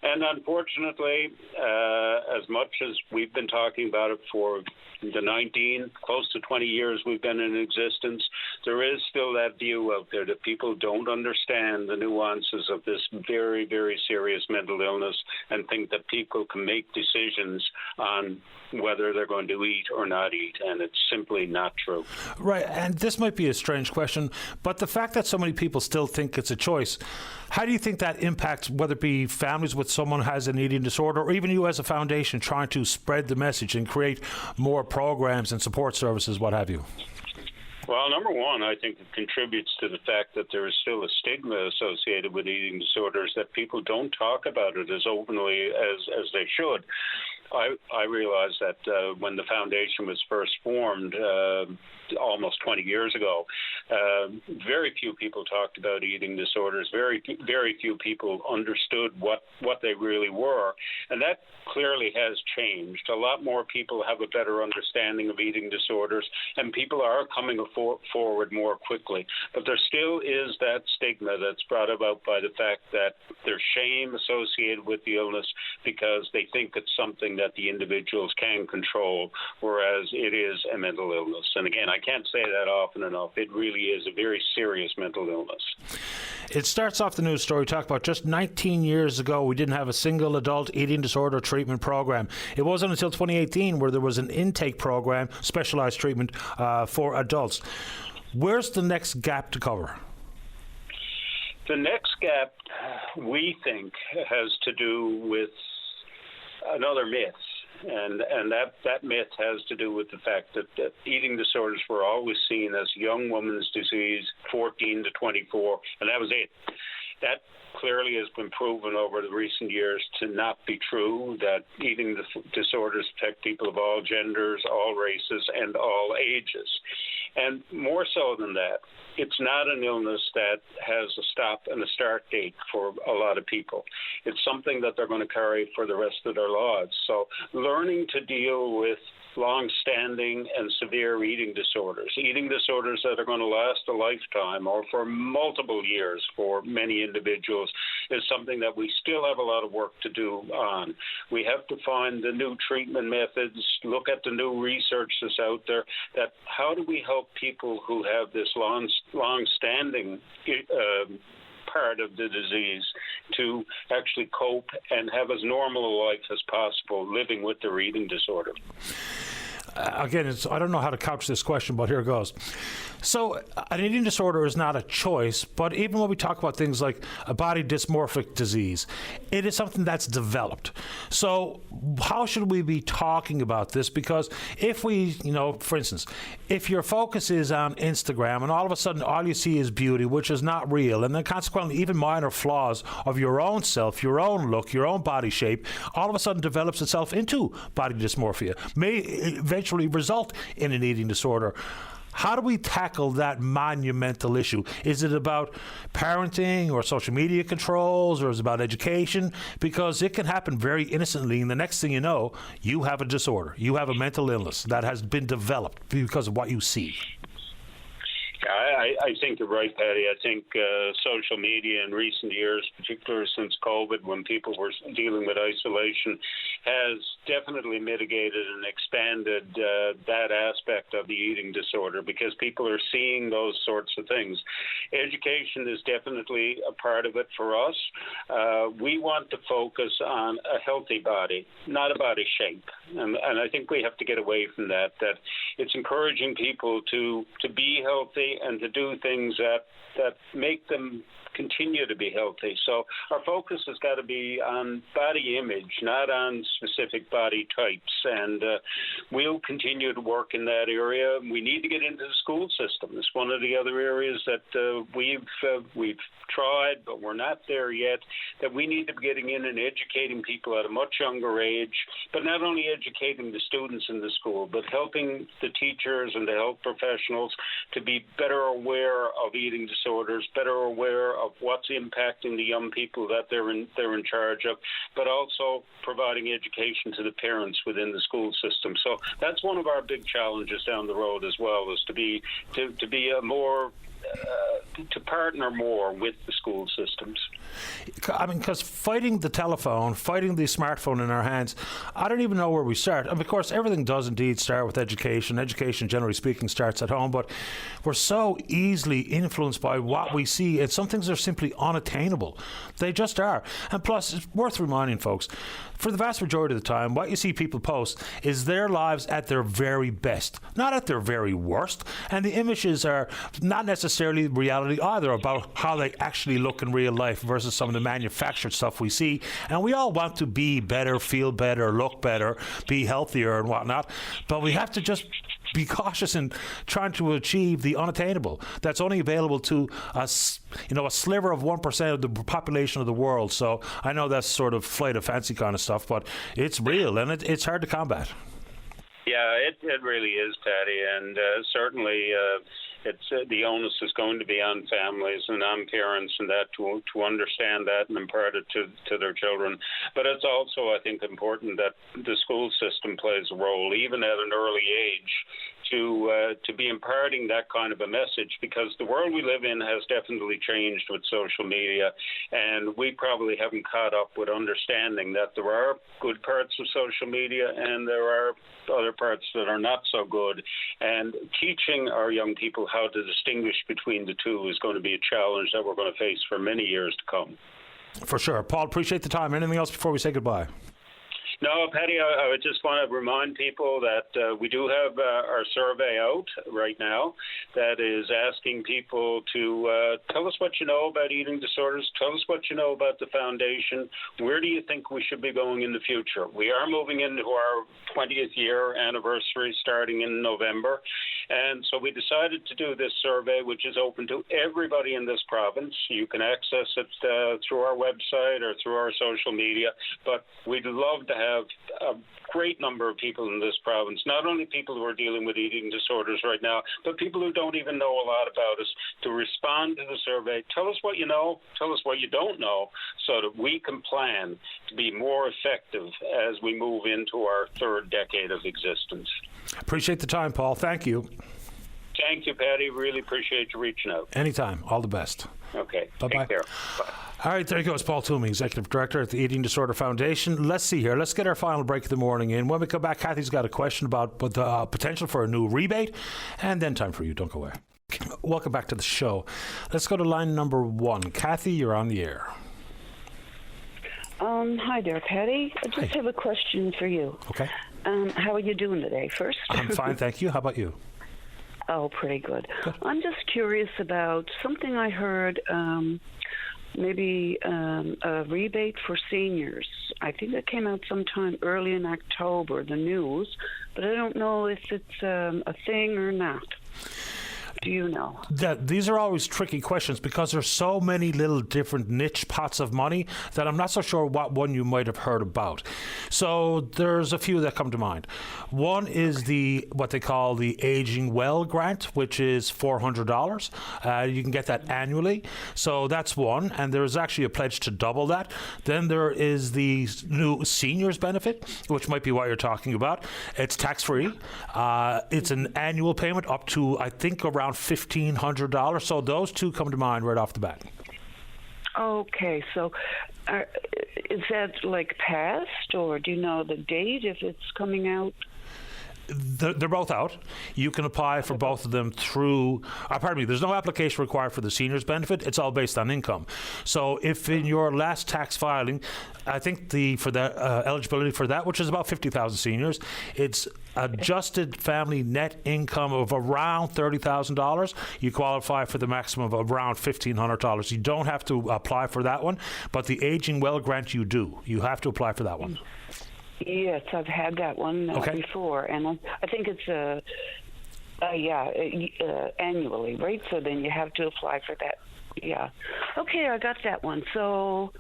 And unfortunately, as much as we've been talking about it for the close to 20 years we've been in existence, there is still that view out there that people don't understand the nuances of this very, very serious mental illness and think that people can make decisions on whether they're going to eat or not eat, and it's simply not true. Right, and this might be a strange question, but the fact that so many people still think it's a choice. How do you think that impacts, whether it be families with someone who has an eating disorder, or even you as a foundation trying to spread the message and create more programs and support services, what have you? Well, number one, I think it contributes to the fact that there is still a stigma associated with eating disorders, that people don't talk about it as openly as they should. I realized that when the foundation was first formed almost 20 years ago, very few people talked about eating disorders. Very few people understood what they really were. And that clearly has changed. A lot more people have a better understanding of eating disorders, and people are coming forward more quickly. But there still is that stigma that's brought about by the fact that there's shame associated with the illness because they think it's something that the individuals can control, whereas it is a mental illness. And again, I can't say that often enough. It really is a very serious mental illness. It starts off the news story talk about just 19 years ago, we didn't have a single adult eating disorder treatment program. It wasn't until 2018 where there was an intake program, specialized treatment for adults. Where's the next gap to cover? The next gap, we think, has to do with another myth. And that myth has to do with the fact that eating disorders were always seen as young women's disease, 14 to 24, and that was it. That clearly has been proven over the recent years to not be true, that eating disorders affect people of all genders, all races, and all ages. And more so than that, it's not an illness that has a stop and a start date for a lot of people. It's something that they're going to carry for the rest of their lives. So learning to deal with long-standing and severe eating disorders that are going to last a lifetime or for multiple years for many individuals, is something that we still have a lot of work to do on. We have to find the new treatment methods, look at the new research that's out there, that how do we help people who have this long-standing part of the disease to actually cope and have as normal a life as possible living with their eating disorder. Again, I don't know how to couch this question, but here it goes. So an eating disorder is not a choice, but even when we talk about things like a body dysmorphic disease, it is something that's developed. So how should we be talking about this? Because if we, for instance, if your focus is on Instagram and all of a sudden all you see is beauty, which is not real, and then consequently even minor flaws of your own self, your own look, your own body shape, all of a sudden develops itself into body dysmorphia, may eventually result in an eating disorder. How do we tackle that monumental issue? Is it about parenting or social media controls, or is it about education? Because it can happen very innocently, and the next thing you know, you have a disorder. You have a mental illness that has been developed because of what you see. I think you're right, Patty. I think social media in recent years, particularly since COVID, when people were dealing with isolation, has definitely mitigated and expanded that aspect of the eating disorder, because people are seeing those sorts of things. Education is definitely a part of it for us. We want to focus on a healthy body, not a body shape. And I think we have to get away from that it's encouraging people to be healthy and to do things that make them continue to be healthy. So our focus has got to be on body image, not on specific body types. And we'll continue to work in that area. We need to get into the school system. It's one of the other areas that we've tried, but we're not there yet, that we need to be getting in and educating people at a much younger age, but not only educating the students in the school, but helping the teachers and the health professionals to be better aware of eating disorders, better aware of what's impacting the young people that they're in charge of, but also providing education to the parents within the school system. So that's one of our big challenges down the road as well, is to be a more to partner more with the school systems. I mean, because fighting the telephone, fighting the smartphone in our hands, I don't even know where we start. And of course, everything does indeed start with education. Education, generally speaking, starts at home, but we're so easily influenced by what we see, and some things are simply unattainable. They just are. And plus, it's worth reminding folks, for the vast majority of the time, what you see people post is their lives at their very best, not at their very worst. And the images are not necessarily reality reality either about how they actually look in real life versus some of the manufactured stuff we see. And we all want to be better, feel better, look better, be healthier and whatnot. But we have to just be cautious in trying to achieve the unattainable. That's only available to us, a sliver of 1% of the population of the world. So I know that's sort of flight of fancy kind of stuff, but it's real and it's hard to combat. Yeah, it really is, Patty, and certainly it's the onus is going to be on families and on parents and that to understand that and impart it to their children. But it's also, I think, important that the school system plays a role, even at an early age, to be imparting that kind of a message, because the world we live in has definitely changed with social media, and we probably haven't caught up with understanding that there are good parts of social media and there are other parts that are not so good. And teaching our young people how to distinguish between the two is going to be a challenge that we're going to face for many years to come. For sure. Paul, appreciate the time. Anything else before we say goodbye? No, Patty, I would just want to remind people that we do have our survey out right now that is asking people to tell us what you know about eating disorders, tell us what you know about the foundation, where do you think we should be going in the future? We are moving into our 20th year anniversary starting in November, and so we decided to do this survey, which is open to everybody in this province. You can access it through our website or through our social media, but we'd love to have a great number of people in this province, not only people who are dealing with eating disorders right now, but people who don't even know a lot about us, to respond to the survey. Tell us what you know, tell us what you don't know, so that we can plan to be more effective as we move into our third decade of existence. Appreciate the time, Paul. Thank you. Thank you, Patty. Really appreciate you reaching out. Anytime. All the best. Okay. Bye-bye. Take care. Bye. All right, there you go. It's Paul Toomey, Executive Director at the Eating Disorder Foundation. Let's see here. Let's get our final break of the morning in. When we come back, Kathy's got a question about the potential for a new rebate, and then time for you. Don't go away. Welcome back to the show. Let's go to line number 1. Kathy, you're on the air. Hi there, Patty. I just have a question for you. Okay. How are you doing today, first? I'm fine, thank you. How about you? Oh, pretty good. I'm just curious about something I heard, maybe a rebate for seniors. I think that came out sometime early in October, the news, but I don't know if it's a thing or not. Do you know? These are always tricky questions because there's so many little different niche pots of money that I'm not so sure what one you might have heard about. So there's a few that come to mind. One is what they call the Aging Well grant, which is $400. You can get that annually. So that's one. And there's actually a pledge to double that. Then there is the new seniors benefit, which might be what you're talking about. It's tax-free. It's an annual payment up to, I think, around $1,500. So those two come to mind right off the bat. Okay, so is that like passed, or do you know the date if it's coming out? They're both out. You can apply for both of them through, there's no application required for the seniors benefit. It's all based on income. So if in your last tax filing, I think for the eligibility for that, which is about 50,000 seniors, it's adjusted family net income of around $30,000. You qualify for the maximum of around $1,500. You don't have to apply for that one, but the Aging Well grant you do. You have to apply for that one. Yes, I've had that one before, and I think it's annually, right? So then you have to apply for that. Yeah. Okay, I got that one. So,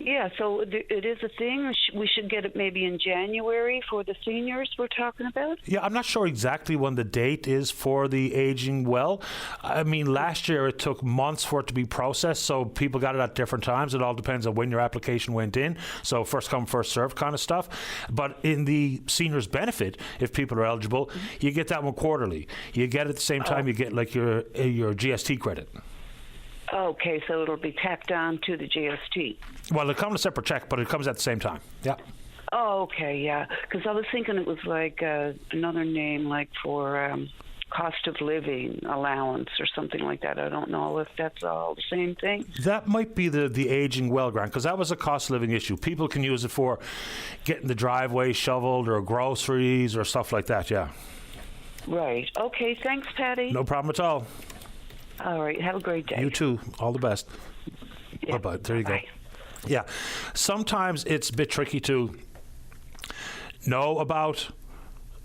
yeah, so it is a thing. We should get it maybe in January for the seniors we're talking about? Yeah, I'm not sure exactly when the date is for the Aging Well. I mean, last year it took months for it to be processed, so people got it at different times. It all depends on when your application went in. So first come, first served kind of stuff. But in the seniors benefit, if people are eligible, you get that one quarterly. You get it at the same time you get like your GST credit. Okay, so it'll be tacked on to the GST. Well, it comes in a separate check, but it comes at the same time. Yeah. Oh, okay, yeah. Because I was thinking it was like another name, like for cost of living allowance or something like that. I don't know if that's all the same thing. That might be the Aging Well grant, because that was a cost of living issue. People can use it for getting the driveway shoveled or groceries or stuff like that, yeah. Right. Okay, thanks, Patty. No problem at all. All right. Have a great day. You too. All the best. Yeah. Bye-bye. There you go. Yeah. Sometimes it's a bit tricky to know about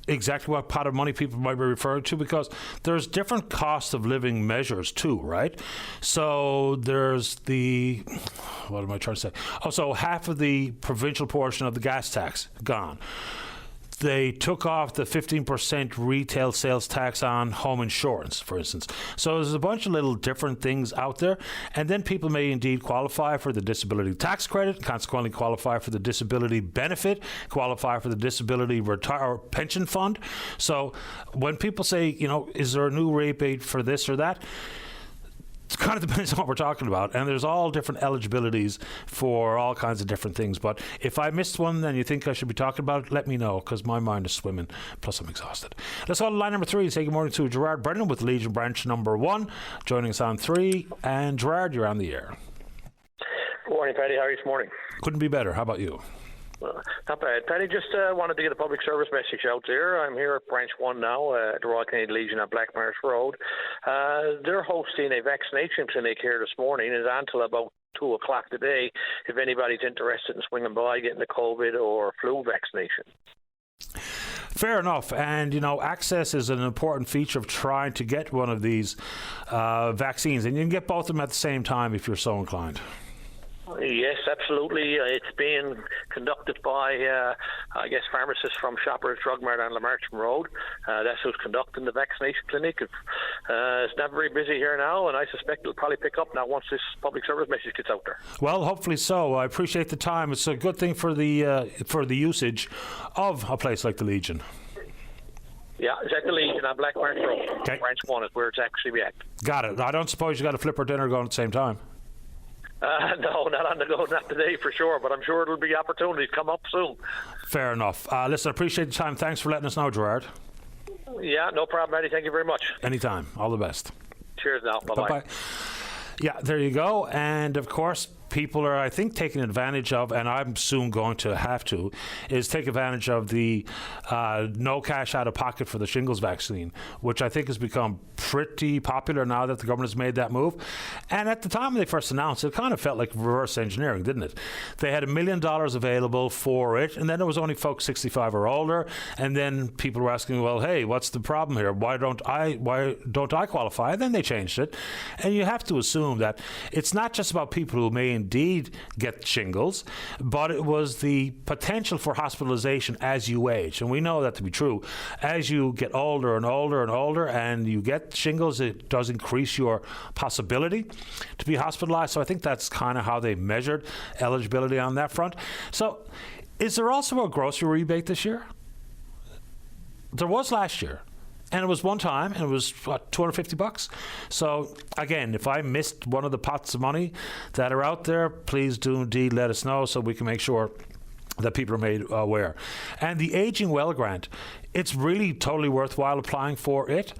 exactly what pot of money people might be referring to, because there's different cost of living measures too, right? So there's what am I trying to say? Oh, so half of the provincial portion of the gas tax gone. They took off the 15% retail sales tax on home insurance, for instance. So there's a bunch of little different things out there. And then people may indeed qualify for the disability tax credit, consequently qualify for the disability benefit, qualify for the disability or pension fund. So when people say, is there a new rebate for this or that? It kind of depends on what we're talking about, and there's all different eligibilities for all kinds of different things. But if I missed one and you think I should be talking about it, let me know, because my mind is swimming, plus I'm exhausted. Let's go to line number 3 and say good morning to Gerard Brennan with Legion Branch number 1, joining us on 3. And Gerard, you're on the air. Good morning, Paddy. How are you this morning? Couldn't be better. How about you? Not bad. Paddy, just wanted to get a public service message out there. I'm here at Branch 1 now at the Royal Canadian Legion on Blackmarsh Road. They're hosting a vaccination clinic here this morning. It's on till about 2 o'clock today if anybody's interested in swinging by getting the COVID or flu vaccination. Fair enough. And, access is an important feature of trying to get one of these vaccines. And you can get both of them at the same time if you're so inclined. Yes, absolutely. It's being conducted by, pharmacists from Shoppers Drug Mart on Lamarcham Road. That's who's conducting the vaccination clinic. It's not very busy here now, and I suspect it'll probably pick up now once this public service message gets out there. Well, hopefully so. I appreciate the time. It's a good thing for the usage of a place like the Legion. Yeah, it's at the Legion on Blackmarsh Road. Okay. Branch 1 is where it's actually at. Got it. I don't suppose you got a flipper dinner going at the same time? No, not on the go, not today for sure, but I'm sure it'll be opportunities come up soon. Fair enough. Listen, I appreciate the time. Thanks for letting us know, Gerard. Yeah, no problem, Eddie. Thank you very much. Anytime. All the best. Cheers now. Bye-bye. Bye-bye. Yeah, there you go. And, of course, people are, I think, taking advantage of, and I'm soon going to have to, is take advantage of the no cash out of pocket for the shingles vaccine, which I think has become pretty popular now that the government has made that move. And at the time when they first announced it, it kind of felt like reverse engineering, didn't it? They had $1 million available for it, and then there was only folks 65 or older, and then people were asking, well, hey, what's the problem here? Why don't I qualify? And then they changed it. And you have to assume that it's not just about people who may indeed get shingles, but it was the potential for hospitalization as you age. And we know that to be true. As you get older and older and older and you get shingles, it does increase your possibility to be hospitalized. So I think that's kind of how they measured eligibility on that front. So is there also a grocery rebate this year? There was last year. And it was one time, and it was, $250? So, again, if I missed one of the pots of money that are out there, please do indeed let us know so we can make sure that people are made aware. And the Aging Well grant, it's really totally worthwhile applying for it.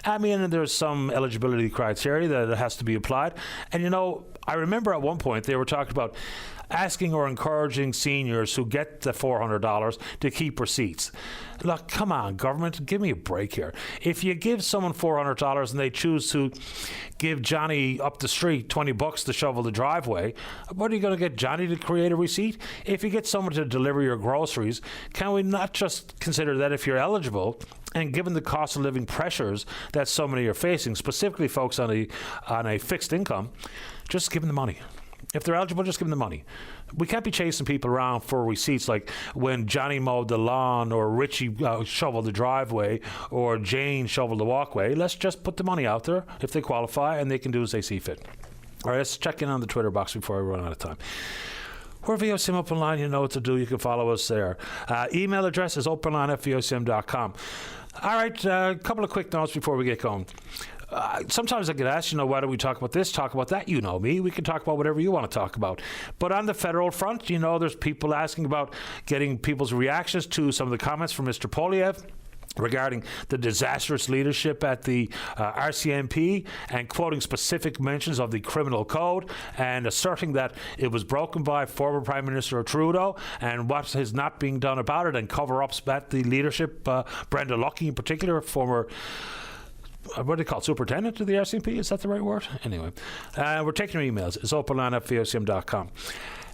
I mean, there's some eligibility criteria that has to be applied. And, I remember at one point they were talking about asking or encouraging seniors who get the $400 to keep receipts. Look, come on, government, give me a break here. If you give someone $400 and they choose to give Johnny up the street $20 to shovel the driveway, what are you going to get Johnny to create a receipt? If you get someone to deliver your groceries, can we not just consider that if you're eligible, and given the cost of living pressures that so many are facing, specifically folks on a fixed income, just give them the money. If they're eligible, just give them the money. We can't be chasing people around for receipts like when Johnny mowed the lawn or Richie shoveled the driveway or Jane shoveled the walkway. Let's just put the money out there if they qualify and they can do as they see fit. All right, let's check in on the Twitter box before I run out of time. We're VOCM Open Line. You know what to do. You can follow us there. Email address is openline@vocm.com. All right, a couple of quick notes before we get going. Sometimes I get asked, why don't we talk about this, talk about that? You know me. We can talk about whatever you want to talk about. But on the federal front, there's people asking about getting people's reactions to some of the comments from Mr. Polyev regarding the disastrous leadership at the RCMP and quoting specific mentions of the criminal code and asserting that it was broken by former Prime Minister Trudeau and what is not being done about it and cover-ups at the leadership, Brenda Luckie in particular, former what do they call it? Superintendent of the RCMP? Is that the right word? Anyway, we're taking your emails. It's openline@vocm.com.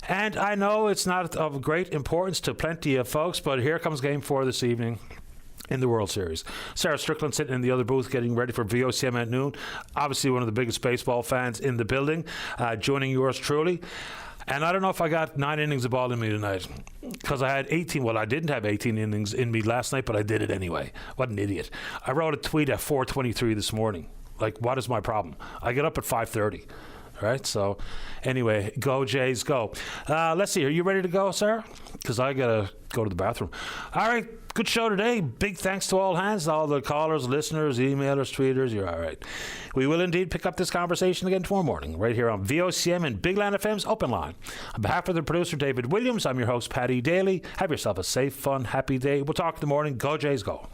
And I know it's not of great importance to plenty of folks, but here comes Game 4 this evening in the World Series. Sarah Strickland sitting in the other booth getting ready for VOCM at noon. Obviously one of the biggest baseball fans in the building, joining yours truly. And I don't know if I got 9 innings of ball in me tonight because I had 18. Well, I didn't have 18 innings in me last night, but I did it anyway. What an idiot. I wrote a tweet at 4:23 this morning. Like, what is my problem? I get up at 5:30. Right? So, anyway, go Jays, go. Let's see. Are you ready to go, Sarah? Because I got to go to the bathroom. All right. Good show today. Big thanks to all hands, all the callers, listeners, emailers, tweeters. You're all right. We will indeed pick up this conversation again tomorrow morning, right here on VOCM and Big Land FM's Open Line. On behalf of the producer, David Williams, I'm your host, Paddy Daly. Have yourself a safe, fun, happy day. We'll talk in the morning. Go Jays, go.